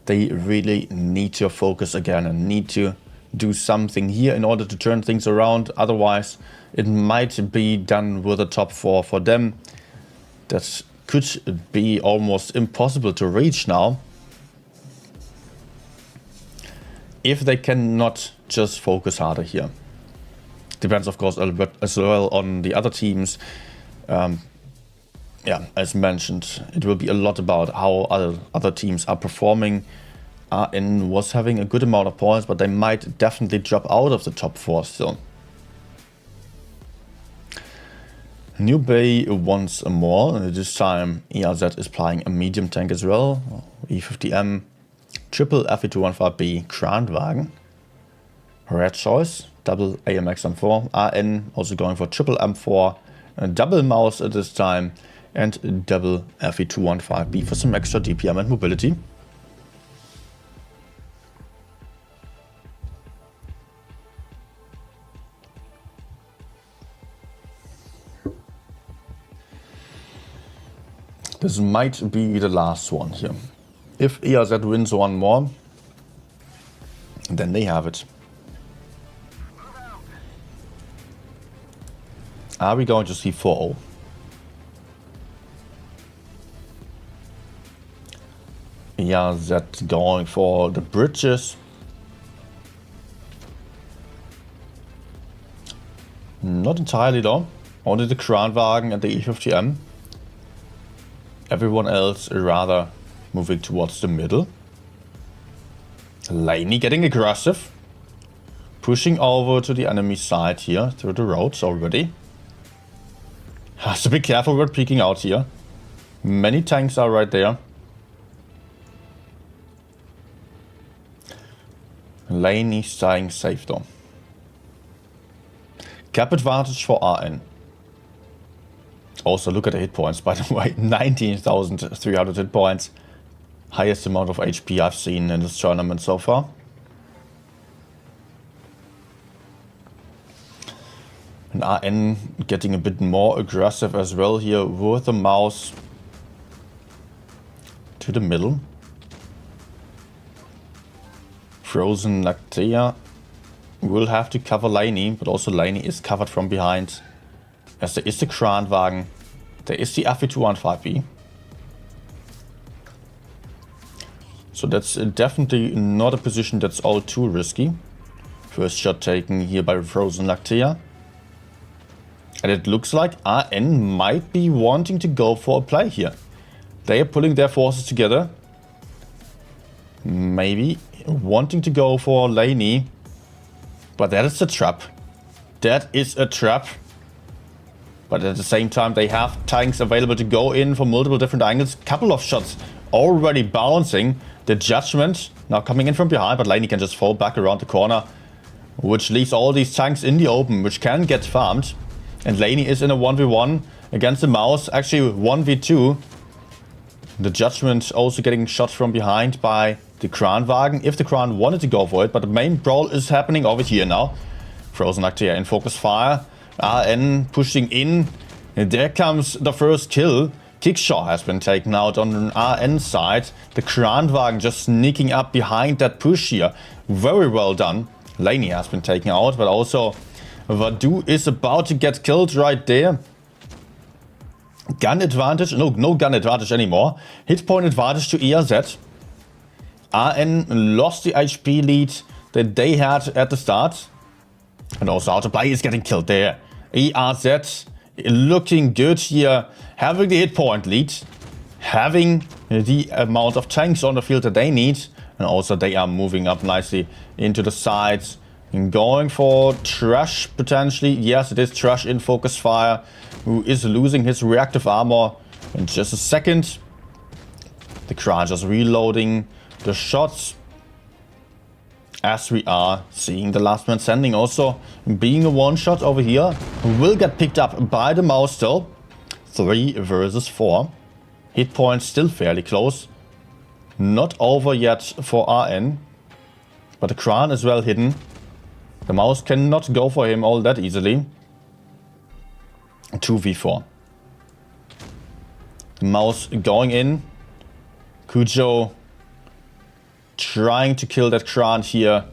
They really need to focus again and need to do something here in order to turn things around. Otherwise it might be done with a top 4 for them. That could be almost impossible to reach now, if they cannot just focus harder here. Depends of course a little bit as well on the other teams. Yeah, as mentioned, it will be a lot about how other teams are performing. RN was having a good amount of points, but they might definitely drop out of the top 4 still. New Bay once more. This time ERZ is playing a medium tank as well. E50M, triple FE215B Kranwagen. Red choice, double AMX M4. RN also going for triple M4, double mouse at this time, and double FE215B for some extra DPM and mobility. This might be the last one here. If ERZ wins one more, then they have it. Are we going to see 4-0? ERZ going for the bridges. Not entirely though. Only the Kranwagen and the E50M. Everyone else rather moving towards the middle. Laney getting aggressive. Pushing over to the enemy side here through the roads already. Has to be careful with peeking out here. Many tanks are right there. Laney staying safe though. Cap advantage for RN. Also look at the hit points, by the way, 19,300 hit points. Highest amount of HP I've seen in this tournament so far. And RN getting a bit more aggressive as well here with the mouse to the middle. Frozen Lactea will have to cover Laney, but also Laney is covered from behind. As there is the Kranwagen, there is the FE215B. So that's definitely not a position that's all too risky. First shot taken here by Frozen Lactea. And it looks like RN might be wanting to go for a play here. They are pulling their forces together. Maybe wanting to go for Laney. But that is a trap. That is a trap. But at the same time, they have tanks available to go in from multiple different angles. Couple of shots already bouncing. The Judgment now coming in from behind, but Laney can just fall back around the corner, which leaves all these tanks in the open, which can get farmed. And Laney is in a 1v1 against the mouse. Actually 1v2. The Judgment also getting shot from behind by the Kranwagen, if the Kran wanted to go for it, but the main brawl is happening over here now. Frozen Actia in focus fire, RN pushing in, and there comes the first kill. Kickshaw has been taken out on an RN side. The Kranwagen just sneaking up behind that push here. Very well done. Laney has been taken out, but also Vadu is about to get killed right there. Gun advantage, no gun advantage anymore. Hit point advantage to ERZ. RN lost the HP lead that they had at the start. And also Autoplay is getting killed there. ERZ looking good here. Having the hit point lead. Having the amount of tanks on the field that they need. And also they are moving up nicely into the sides. And going for Trash potentially. Yes, it is Trash in focus fire. Who is losing his reactive armor in just a second. The Kran just reloading the shots, as we are seeing the last man standing also being a one-shot over here. Will get picked up by the mouse still. 3 versus 4. Hit point still fairly close. Not over yet for RN. But the Kran is well hidden. The mouse cannot go for him all that easily. 2v4. The mouse going in. Kujo trying to kill that Kran here.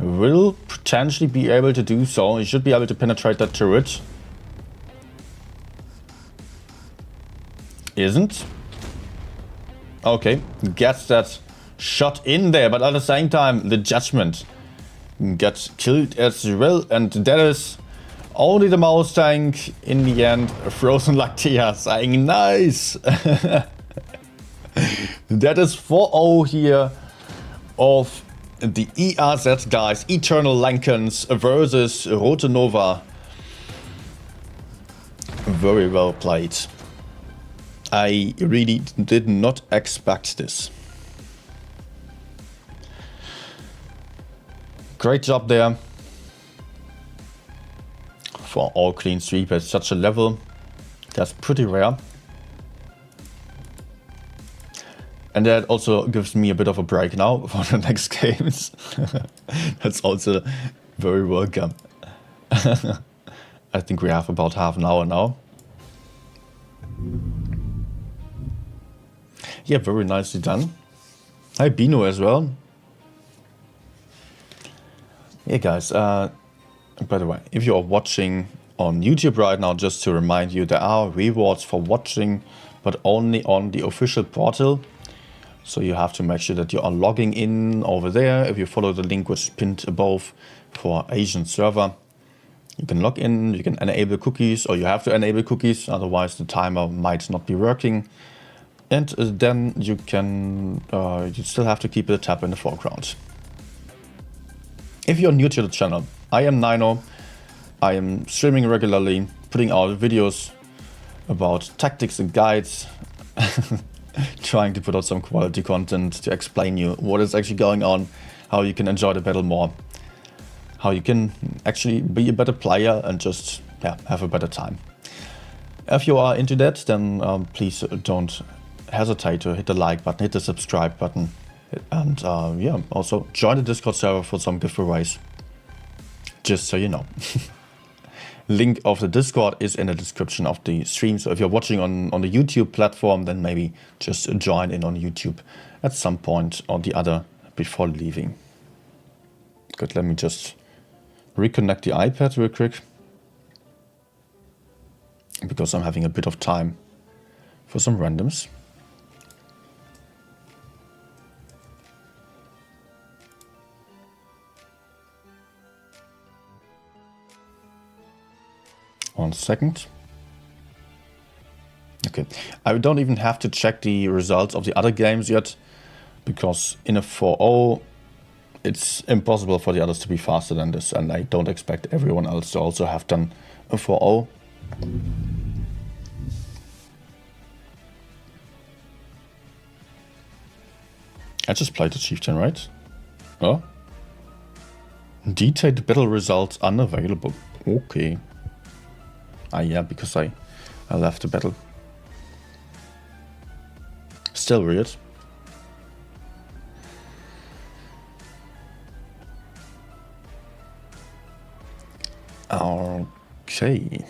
Will potentially be able to do so. He should be able to penetrate that turret. Isn't. Okay, gets that shot in there, but at the same time the Judgment gets killed as well, and that is only the mouse tank in the end. Frozen Lactea saying nice. That is 4-0 here of the ERZ guys, Eternal Lankens versus Rote Nova. Very well played. I really did not expect this. Great job there. For all clean sweep at such a level, that's pretty rare. And that also gives me a bit of a break now for the next games. That's also very welcome. I think we have about half an hour now. Yeah, very nicely done. Hi Bino as well. Yeah guys, by the way, if you are watching on YouTube right now, just to remind you, there are rewards for watching, but only on the official portal. So you have to make sure that you are logging in over there. If you follow the link which is pinned above for Asian server, you can log in, you can enable cookies, or you have to enable cookies, otherwise the timer might not be working. And then you can, you still have to keep the tab in the foreground. If you're new to the channel, I am Nino. I am streaming regularly, putting out videos about tactics and guides, trying to put out some quality content to explain you what is actually going on, how you can enjoy the battle more, how you can actually be a better player and just have a better time. If you are into that, then please don't hesitate to hit the like button, hit the subscribe button, and yeah, also join the Discord server for some giveaways, just so you know. Link of the Discord is in the description of the stream, so if you're watching on the YouTube platform, then maybe just join in on YouTube at some point or the other before leaving. Good, let me just reconnect the iPad real quick, because I'm having a bit of time for some randoms. One second. Okay, I don't even have to check the results of the other games yet, because in a 4-0 it's impossible for the others to be faster than this, and I don't expect everyone else to also have done a 4-0. I just played the Chieftain, right? Oh? Detailed battle results unavailable. Okay. Ah, yeah, because I I left the battle. Still weird. Okay.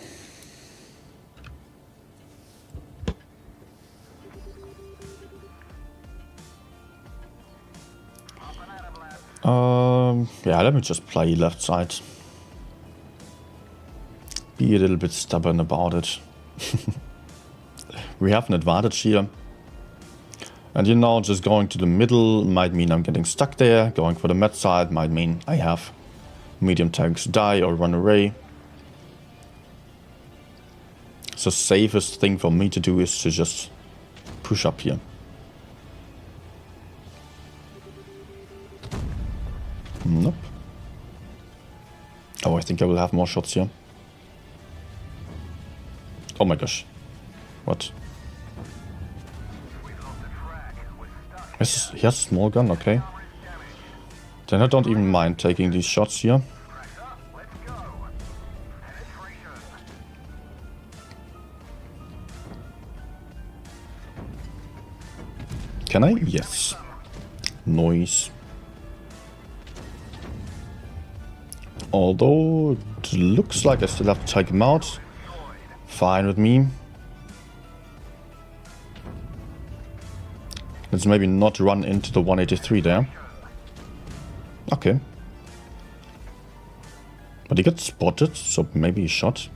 Yeah, let me just play left side. Be a little bit stubborn about it. We have an advantage here. And you know, just going to the middle might mean I'm getting stuck there. Going for the mid side might mean I have medium tanks die or run away. So safest thing for me to do is to just push up here. Nope. Oh, I think I will have more shots here. Oh my gosh. What? He has a small gun, okay. Then I don't even mind taking these shots here. Can I? Yes. Noise. Although it looks like I still have to take him out. Fine with me. Let's maybe not run into the 183 there. Okay. But he got spotted, so maybe he shot.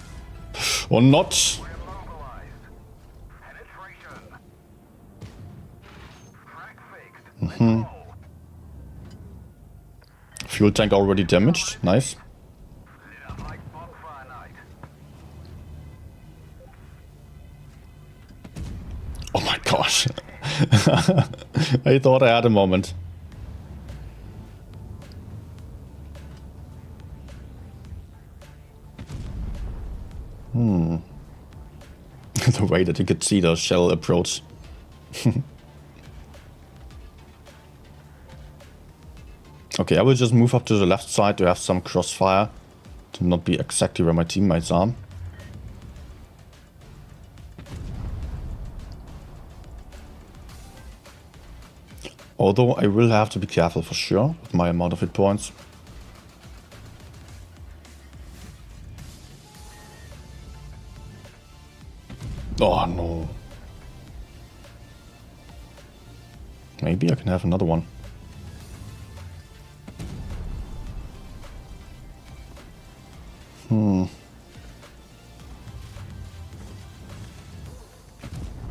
Or not. Fuel tank already damaged. Nice. Oh my gosh. I thought I had a moment. The way that you could see the shell approach. Okay, I will just move up to the left side to have some crossfire. To not be exactly where my teammates are. Although I will have to be careful for sure with my amount of hit points. Oh no. Maybe I can have another one.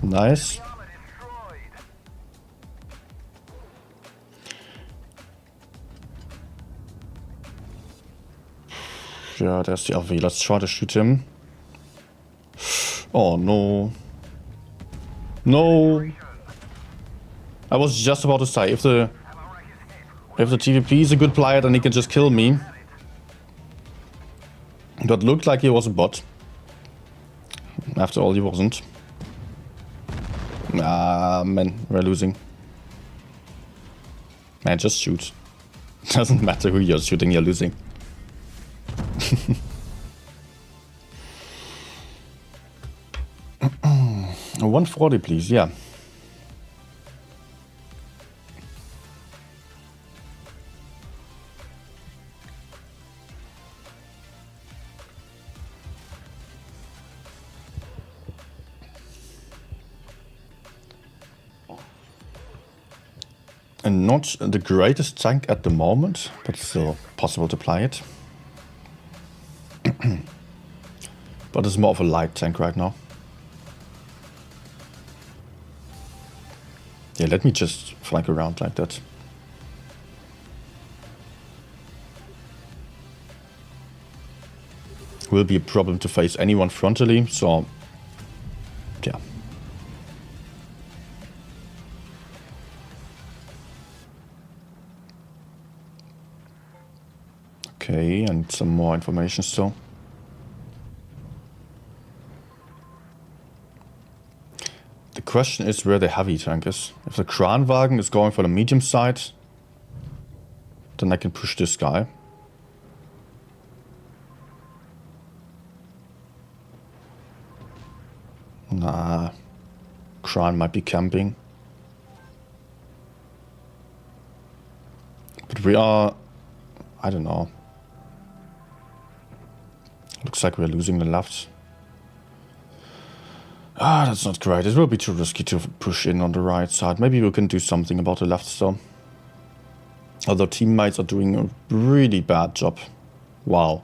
Nice. Yeah, there's the RV. Let's try to shoot him. Oh no. No. I was just about to say, if the TVP is a good player, then he can just kill me. But looked like he was a bot. After all, he wasn't. Ah, man, we're losing. Man, just shoot. Doesn't matter who you're shooting, you're losing. 140, please, yeah. And not the greatest tank at the moment, but still possible to play it. But it's more of a light tank right now. Yeah, let me just flank around like that. Will be a problem to face anyone frontally, so yeah. Okay, and some more information still. The question is where the heavy tank is. If the Kranwagen is going for the medium side, then I can push this guy. Shrine might be camping. But we are... I don't know. Looks like we're losing the left. Ah, that's not great. It will be too risky to push in on the right side. Maybe we can do something about the left though. Although teammates are doing a really bad job. Wow.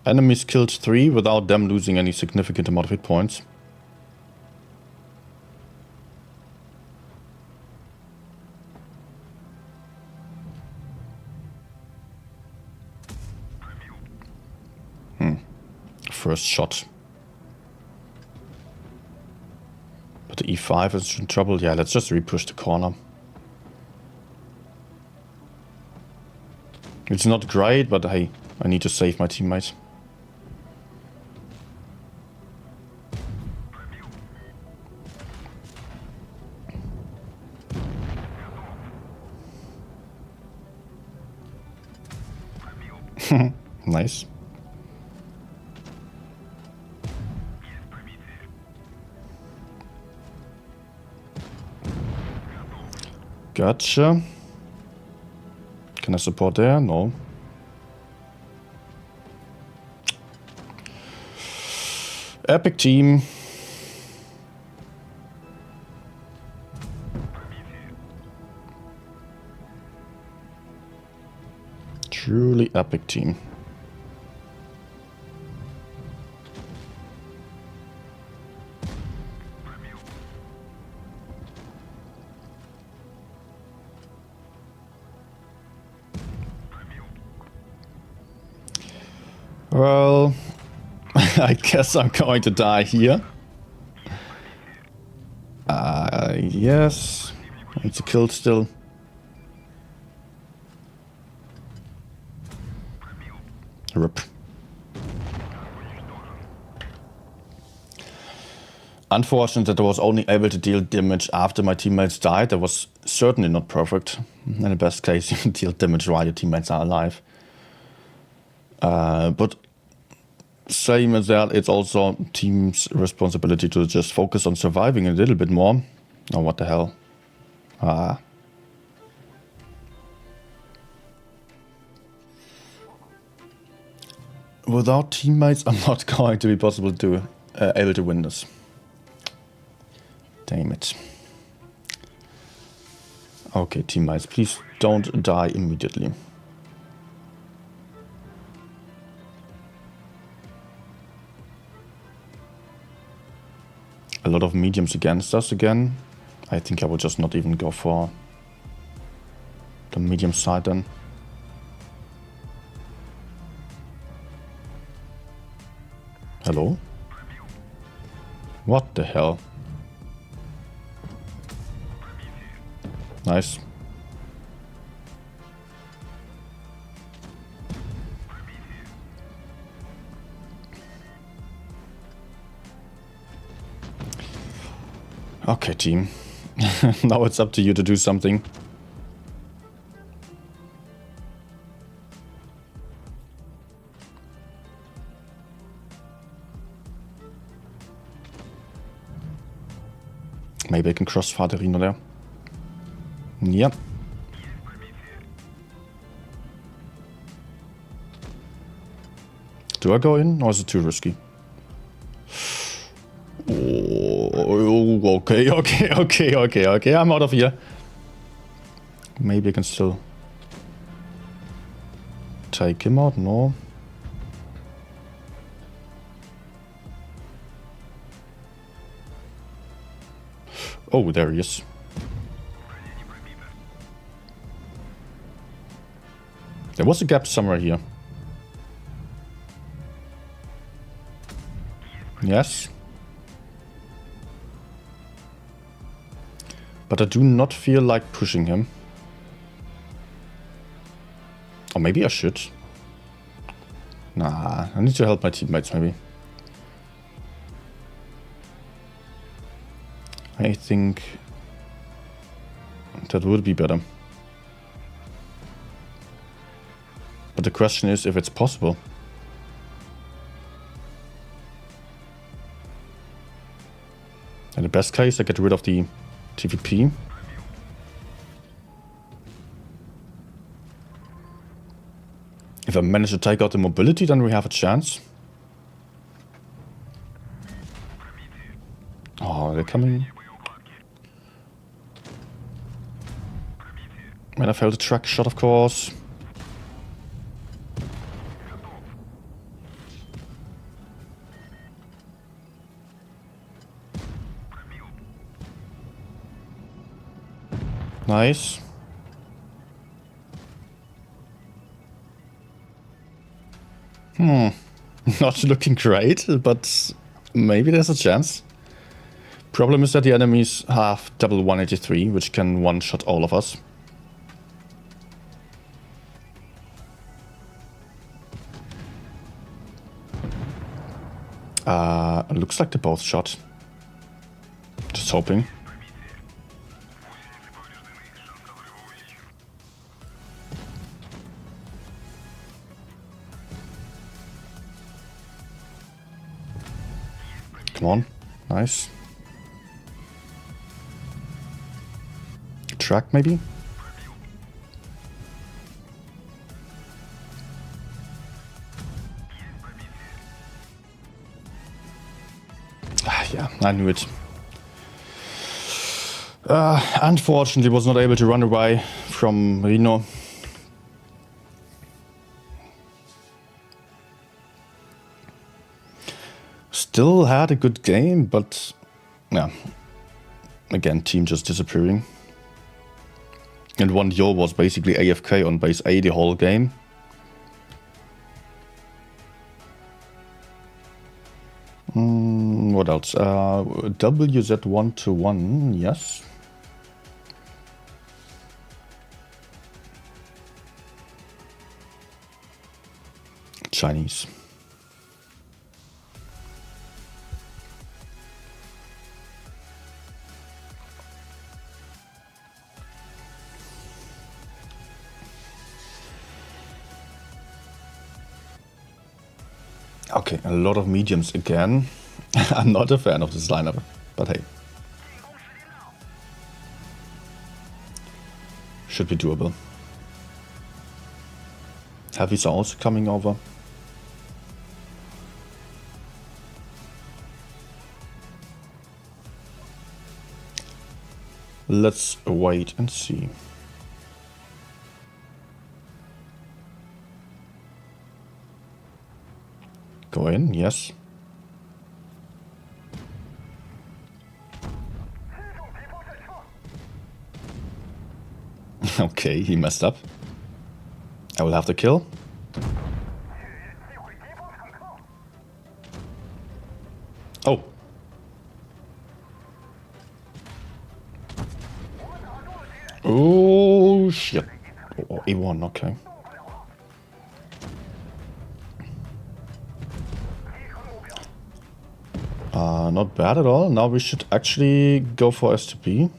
Enemies killed 3 without them losing any significant amount of hit points. First shot. But the E5 is in trouble. Yeah, let's just repush the corner. It's not great, but hey, I need to save my teammate. Nice. Gotcha. Can I support there? No. Epic team. Truly epic team. Well, I guess I'm going to die here. Yes. I need to kill still. Rip. Unfortunate that I was only able to deal damage after my teammates died. That was certainly not perfect. In the best case, you can deal damage while your teammates are alive. But same as that, it's also team's responsibility to just focus on surviving a little bit more. Oh, what the hell? Without teammates, I'm not going to be possible to able to win this. Damn it. Okay, teammates, please don't die immediately. A lot of mediums against us again. I think I will just not even go for the medium side then. Hello? What the hell? Nice. Okay, team. Now it's up to you to do something. Maybe I can crossfire the Rhino there. Yep. Do I go in or is it too risky? Oh, okay. I'm out of here. Maybe I can still take him out. No. Oh, there he is. There was a gap somewhere here. Yes. But I do not feel like pushing him. Or maybe I should. Nah, I need to help my teammates maybe. I think that would be better. But the question is if it's possible. And best case, I get rid of the TVP. If I manage to take out the mobility, then we have a chance. Oh, they're coming. And I failed the track shot, of course. Nice. Not looking great, but maybe there's a chance. Problem is that the enemies have double 183, which can one-shot all of us. Looks like they both shot. Just hoping. Come on. Nice. Track, maybe? Yeah, I knew it. Unfortunately, was not able to run away from Reno. Still had a good game, but yeah. Again, team just disappearing. And one Yo was basically AFK on base A the whole game. What else? WZ1-1, yes. Chinese. Okay, a lot of mediums again. I'm not a fan of this lineup, but hey. Should be doable. Heavies are also coming over. Let's wait and see. Go in, yes. Okay, he messed up. I will have to kill. Oh. Oh, shit. Oh, E1, okay. Not bad at all. Now we should actually go for STP.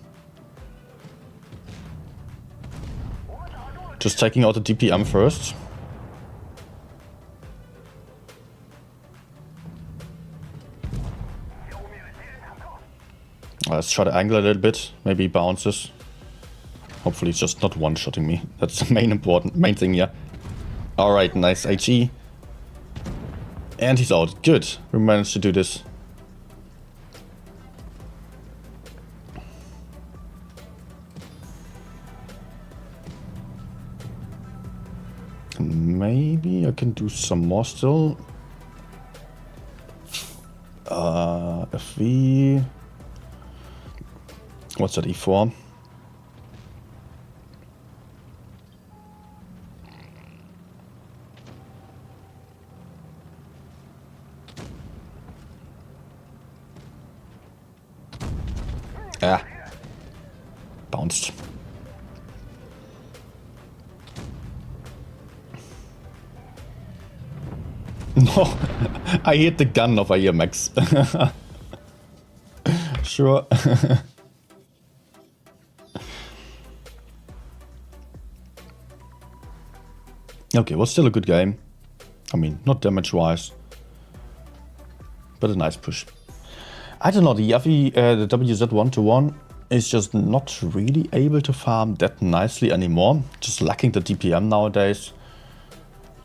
Just taking out the DPM first. Let's try to angle a little bit. Maybe he bounces. Hopefully it's just not one-shotting me. That's the main thing here. Alright, nice HE. And he's out. Good. We managed to do this. Maybe I can do some more still. FV. What's that, E4? Ah. Bounced. No, I hit the gun of a Max. Sure. Okay, was still a good game. I mean, not damage-wise, but a nice push. I don't know, the the WZ121 is just not really able to farm that nicely anymore. Just lacking the DPM nowadays.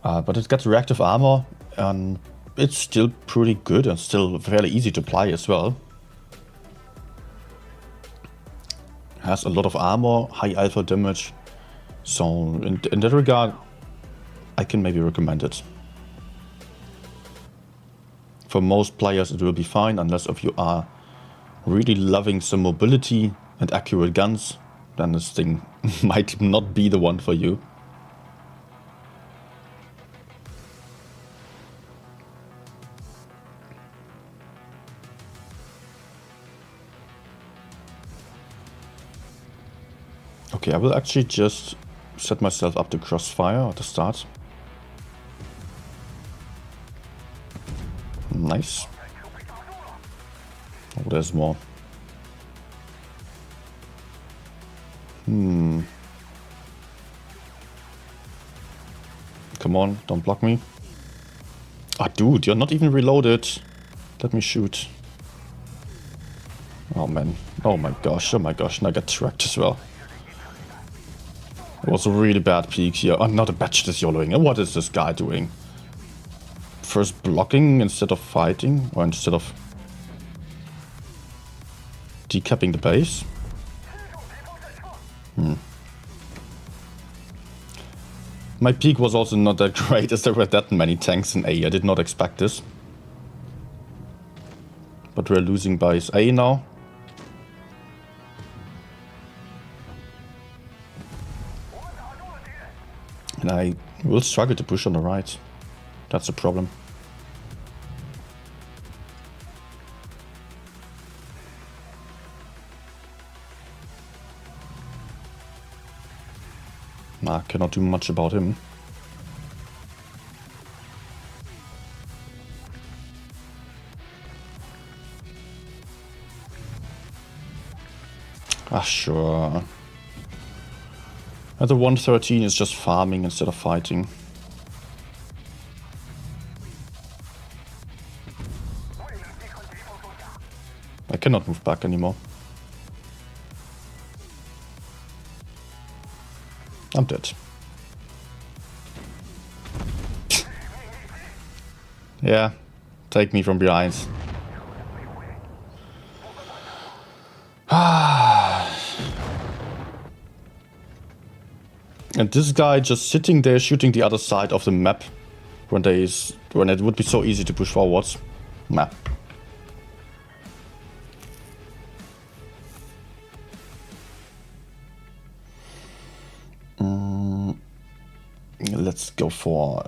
But it gets reactive armor, and it's still pretty good and still fairly easy to play as well. Has a lot of armor, high alpha damage. So in that regard, I can maybe recommend it. For most players it will be fine, unless if you are really loving some mobility and accurate guns, then this thing might not be the one for you. Okay, I will actually just set myself up to crossfire at the start. Nice. Oh, there's more. Come on, don't block me. Ah, dude, you're not even reloaded. Let me shoot. Oh man. Oh my gosh, and I get tracked as well. It was a really bad peek here. Oh, not a batch this YOLOing. What is this guy doing? First blocking instead of fighting, or instead of decapping the base. My peak was also not that great as there were that many tanks in A. I did not expect this. But we're losing by A now. And I will struggle to push on the right. That's a problem. Nah, cannot do much about him. Ah, sure. And the 113 is just farming instead of fighting. I cannot move back anymore. I'm dead. Yeah, take me from behind. And this guy just sitting there shooting the other side of the map when it would be so easy to push forwards. Nah. Let's go for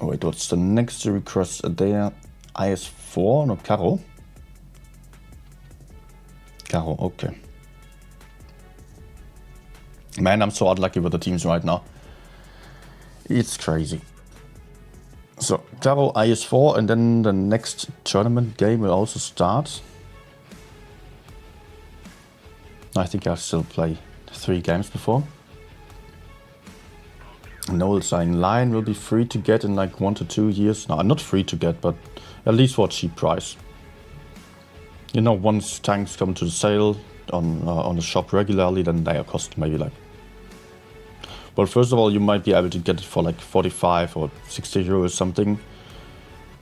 wait, what's the next request there? IS4? No, Caro. Caro, okay. Man, I'm so unlucky with the teams right now. It's crazy. So, Caro, IS4, and then the next tournament game will also start. I think I'll still play 3 games before. Noel saying line will be free to get in like 1 to 2 years. No, not free to get, but at least for a cheap price. You know, once tanks come to the sale on the shop regularly, then they cost maybe like... Well, first of all, you might be able to get it for like 45 or 60 euros or something.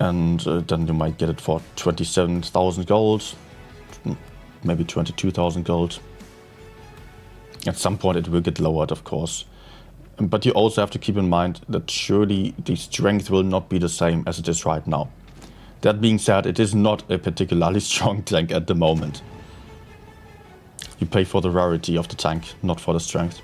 And then you might get it for 27,000 gold. Maybe 22,000 gold. At some point it will get lowered, of course. But you also have to keep in mind that surely the strength will not be the same as it is right now. That being said, it is not a particularly strong tank at the moment. You pay for the rarity of the tank, not for the strength.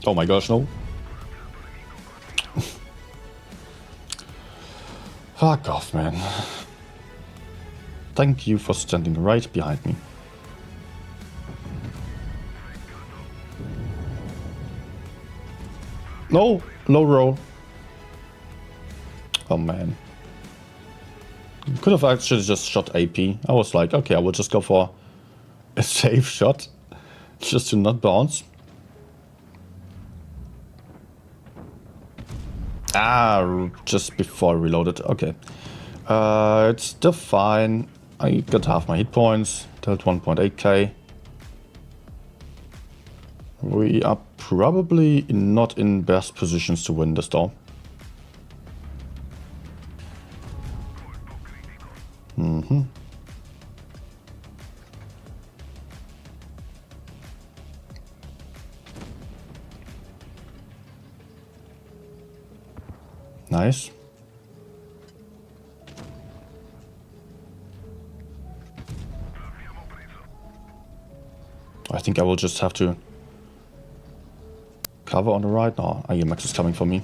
Oh my gosh, no. Fuck off, man. Thank you for standing right behind me. No, low roll. Oh man. Could have actually just shot AP. I was like, okay, I will just go for a safe shot. Just to not bounce. Ah, just before I reloaded. Okay. It's still fine. I got half my hit points. Dealt 1.8k. We are probably not in best positions to win this though. Nice. I think I will just have to cover on the right. No, IMX is coming for me.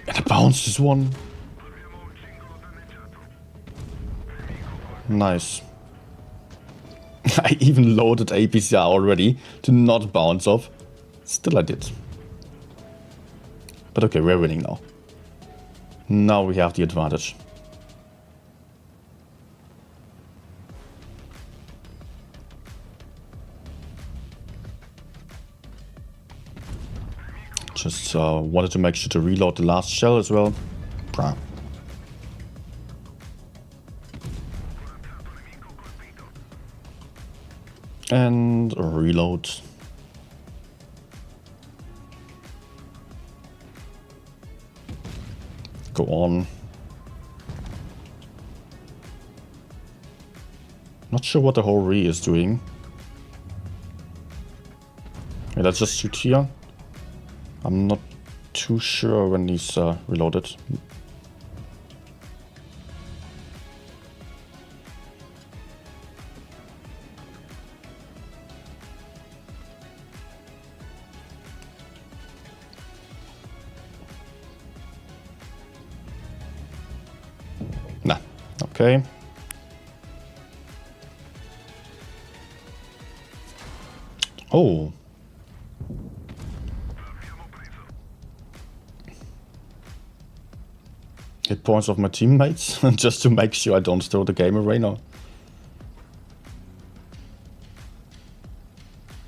And I bounced this one. Nice. I even loaded APCR already to not bounce off. Still I did. But okay, we're winning now. Now we have the advantage. Just wanted to make sure to reload the last shell as well. Bruh. And reload. Go on. Not sure what the Rory is doing. Okay, let's just shoot here. I'm not too sure when he's reloaded. Nah, okay. Oh. Hit points of my teammates, just to make sure I don't throw the game away now.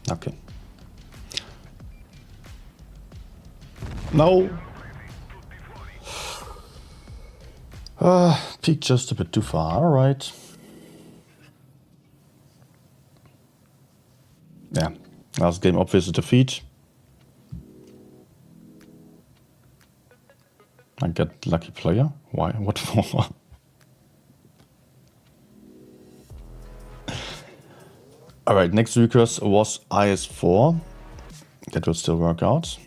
Okay. No. Peaked just a bit too far, alright. Yeah, last game obvious defeat. I get lucky player? Why? What for? Alright, next request was IS4. That will still work out.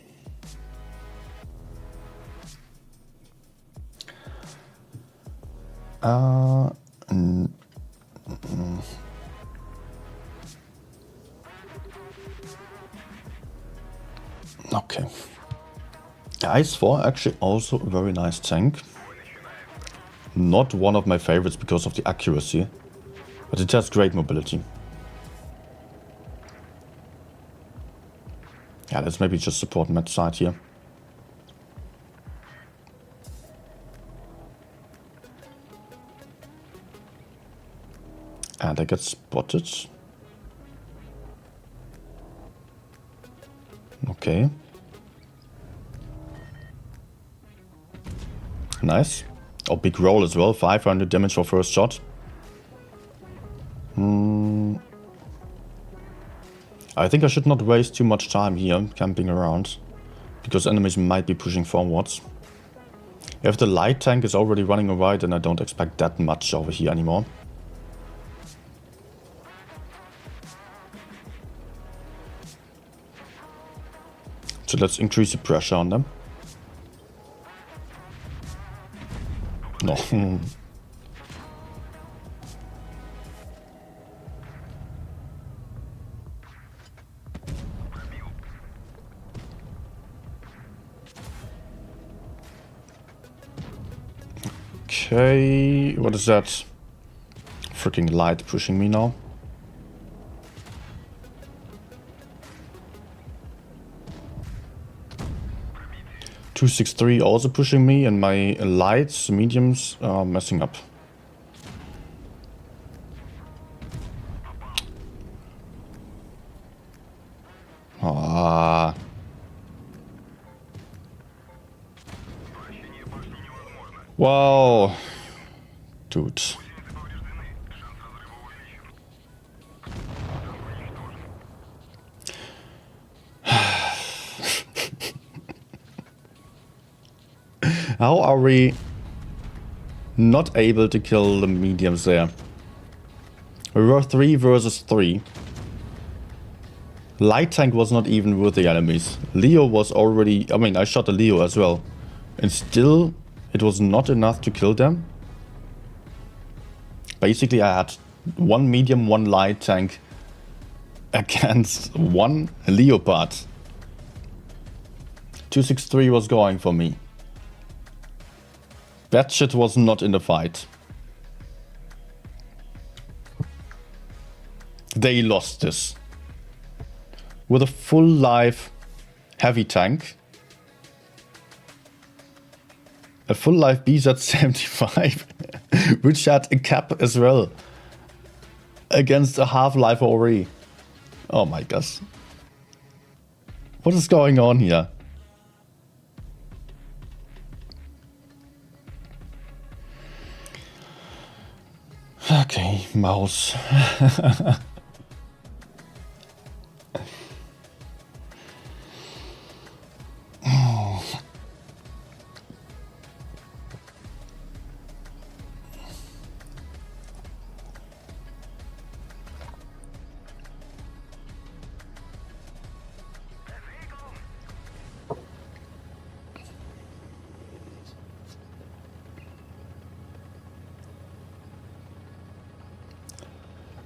Okay. The IS4 actually also a very nice tank. Not one of my favorites because of the accuracy, but it has great mobility. Yeah, let's maybe just support Matt's side here. And I get spotted. Okay. Nice. Oh, big roll as well. 500 damage for first shot. I think I should not waste too much time here camping around, because enemies might be pushing forwards. If the light tank is already running away, then I don't expect that much over here anymore. So let's increase the pressure on them. No. Okay, what is that? Freaking light pushing me now. 263 also pushing me, and my lights, mediums are messing up. Ah. Wow. Dude. How are we not able to kill the mediums there? We were 3 versus 3. Light tank was not even with the enemies. Leo was already... I mean, I shot the Leo as well. And still, it was not enough to kill them. Basically, I had 1 medium, 1 light tank against 1 Leopard. 263 was going for me. That shit was not in the fight. They lost this. With a full life heavy tank. A full life BZ-75, which had a cap as well. Against a half-life Rory. Oh my gosh. What is going on here? Okay, mouse.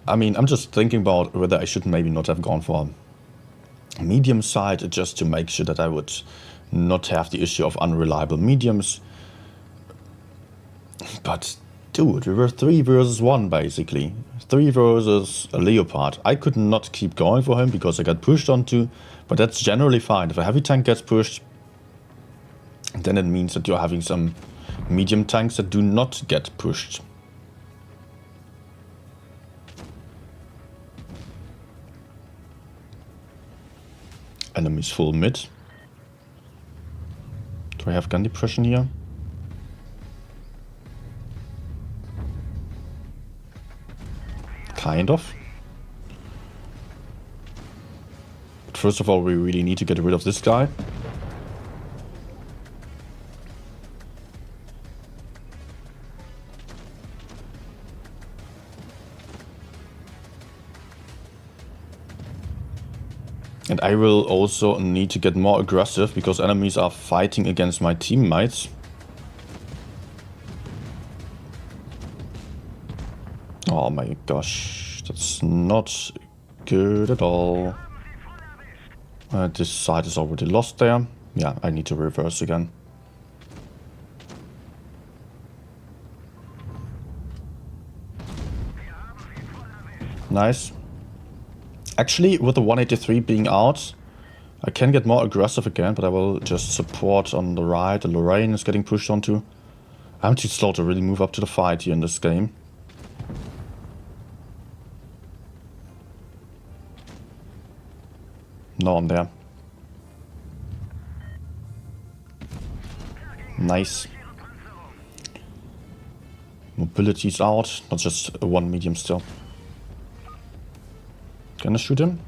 I mean, I'm just thinking about whether I should maybe not have gone for a medium side just to make sure that I would not have the issue of unreliable mediums. But dude, we were 3 versus 1 basically. 3 versus a Leopard. I could not keep going for him because I got pushed onto, but that's generally fine. If a heavy tank gets pushed, then it means that you're having some medium tanks that do not get pushed. Enemies full mid. Do I have gun depression here? Kind of. But first of all, we really need to get rid of this guy. And I will also need to get more aggressive because enemies are fighting against my teammates. Oh my gosh, that's not good at all. This side is already lost there. Yeah, I need to reverse again. Nice. Actually, with the 183 being out, I can get more aggressive again, but I will just support on the right. The Lorraine is getting pushed onto. I'm too slow to really move up to the fight here in this game. No, I'm there. Nice. Mobility's out, not just 1 medium still. Gonna shoot him?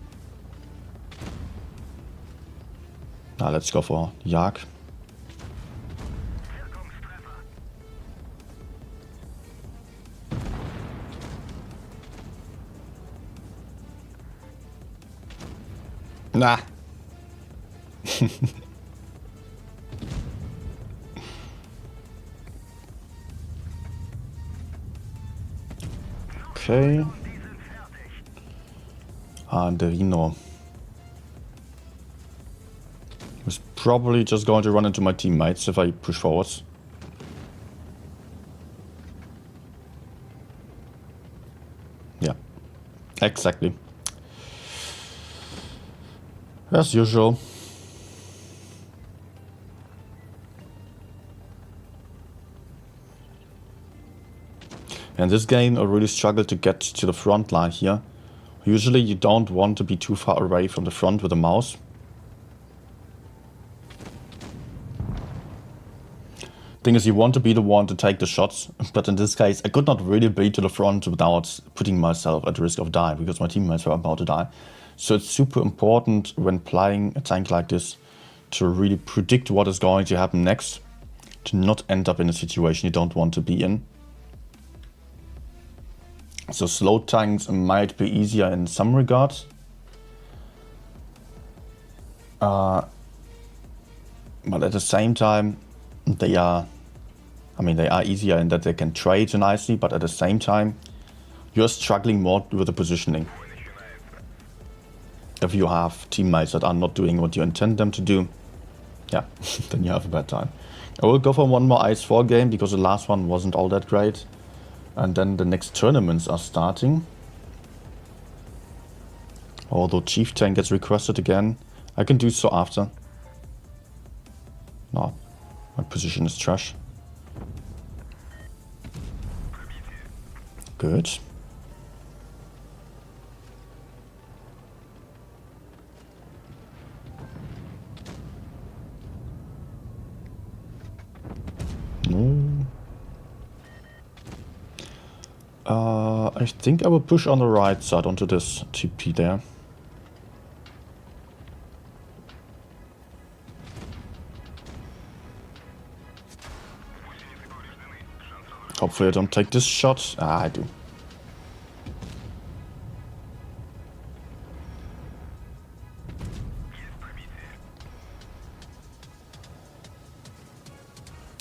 Now let's go for Jag. Nah. Okay. And the Rhino is probably just going to run into my teammates if I push forwards. Yeah, exactly. As usual. In this game, I really struggled to get to the front line here. Usually you don't want to be too far away from the front with the mouse. Thing is, you want to be the one to take the shots, but in this case, I could not really be to the front without putting myself at risk of dying, because my teammates were about to die. So it's super important when playing a tank like this to really predict what is going to happen next, to not end up in a situation you don't want to be in. So slow tanks might be easier in some regards. But at the same time, they are easier in that they can trade nicely, but at the same time, you're struggling more with the positioning. If you have teammates that are not doing what you intend them to do, yeah, then you have a bad time. I will go for one more IS4 game because the last one wasn't all that great. And then the next tournaments are starting. Although Chief Tank gets requested again, I can do so after. No, my position is trash. Good. No. I think I will push on the right side onto this TP there. Hopefully I don't take this shot. Ah, I do.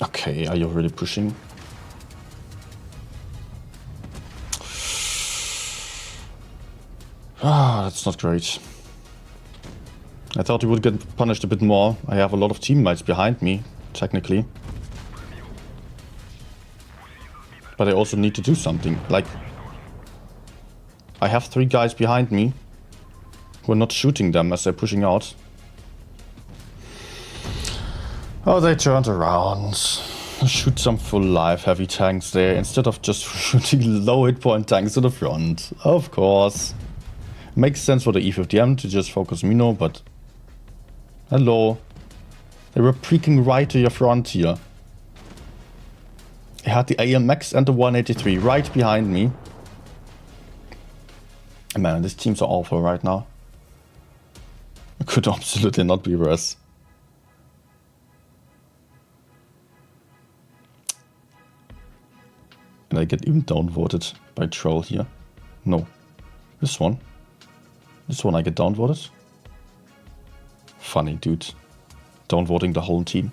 Okay, are you really pushing? Ah, that's not great. I thought he would get punished a bit more. I have a lot of teammates behind me, technically. But I also need to do something. Like, I have 3 guys behind me who are not shooting them as they're pushing out. Oh, they turned around. Shoot some full life heavy tanks there instead of just shooting low hit point tanks to the front. Of course. Makes sense for the E50M to just focus Mino, but... Hello. They were peeking right to your front here. I had the AMX and the 183 right behind me. Man, these teams are awful right now. It could absolutely not be worse. And I get even downvoted by Troll here. No. This one. This one I get downvoted. Funny, dude. Downvoting the whole team.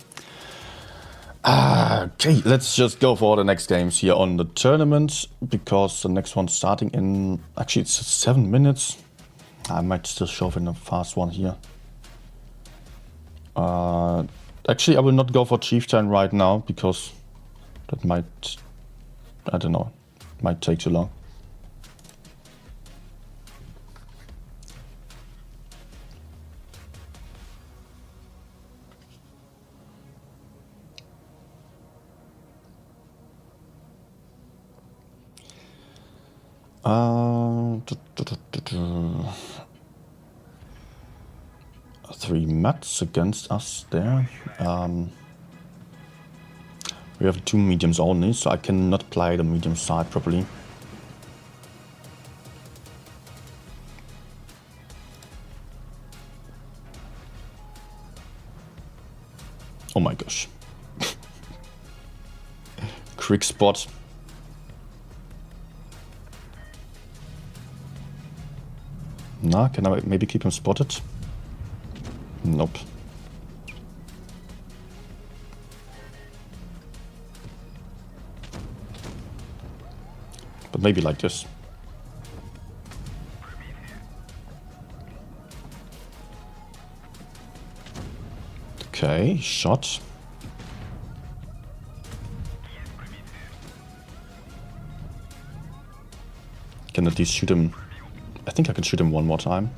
Okay, let's just go for the next games here on the tournament, because the next one's starting in... Actually, it's 7 minutes. I might still shove in a fast one here. Actually, I will not go for Chieftain right now, because that might... I don't know. Might take too long. Three mats against us there. We have 2 mediums only, so I cannot play the medium side properly. Oh my gosh. Quick spot. Nah, can I maybe keep him spotted? Nope. But maybe like this. Okay, shot. Can at least shoot him. I think I can shoot him one more time.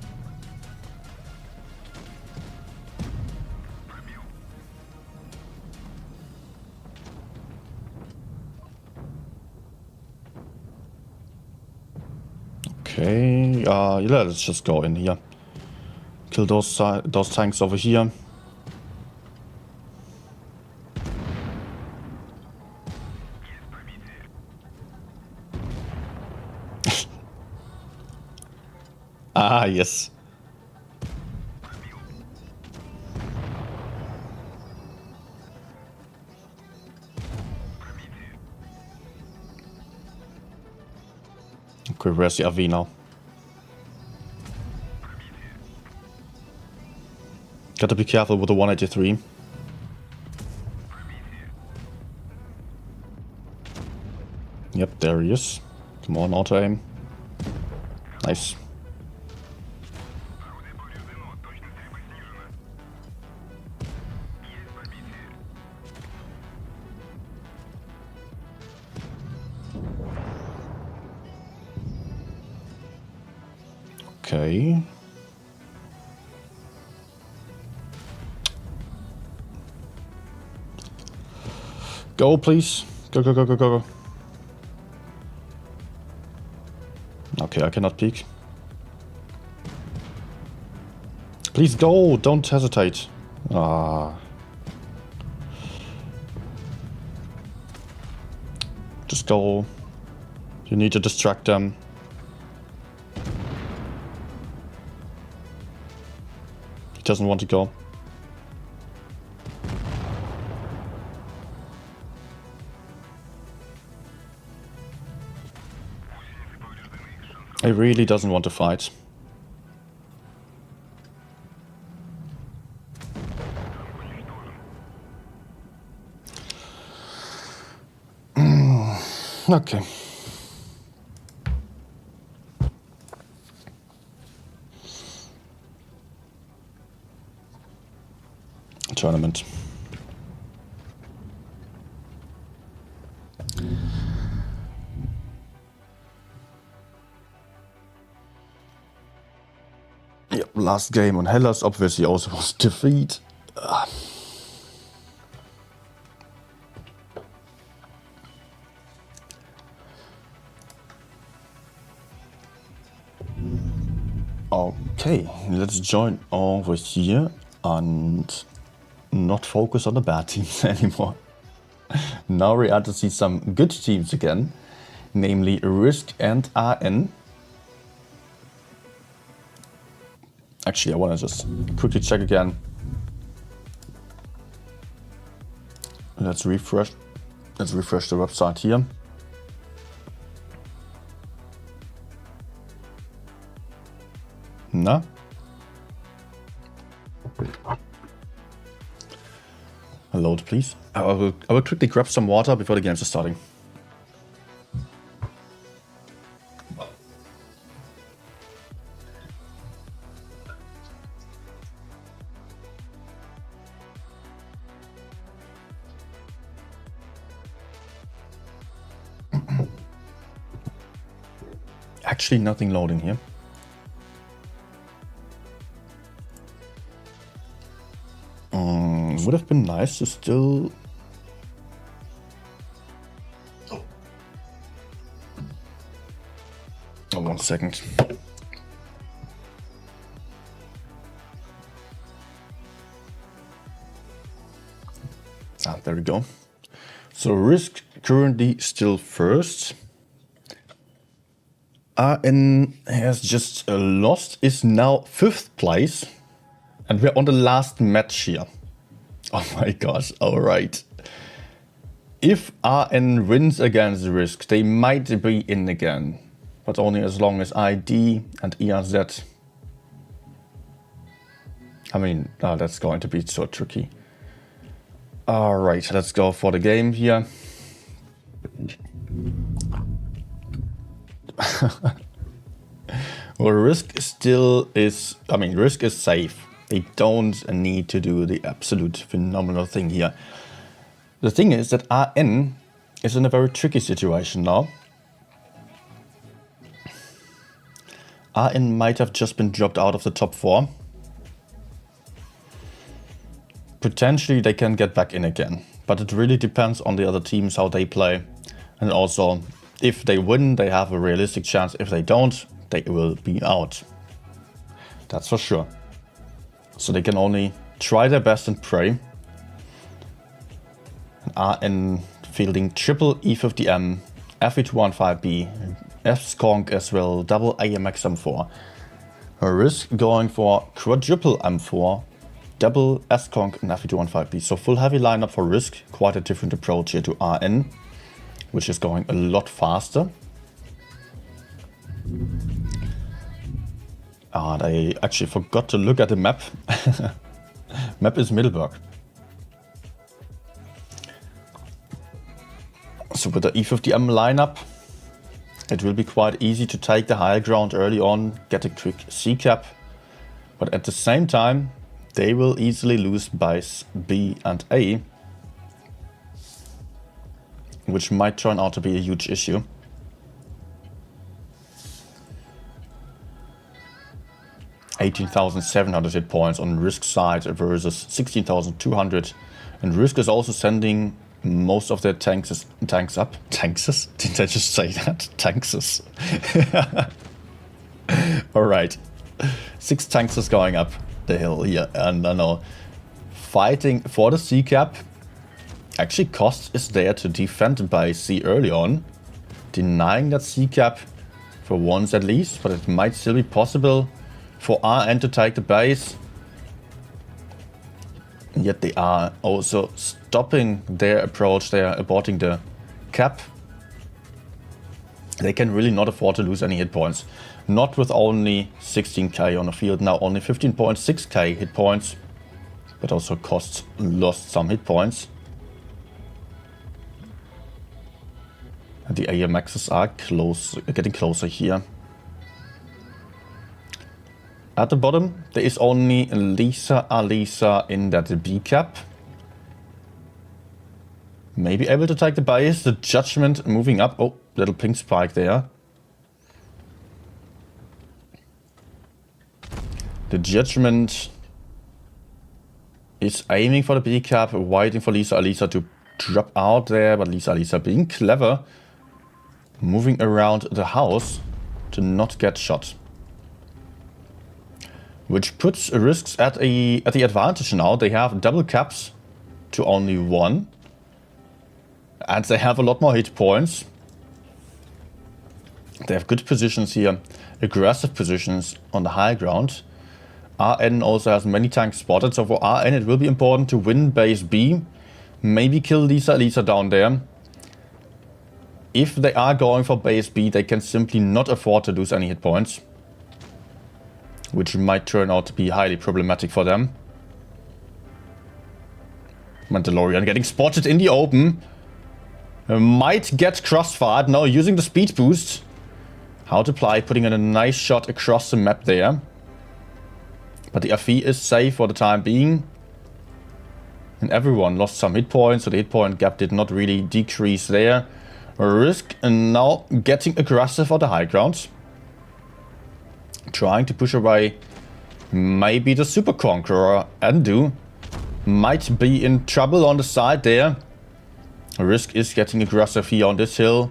Okay, yeah, let's just go in here. Kill those tanks over here. Ah, yes. Okay, where's the AV now? Gotta be careful with the 183. Yep, there he is. Come on, auto aim. Nice. Okay. Go, please. Go, go, go, go, go, go. Okay, I cannot peek. Please go, don't hesitate. Ah. Just go. You need to distract them. He doesn't want to go. He really doesn't want to fight. Okay. Tournament. Yep, last game on Hellas obviously also was defeat. Okay, let's join over here and not focus on the bad teams anymore. Now we are to see some good teams again, namely Risk and RN. Actually, I want to just quickly check again. Let's refresh. Let's refresh the website here. No. Load, please. I will quickly grab some water before the games are starting. Actually, nothing loading here. Would have been nice to still... Oh, 1 second. Ah, there we go. So Risk currently still first. RN has just lost, is now 5th place. And we're on the last match here. Oh my gosh, alright. If RN wins against Risk, they might be in again. But only as long as ID and ERZ. I mean, that's going to be so tricky. Alright, let's go for the game here. Well, Risk still is... I mean, Risk is safe. They don't need to do the absolute phenomenal thing here. The thing is that RN is in a very tricky situation now. RN might have just been dropped out of the top 4. Potentially they can get back in again. But it really depends on the other teams, how they play. And also, if they win, they have a realistic chance. If they don't, they will be out. That's for sure. So they can only try their best and pray. RN fielding triple E50M, FE215B, F-Skunk as well, double AMX M4. Risk going for quadruple M4, double S-Skunk and FE215B. So full heavy lineup for Risk, quite a different approach here to RN, which is going a lot faster. They actually forgot to look at the map. Map is Middleburg. So with the E50M lineup, it will be quite easy to take the high ground early on, get a quick C-cap. But at the same time, they will easily lose base B and A, which might turn out to be a huge issue. 18,700 hit points on Risk side versus 16,200. And Risk is also sending most of their tanks up. Tankses? Did I just say that? Tankses. Alright. 6 tanks is going up the hill here. And I know, fighting for the C-cap. Actually, Cost is there to defend by C early on. Denying that C-cap for once at least. But it might still be possible for RN to take the base. And yet they are also stopping their approach. They are aborting the cap. They can really not afford to lose any hit points. Not with only 16k on the field, now only 15.6k hit points. But also Cost lost some hit points. And the AMXs are getting closer here. At the bottom, there is only Alisa in that B cap. Maybe able to take the base. The Judgment moving up. Oh, little pink spike there. The Judgment is aiming for the B cap, waiting for Alisa to drop out there. But Alisa being clever, moving around the house to not get shot. Which puts Risks at the advantage now. They have double caps to only 1. And they have a lot more hit points. They have good positions here. Aggressive positions on the high ground. RN also has many tanks spotted. So for RN it will be important to win base B. Maybe kill Alisa down there. If they are going for base B, they can simply not afford to lose any hit points. Which might turn out to be highly problematic for them. Mandalorian getting spotted in the open. Might get crossfired now using the speed boost. How to play, putting in a nice shot across the map there. But the FE is safe for the time being. And everyone lost some hit points, so the hit point gap did not really decrease there. Risk and now getting aggressive on the high ground. Trying to push away maybe the Super Conqueror. Andu might be in trouble on the side there. Risk is getting aggressive here on this hill.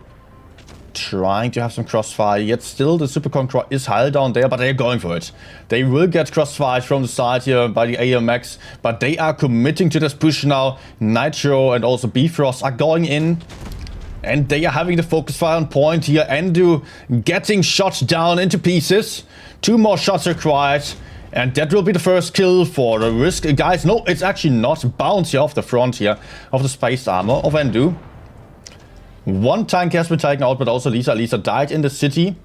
Trying to have some crossfire, yet still the Super Conqueror is held down there, but they're going for it. They will get crossfire from the side here by the AMX, but they are committing to this push now. Nitro and also Bifrost are going in. And they are having the focus fire on point here. Andu getting shot down into pieces. 2 more shots required. And that will be the first kill for the Risk. Guys, no, it's actually not. Bounce here off the front here of the space armor of Andu. 1 tank has been taken out, but also Alisa died in the city.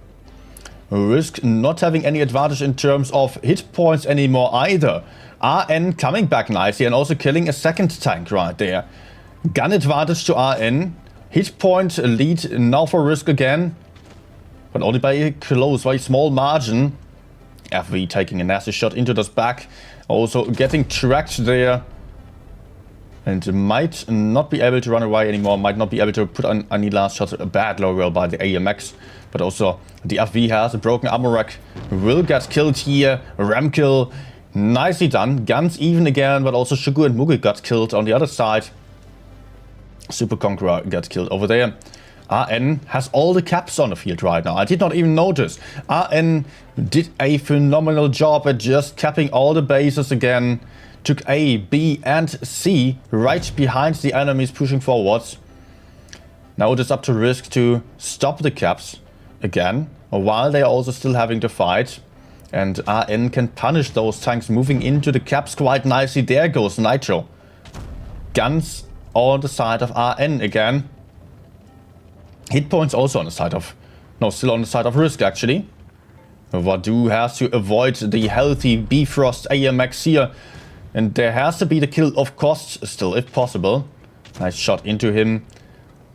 Risk not having any advantage in terms of hit points anymore either. RN coming back nicely and also killing a second tank right there. Gun advantage to RN. Hit point lead now for Risk again. But only by a close, very small margin. FV taking a nasty shot into this back. Also getting tracked there. And might not be able to run away anymore. Might not be able to put on any last shots. A bad low roll by the AMX. But also the FV has a broken armor rack. Will get killed here. Ram kill. Nicely done. Guns even again. But also Shugu and Mugi got killed on the other side. Super Conqueror got killed over there. RN has all the caps on the field right now. I did not even notice. RN did a phenomenal job at just capping all the bases again. Took A, B and C right behind the enemies pushing forwards. Now it is up to Risk to stop the caps again, while they are also still having to fight. And RN can punish those tanks moving into the caps quite nicely. There goes Nitro. Guns on the side of RN again. Hit points also on the side of... No, still on the side of Risk actually. Vadu has to avoid the healthy Bifrost AMX here. And there has to be the kill of course still, if possible. Nice shot into him.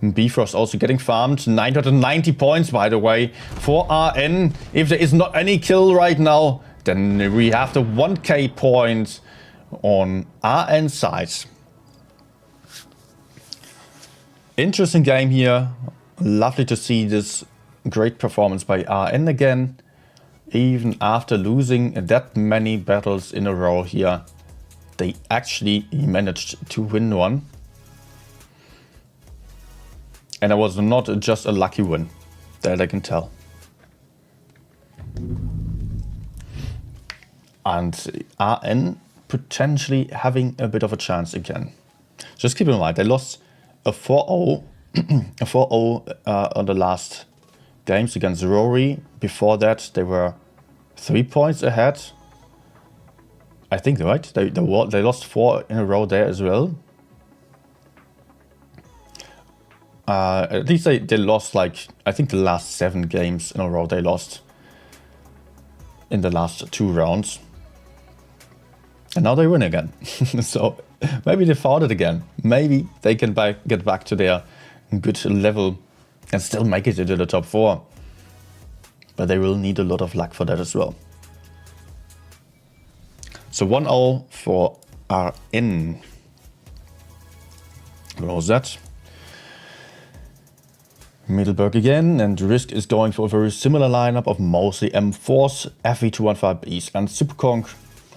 Bifrost also getting farmed. 990 points, by the way, for RN. If there is not any kill right now, then we have the 1k points on RN side. Interesting game here. Lovely to see this great performance by RN again. Even after losing that many battles in a row here, they actually managed to win one. And it was not just a lucky win, that I can tell. And RN potentially having a bit of a chance again. Just keep in mind, they lost a 4-0 on the last games against Rory. Before that, they were 3 points ahead. I think, right? They lost 4 in a row there as well. At least they lost, like, I think the last 7 games in a row they lost in the last 2 rounds. And now they win again. So maybe they found it again. Maybe they can get back to their good level and still make it into the top 4. But they will need a lot of luck for that as well. So 1-0 for RN. What was that? Middleburg again, and Risk is going for a very similar lineup of mostly M4s, FV215Bs and Superconk.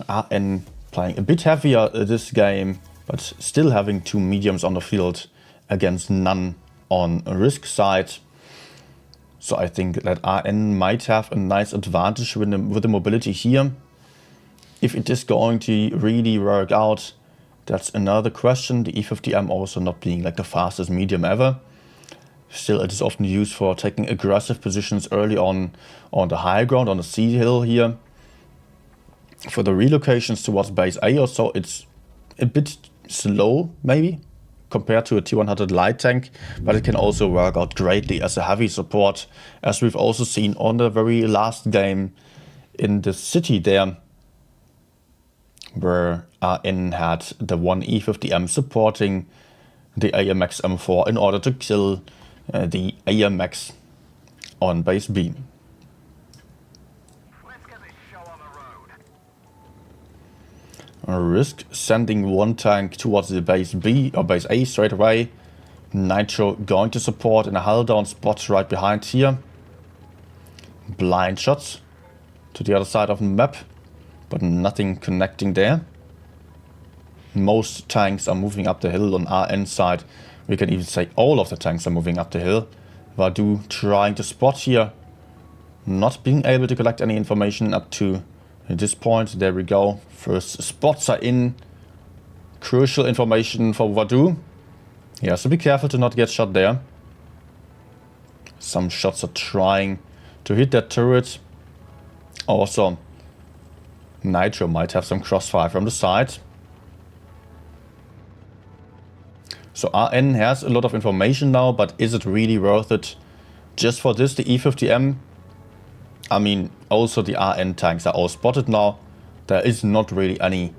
RN playing a bit heavier this game, but still having 2 mediums on the field against none on Risk side. So I think that RN might have a nice advantage with the mobility here. If it is going to really work out, that's another question. The E50M also not being like the fastest medium ever. Still, it is often used for taking aggressive positions early on the high ground, on the C hill here. For the relocations towards base A or so, it's a bit slow, maybe, compared to a T100 light tank, but it can also work out greatly as a heavy support, as we've also seen on the very last game in the city there, where RN had the one E50M supporting the AMX M4 in order to kill the AMX on base B. Let's get this show on the road. Risk sending one tank towards the base B or base A straight away. Nitro going to support in a hull down spot right behind here. Blind shots to the other side of the map, but nothing connecting there. Most tanks are moving up the hill on RN side. We can even say all of the tanks are moving up the hill. Vadu trying to spot here. Not being able to collect any information up to this point. There we go. First spots are in. Crucial information for Vadu. He has to be careful to not get shot there. Some shots are trying to hit that turret. Also, Nitro might have some crossfire from the side. So RN has a lot of information now, but is it really worth it just for this, the E50M? I mean, also the RN tanks are all spotted now. There is not really any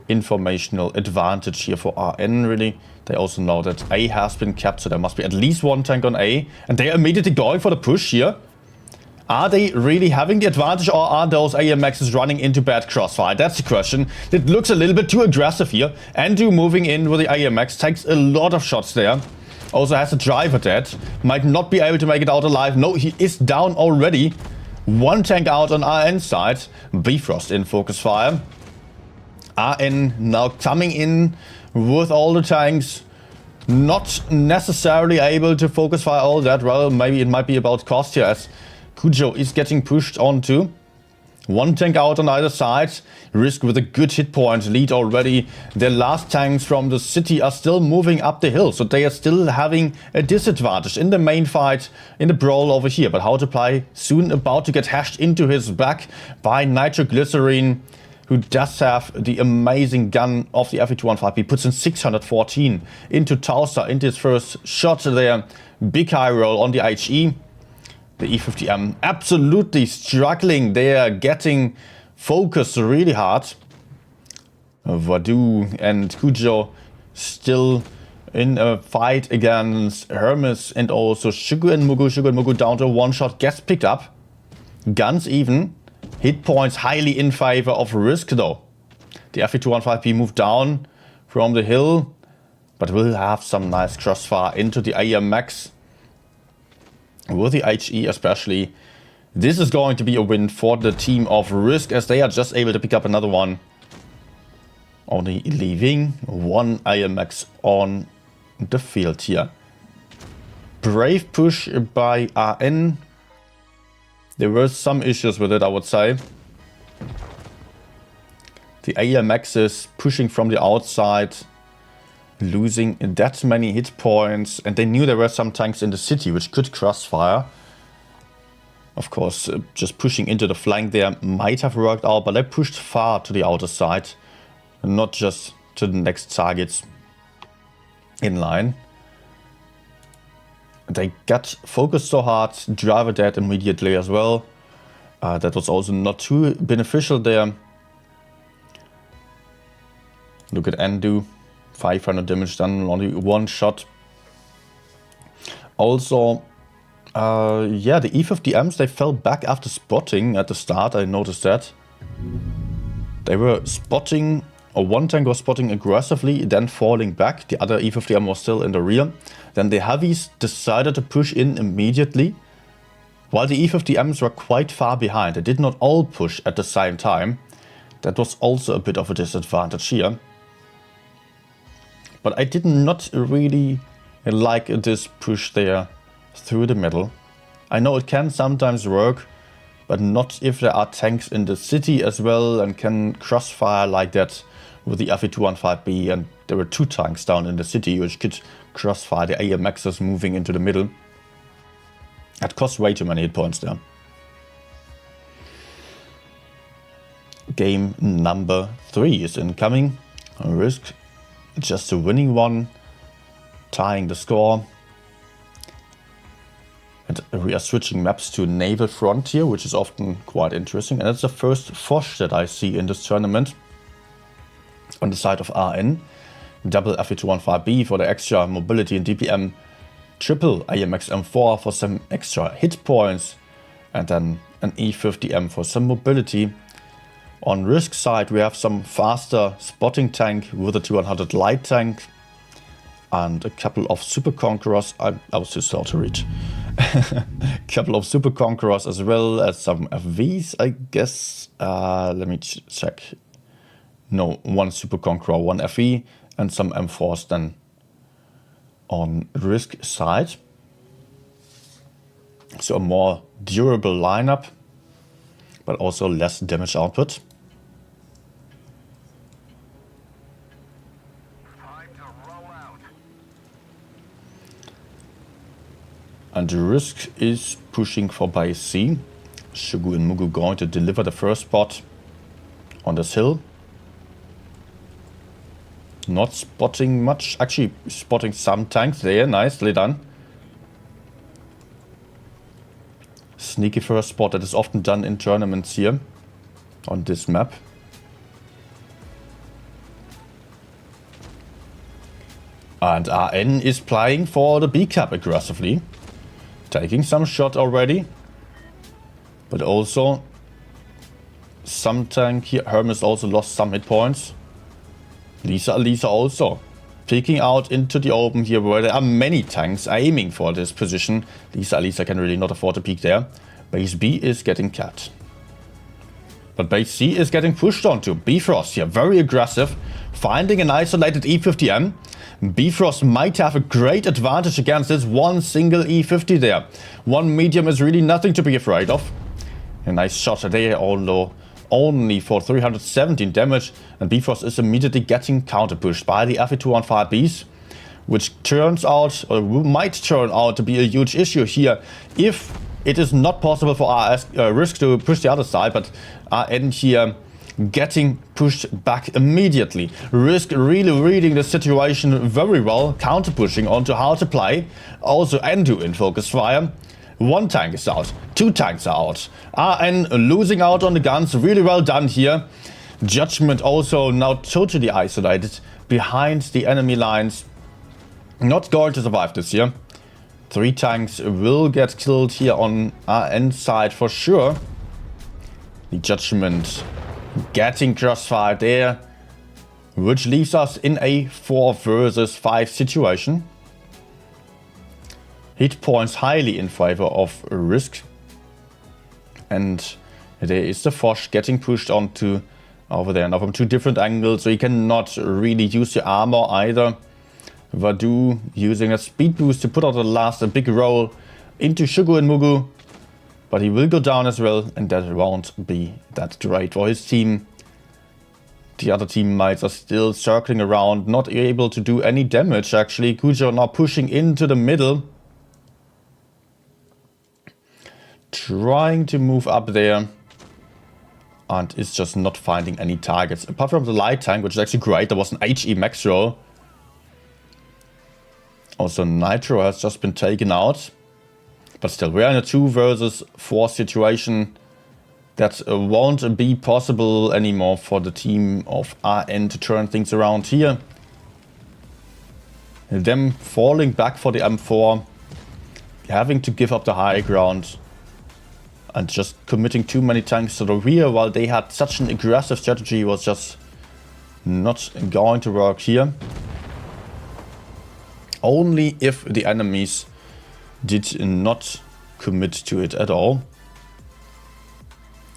informational advantage here for RN, really. They also know that A has been capped, so there must be at least 1 tank on A. And they are immediately going for the push here. Are they really having the advantage, or are those AMXs running into bad crossfire? That's the question. It looks a little bit too aggressive here. Andrew moving in with the AMX takes a lot of shots there. Also has a driver dead. Might not be able to make it out alive. No, he is down already. 1 tank out on RN side. Bifrost in focus fire. RN now coming in with all the tanks. not necessarily able to focus fire all that well. Maybe it might be about cost here as Kujo is getting pushed onto. One tank out on either side. Risk with a good hit point lead already. Their last tanks from the city are still moving up the hill, so they are still having a disadvantage in the main fight, in the brawl over here. But how to play soon about to get hashed into his back by Nitroglycerine, who does have the amazing gun of the FE215. He puts in 614 into Tausa, into his first shot there. Big high roll on the HE. The E50M absolutely struggling. They are getting focused really hard. Vadu and Kujo still in a fight against Hermes and also Shugu and Mugu. Shugu and Mugu down to one shot. Gets picked up. Guns even. Hit points highly in favor of Risk though. The FE215P moved down from the hill, but will have some nice crossfire into the AMX. With the HE especially, this is going to be a win for the team of Risk as they are just able to pick up another one. Only leaving one AMX on the field here. Brave push by RN. There were some issues with it, I would say. The AMX is pushing from the outside, losing that many hit points, and they knew there were some tanks in the city which could crossfire. Of course, just pushing into the flank there might have worked out, but they pushed far to the outer side, and not just to the next targets in line. They got focused so hard, driver dead immediately as well. That was also not too beneficial there. Look at Endu. 500 damage done, only one shot. Also, yeah, the E50Ms, they fell back after spotting at the start. I noticed that. They were spotting, or one tank was spotting aggressively, then falling back. The other E50M was still in the rear. Then the heavies decided to push in immediately, while the E50Ms were quite far behind. They did not all push at the same time. That was also a bit of a disadvantage here. But I did not really like this push there through the middle. I know it can sometimes work, but not if there are tanks in the city as well and can crossfire like that with the FE215B. And there were two tanks down in the city which could crossfire the AMXs moving into the middle. That cost way too many hit points there. Game number 3 is incoming. Risk just a winning one, tying the score. And we are switching maps to Naval Frontier, which is often quite interesting. And it's the first Foch that I see in this tournament. On the side of RN, double FE215B for the extra mobility and DPM, triple AMX M4 for some extra hit points, and then an E50M for some mobility. On Risk side, we have some faster spotting tank with a 200 light tank and a couple of Super Conquerors. I was too slow to reach. A couple of Super Conquerors as well as some FVs, I guess. Let me check. No, one Super Conqueror, one FE, and some M4s then on Risk side. So a more durable lineup, but also less damage output. And Risk is pushing for base C. Shugu and Mugu going to deliver the first spot on this hill. Not spotting much, actually spotting some tanks there, nicely done. Sneaky first spot that is often done in tournaments here on this map. And RN is playing for the B cap aggressively. Taking some shot already. But also some tank here. Hermes also lost some hit points. Lisa also peeking out into the open here where there are many tanks aiming for this position. Lisa can really not afford to peek there. Base B is getting cut. But base C is getting pushed onto. Bifrost here, very aggressive, finding an isolated E50M. Bifrost might have a great advantage against this one single E50 there. One medium is really nothing to be afraid of. A nice shot there, although only for 317 damage. And Bifrost is immediately getting counter-pushed by the FE215Bs, which turns out, or might turn out to be a huge issue here if it is not possible for Risk to push the other side, but RN here getting pushed back immediately. Risk really reading the situation very well, counter-pushing onto how to play, also Endo in focus fire. One tank is out, two tanks are out. RN losing out on the guns, really well done here. Judgment also now totally isolated behind the enemy lines. Not going to survive this here. 3 tanks will get killed here on RN side for sure. The Judgment getting crossfire there, which leaves us in a 4 versus 5 situation. Hit points highly in favor of Risk. And there is the Foch getting pushed onto over there now from 2 different angles, so you cannot really use your armor either. Vadu using a speed boost to put out a big roll into Shugu and Mugu. But he will go down as well, and that won't be that great for his team. The other teammates are still circling around, not able to do any damage actually. Kujo now pushing into the middle. Trying to move up there. And is just not finding any targets. Apart from the light tank, which is actually great. There was an HE max roll. Also Nitro has just been taken out. But still, we're in a 2 versus 4 situation that won't be possible anymore for the team of RN to turn things around here. Them falling back for the M4, having to give up the high ground, and just committing too many tanks to the rear while they had such an aggressive strategy was just not going to work here. Only if the enemies did not commit to it at all.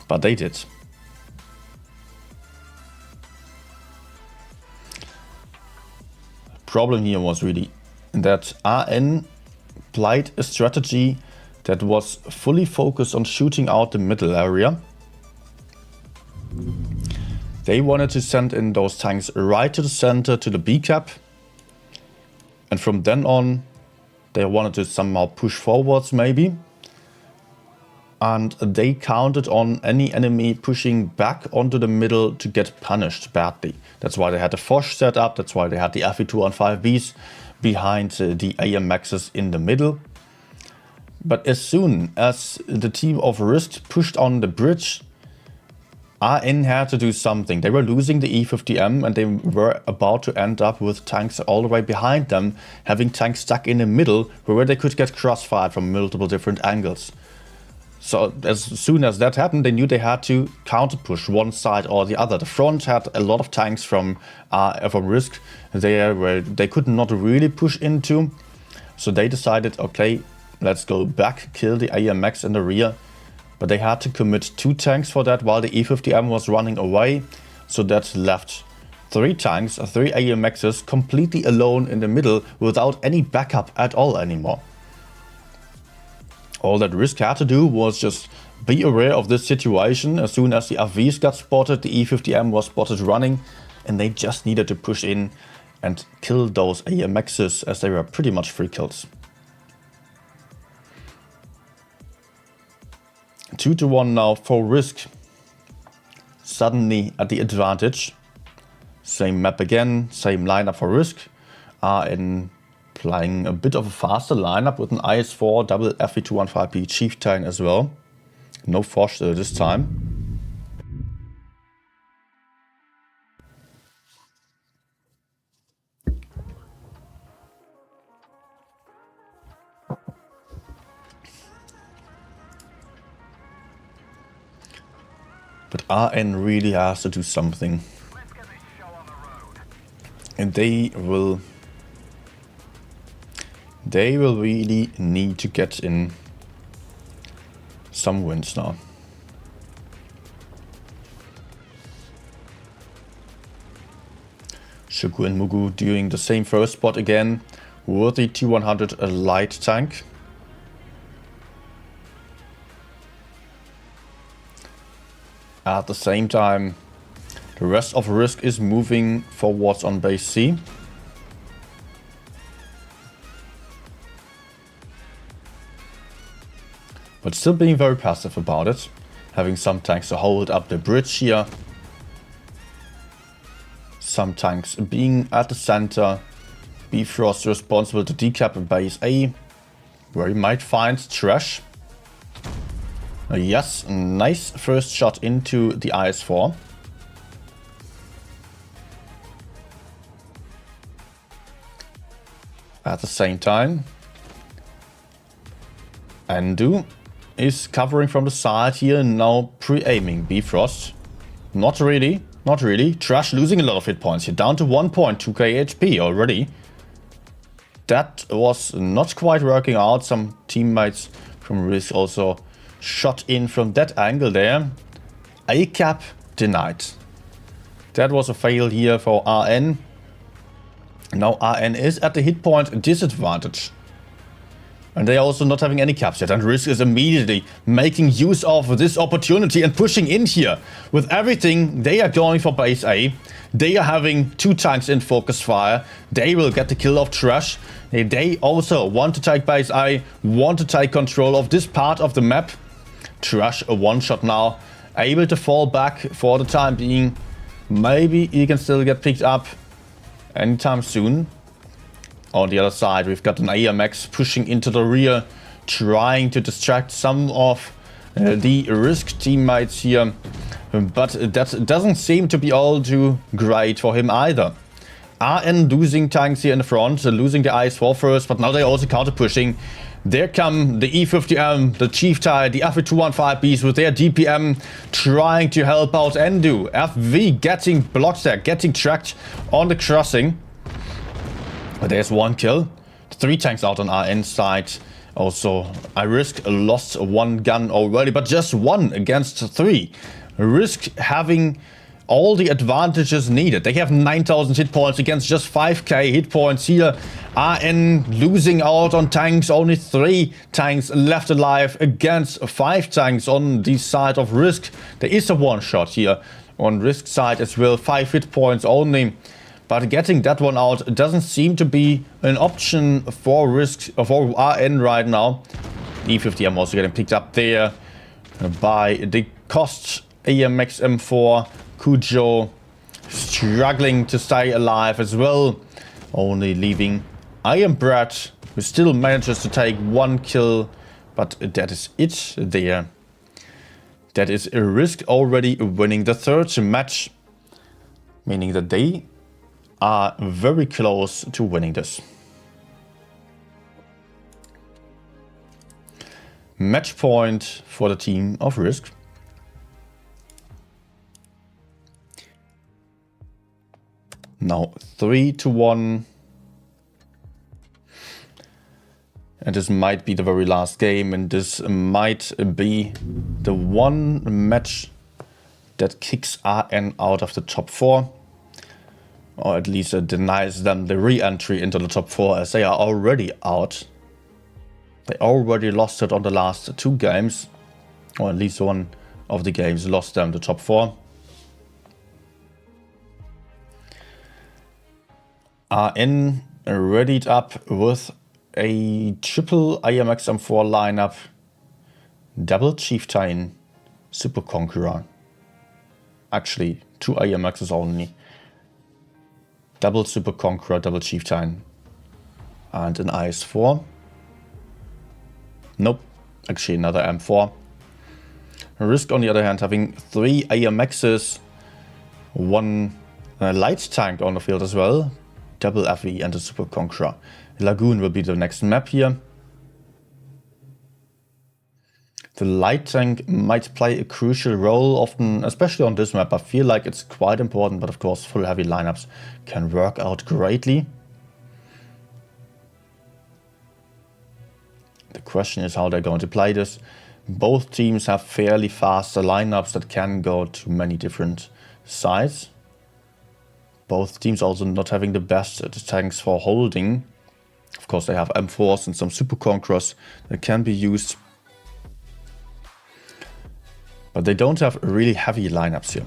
But they did. Problem here was really that RN played a strategy that was fully focused on shooting out the middle area. They wanted to send in those tanks right to the center, to the B cap. And from then on, they wanted to somehow push forwards maybe. And they counted on any enemy pushing back onto the middle to get punished badly. That's why they had the Foch set up. That's why they had the FE215Bs behind the AMXs in the middle. But as soon as the team of Risk pushed on the bridge, RN had to do something. They were losing the E50M and they were about to end up with tanks all the way behind them, having tanks stuck in the middle where they could get crossfired from multiple different angles. So as soon as that happened, they knew they had to counter push one side or the other. The front had a lot of tanks from Risk there where they could not really push into. So they decided, okay, let's go back, kill the AMX in the rear. But they had to commit 2 tanks for that while the E50M was running away. So that left 3 tanks, 3 AMXs completely alone in the middle without any backup at all anymore. All that Risk had to do was just be aware of this situation. As soon as the RVs got spotted, the E50M was spotted running, and they just needed to push in and kill those AMXs as they were pretty much free kills. 2-1 now for Risk. Suddenly at the advantage. Same map again, same lineup for Risk. RN playing a bit of a faster lineup with an IS-4 double FE215B Chieftain as well. No Foch this time. But RN really has to do something. And they will really need to get in some wins now. Shuku and Mugu doing the same first spot again with the T100 light tank. At the same time, the rest of Risk is moving forwards on base C. But still being very passive about it. Having some tanks to hold up the bridge here. Some tanks being at the center. Bifrost responsible to decap base A, where he might find trash. Yes, nice first shot into the IS-4. At the same time, Andu is covering from the side here, now pre-aiming Bifrost. Not really, not really. Trash losing a lot of hit points here, down to 1.2k HP already. That was not quite working out. Some teammates from Risk also shot in from that angle there. A-cap denied. That was a fail here for RN. Now RN is at the hit point disadvantage. And they are also not having any caps yet. And Risk is immediately making use of this opportunity and pushing in here. With everything, they are going for base A. They are having 2 tanks in focus fire. They will get the kill of Trash. They also want to take base A, want to take control of this part of the map. Trash a one-shot now, able to fall back for the time being. Maybe he can still get picked up anytime soon. On the other side, we've got an AMX pushing into the rear, trying to distract some of the Risk teammates here. But that doesn't seem to be all too great for him either. RN losing tanks here in the front, losing the IS-4 first, but now they're also counter-pushing. There come the E50M, the Chieftain, the FV215Bs with their DPM trying to help out Endu. FV getting blocked there, getting tracked on the crossing. But there's 1 kill. 3 tanks out on RN side. Also, Risk lost 1 gun already, but just 1 against 3. Risk having all the advantages needed. They have 9,000 hit points against just 5k hit points here. RN losing out on tanks, only 3 tanks left alive against 5 tanks on the side of Risk. There is a one-shot here on Risk side as well, 5 hit points only. But getting that one out doesn't seem to be an option for Risk, for RN right now. E50M also getting picked up there by the Cost AMX M4. Kujo struggling to stay alive as well. Only leaving Iron Brad, who still manages to take 1 kill. But that is it there. That is a Risk already winning the 3rd match. Meaning that they are very close to winning this. Match point for the team of Risk. Now 3-1. And this might be the very last game, and this might be the one match that kicks RN out of the top 4. Or at least denies them the re-entry into the top 4, as they are already out. They already lost it on the last 2 games. Or at least one of the games lost them the top 4. RN readied up with a triple AMX M4 lineup. Double Chieftain, Super Conqueror. Actually, 2 AMXs only. Double Super Conqueror, double Chieftain, and an IS-4. Nope, actually another M4. Risk, on the other hand, having 3 AMXs, 1 light tank on the field as well. Double FV and a Super Conqueror. Lagoon will be the next map here. The light tank might play a crucial role often, especially on this map. I feel like it's quite important, but of course full heavy lineups can work out greatly. The question is how they're going to play this. Both teams have fairly fast lineups that can go to many different sides. Both teams also not having the best tanks for holding. Of course, they have M4s and some super conquerors that can be used. But they don't have really heavy lineups here.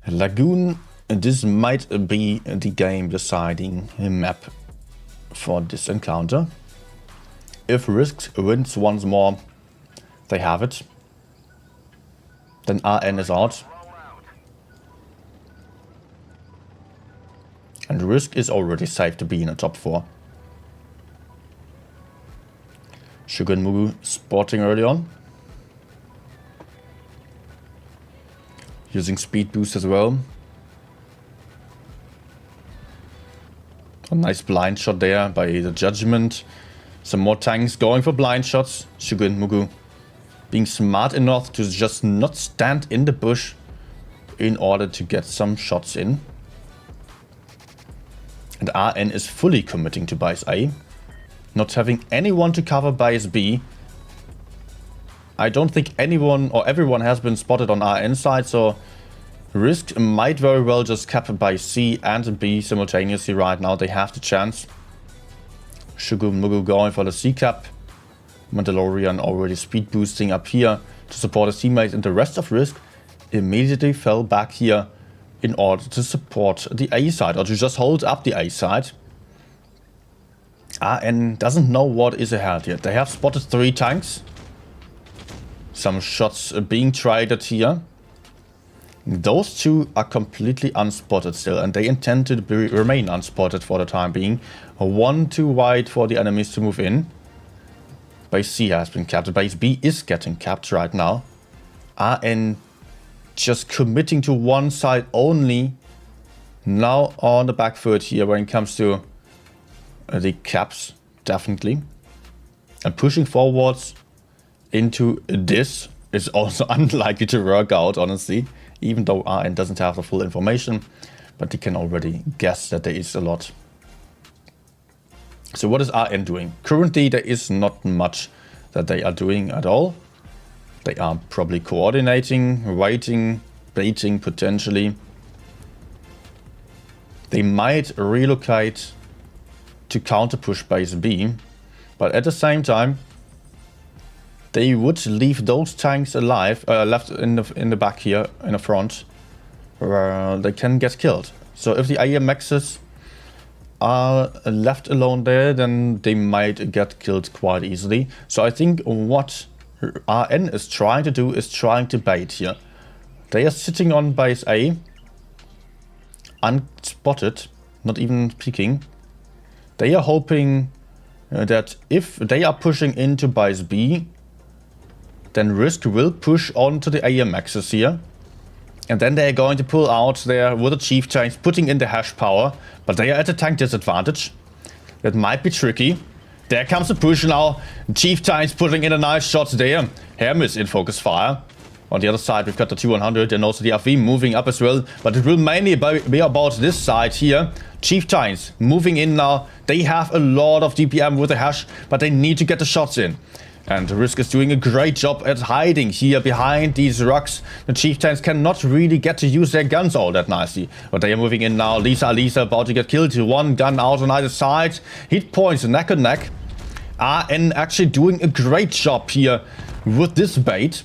Lagoon, this might be the game deciding map for this encounter. If Risk wins once more, they have it. Then RN is out. And Risk is already safe to be in the top 4. Sugar and Mugu spotting early on. Using speed boost as well. A nice blind shot there by the Judgment. Some more tanks going for blind shots. Sugar and Mugu being smart enough to just not stand in the bush in order to get some shots in. And RN is fully committing to base A. Not having anyone to cover base B. I don't think anyone or everyone has been spotted on RN side, so Risk might very well just cap by C and B simultaneously right now. They have the chance. Sugar Mugu going for the C cap. Mandalorian already speed boosting up here to support his teammates, and the rest of Risk immediately fell back here in order to support the A side or to just hold up the A side. RN doesn't know what is ahead yet. They have spotted 3 tanks. Some shots being traded here. Those 2 are completely unspotted still, and they intend to remain unspotted for the time being. 1 too wide for the enemies to move in. Base C has been capped. Base B is getting capped right now. RN just committing to one side only. Now on the back foot here when it comes to the caps, definitely. And pushing forwards into this is also unlikely to work out, honestly. Even though RN doesn't have the full information, but they can already guess that there is a lot. So what is RN doing? Currently there is not much that they are doing at all. They are probably coordinating, waiting, baiting potentially. They might relocate to counter push base B, but at the same time they would leave those tanks alive, left in the back here in the front, where they can get killed. So if the AMXs are left alone there, then they might get killed quite easily. So I think what RN is trying to do is trying to bait here. They are sitting on base A, unspotted, not even peeking. They are hoping that if they are pushing into base B, then Risk will push onto the AMXs here. And then they are going to pull out there with the chief tanks, putting in the hash power. But they are at a tank disadvantage. That might be tricky. There comes the push now. Chief tanks putting in a nice shot there. Hermes in focus fire. On the other side, we've got the T100 and also the RV moving up as well. But it will mainly be about this side here. Chief tanks moving in now. They have a lot of DPM with the hash, but they need to get the shots in. And Risk is doing a great job at hiding here behind these rocks. The chief tanks cannot really get to use their guns all that nicely. But they are moving in now. Lisa about to get killed. 1 gun out on either side. Hit points neck and neck. RN actually doing a great job here with this bait.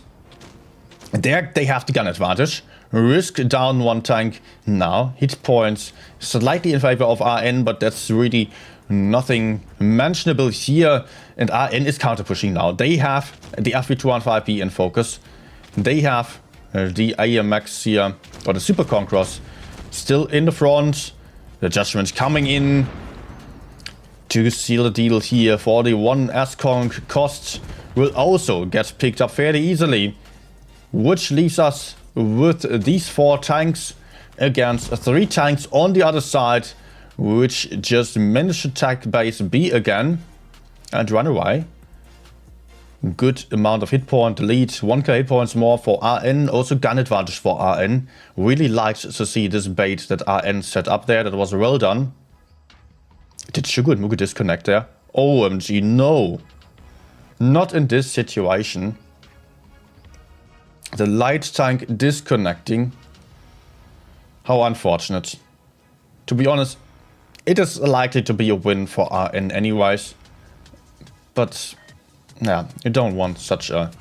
There they have the gun advantage. Risk down 1 tank now. Hit points slightly in favor of RN, but that's really nothing mentionable here. And RN is counter pushing now. They have the FV215B in focus. They have the AMX here, or the Super Conquerors, still in the front. The Judgment coming in to seal the deal here for the 1 S-Conk. Cost will also get picked up fairly easily, which leaves us with these 4 tanks against 3 tanks on the other side, which just managed to attack base B again and run away. Good amount of hit point lead, 1k hit points more for RN, also gun advantage for RN. Really liked to see this bait that RN set up there, that was well done. Did Sugar and Mugu disconnect there? OMG, no! Not in this situation. The light tank disconnecting. How unfortunate. To be honest, it is likely to be a win for RN anyways. But yeah, you don't want such a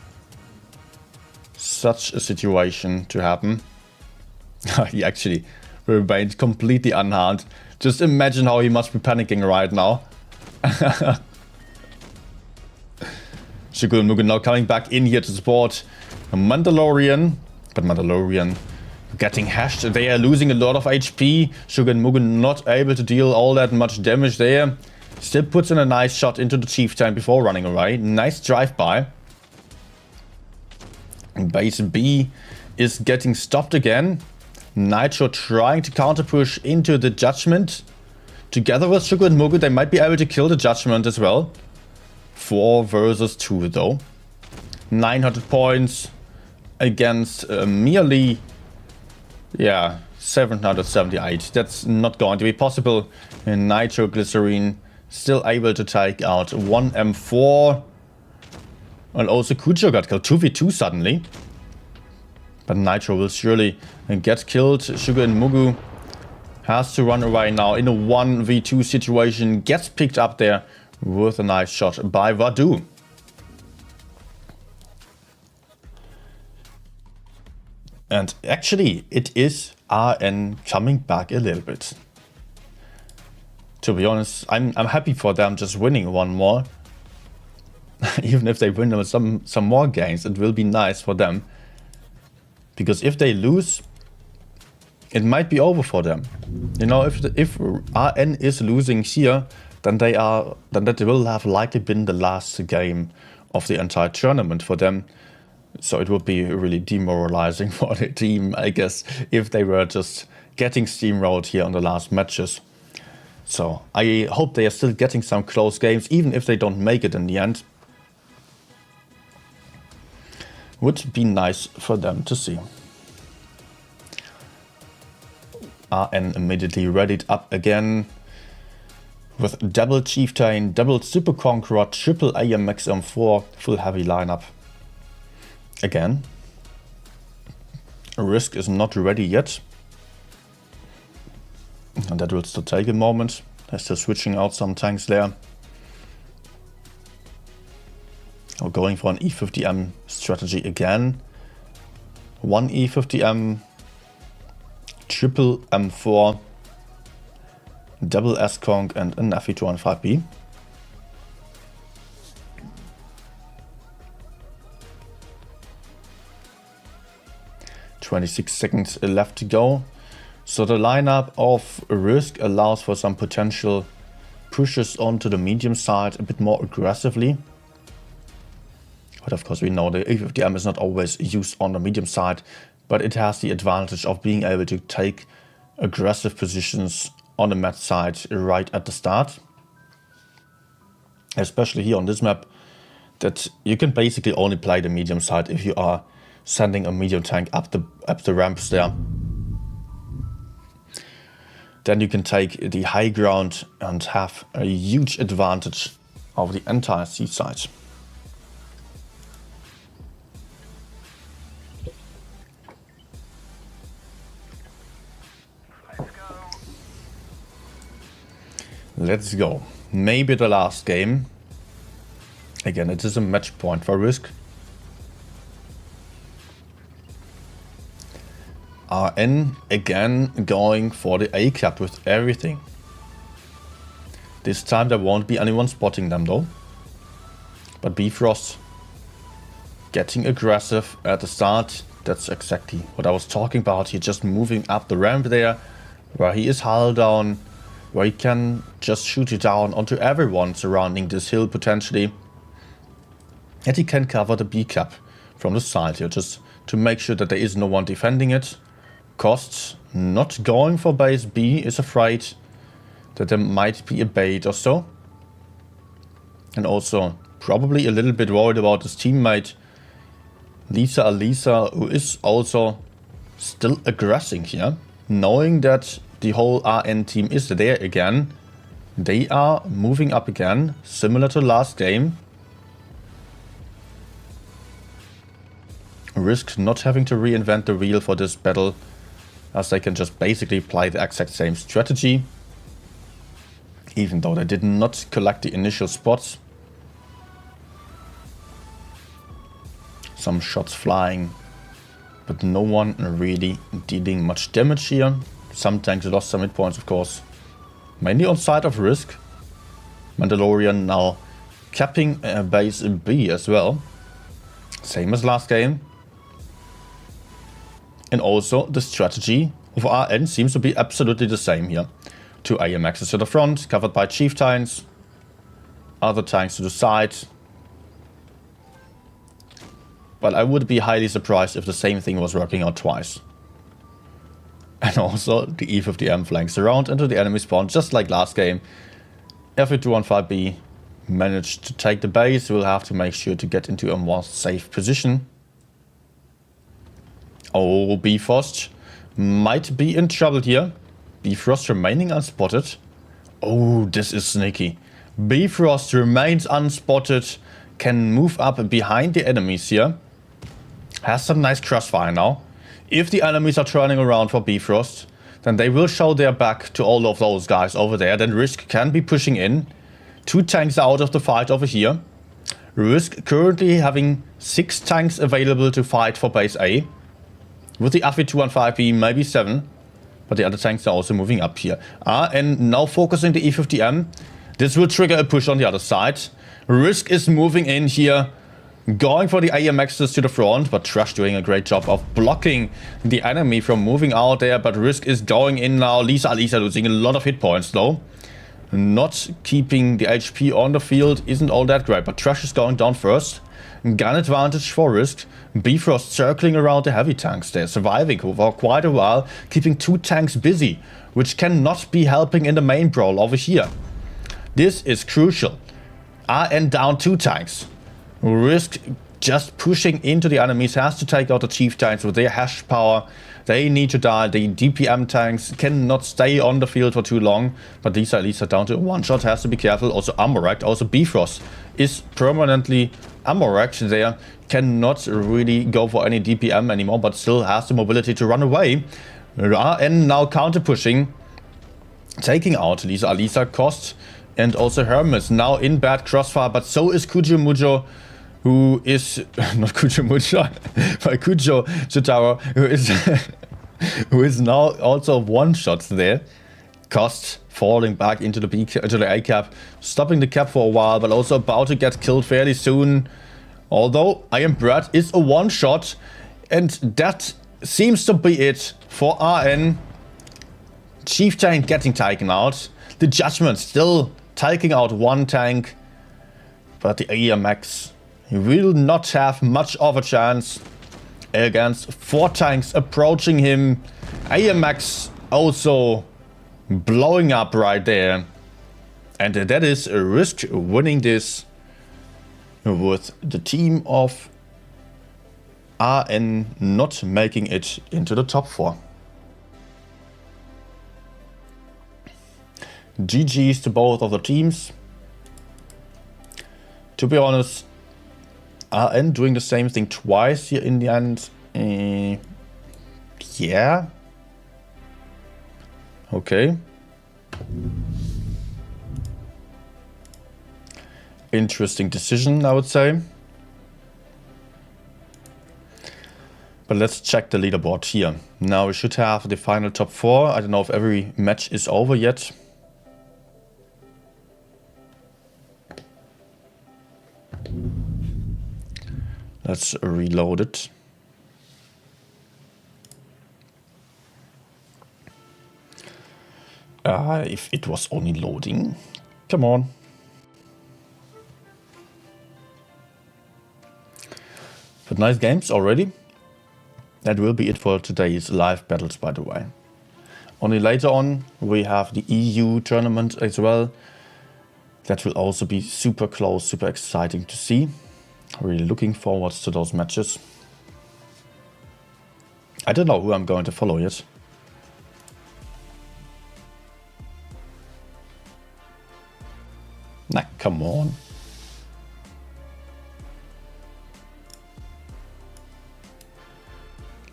situation to happen. He actually remained completely unharmed. Just imagine how he must be panicking right now. Sugar Mugen now coming back in here to support Mandalorian. But Mandalorian getting hashed. They are losing a lot of HP. Sugar Mugen not able to deal all that much damage there. Still puts in a nice shot into the Chieftain before running away. Nice drive-by. Base B is getting stopped again. Nitro trying to counter-push into the Judgment. Together with Sugar and Mugen, they might be able to kill the Judgment as well. 4 versus 2 though. 900 points against merely, 778. That's not going to be possible. And Nitroglycerine still able to take out 1 M4. And also Kujo got killed. 2v2 suddenly. But Nitro will surely get killed. Sugar and Mugu has to run away now in a 1v2 situation. Gets picked up there with a nice shot by Vadu. And actually, it is RN coming back a little bit. To be honest, I'm happy for them just winning one more. Even if they win some more games, it will be nice for them. Because if they lose, it might be over for them. You know, if RN is losing here, then that will have likely been the last game of the entire tournament for them. So it would be really demoralizing for the team, I guess, if they were just getting steamrolled here on the last matches. So I hope they are still getting some close games, even if they don't make it in the end. Would be nice for them to see. RN immediately readied up again with double Chieftain, double Super Conqueror, triple AMX M4, full heavy lineup. Again, Risk is not ready yet. And that will still take a moment. They're still switching out some tanks there. We're going for an E50M strategy again. 1 E50M, triple M4, double S-Conk and an FE215B. .26 seconds left to go. So the lineup of Risk allows for some potential pushes onto the medium side a bit more aggressively. But of course we know the E50M is not always used on the medium side, but it has the advantage of being able to take aggressive positions on the map side right at the start. Especially here on this map, that you can basically only play the medium side if you are sending a medium tank up the ramps there. Then you can take the high ground and have a huge advantage of the entire sea side. Let's go. Maybe the last game. Again, it is a match point for Risk. RN again going for the A cap with everything. This time there won't be anyone spotting them though. But Bifrost getting aggressive at the start. That's exactly what I was talking about. He's just moving up the ramp there, where he is hull down, where he can just shoot it down onto everyone surrounding this hill potentially. And he can cover the B cap from the side here, just to make sure that there is no one defending it. Costs not going for base B, is afraid that there might be a bait or so. And also probably a little bit worried about his teammate Alisa, who is also still aggressing here, knowing that the whole RN team is there again. They are moving up again, similar to last game. Risk not having to reinvent the wheel for this battle, as they can just basically play the exact same strategy. Even though they did not collect the initial spots. Some shots flying, but no one really dealing much damage here. Some tanks lost some hit points, of course. Mainly on side of Risk. Mandalorian now capping base B as well. Same as last game. And also the strategy of RN seems to be absolutely the same here. 2 AMXs to the front, covered by Chieftains. Other tanks to the side. But I would be highly surprised if the same thing was working out twice. And also the E50M flanks around into the enemy spawn, just like last game. FE215B managed to take the base. We'll have to make sure to get into a more safe position. Oh, Bifrost might be in trouble here. Bifrost remaining unspotted. Oh, this is sneaky. Bifrost remains unspotted. Can move up behind the enemies here. Has some nice crossfire now. If the enemies are turning around for Bifrost, then they will show their back to all of those guys over there. Then Risk can be pushing in. 2 tanks out of the fight over here. Risk currently having 6 tanks available to fight for base A. With the FE215B, maybe 7. But the other tanks are also moving up here. And now focusing the E50M. This will trigger a push on the other side. Risk is moving in here. Going for the AMXs to the front, but Trash doing a great job of blocking the enemy from moving out there. But Risk is going in now. Lisa losing a lot of hit points though. Not keeping the HP on the field isn't all that great. But Trash is going down first. Gun advantage for Risk. Bifrost circling around the heavy tanks there. Surviving for quite a while. Keeping 2 tanks busy. Which cannot be helping in the main brawl over here. This is crucial. RN down 2 tanks. Risk just pushing into the enemies, has to take out the Chieftains with their hash power. They need to die. The DPM tanks cannot stay on the field for too long. But these are at least down to 1 shot, has to be careful. Also Amorect, also Bifrost is permanently Amorect there. Cannot really go for any DPM anymore, but still has the mobility to run away. RN now counter pushing. Taking out Lisa Cost and also Hermes now in bad crossfire, but so is Kujo, who is not Kujo but Kujo Chitaro, who is now also 1 shot there. Cost falling back into the A cap, stopping the cap for a while, but also about to get killed fairly soon. Although I Am Brad is a 1 shot, and that seems to be it for RN. Chieftain getting taken out. The Judgment still taking out 1 tank, but the AMX will not have much of a chance against 4 tanks approaching him. AMX also blowing up right there. And that is a Risk winning this with the team of RN not making it into the top 4. GG's to both of the teams. To be honest, RN doing the same thing twice here in the end. Yeah. Okay. Interesting decision, I would say. But let's check the leaderboard here. Now we should have the final top 4. I don't know if every match is over yet. Let's reload it. If it was only loading. Come on. But nice games already. That will be it for today's live battles, by the way. Only later on we have the EU tournament as well. That will also be super close, super exciting to see. Really looking forward to those matches. I don't know who I'm going to follow yet. Nah, come on.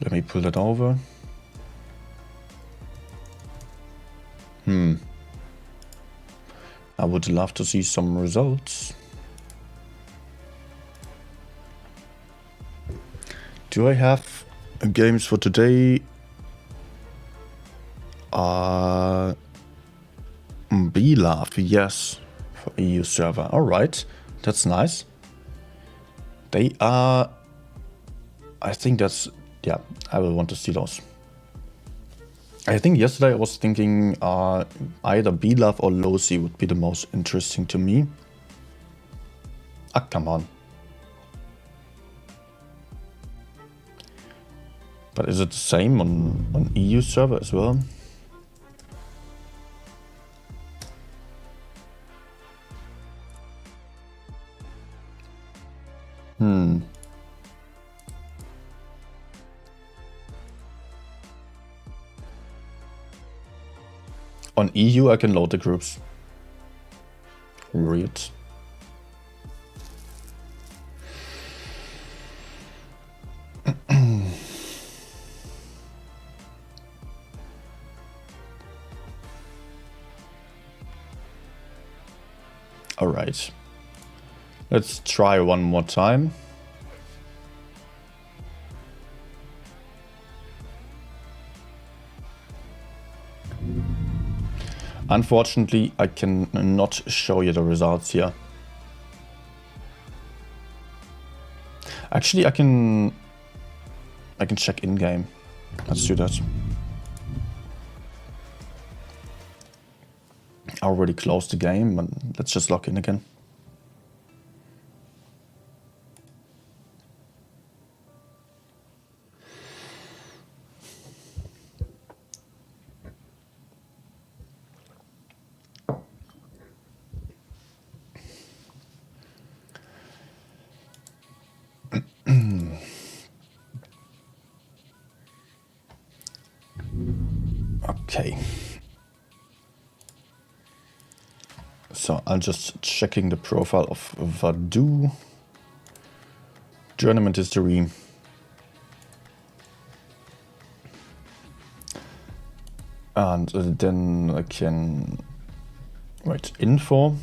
Let me pull that over. I would love to see some results. Do I have games for today? B-Love, yes, for EU server. All right, that's nice. They are, I think that's, yeah, I will want to see those. I think yesterday I was thinking either B-Love or Losi would be the most interesting to me. Ah, come on. But is it the same on EU server as well? On EU I can load the groups. Weird. All right. Let's try one more time. Unfortunately, I can not show you the results here. Actually, I can check in-game. Let's do that. I already closed the game, but let's just log in again. Okay. So I'm just checking the profile of Vadu. Tournament history. And then I can write info.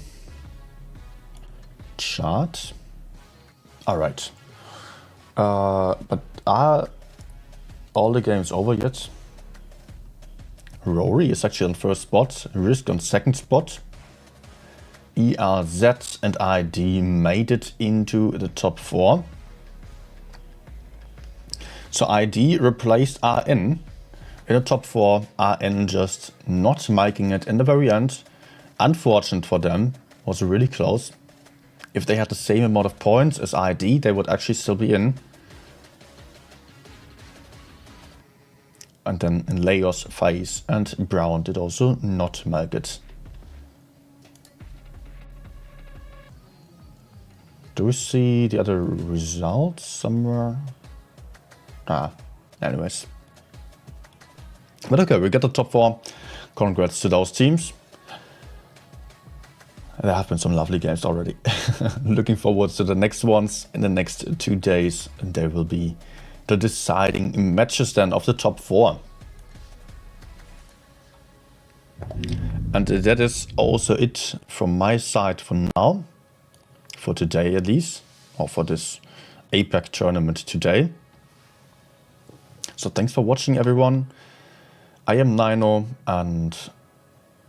Chart. All right. But are all the games over yet? Rory is actually on first spot, Risk on second spot. ERZ and ID made it into the top 4. So ID replaced RN in the top 4, RN just not making it in the very end. Unfortunate for them, was really close. If they had the same amount of points as ID, they would actually still be in. And then in Leos, Faiz and Brown did also not make it. Do we see the other results somewhere? Anyways. But okay, we got the top 4. Congrats to those teams. There have been some lovely games already. Looking forward to the next ones in the next 2 days. And there will be the deciding matches then of the top 4. And that is also it from my side for now. For today at least. Or for this APAC tournament today. So thanks for watching everyone. I am Nino and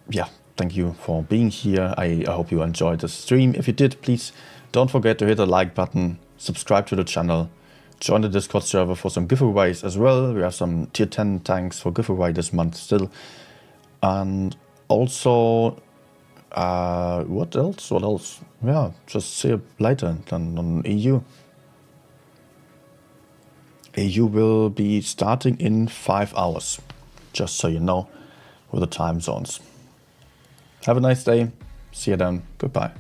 yeah, thank you for being here. I hope you enjoyed the stream. If you did, please don't forget to hit the like button, subscribe to the channel. Join the Discord server for some giveaways as well. We have some tier 10 tanks for giveaway this month still. And also, what else? Yeah, just see you later then on EU. EU will be starting in 5 hours. Just so you know, with the time zones. Have a nice day. See you then. Goodbye.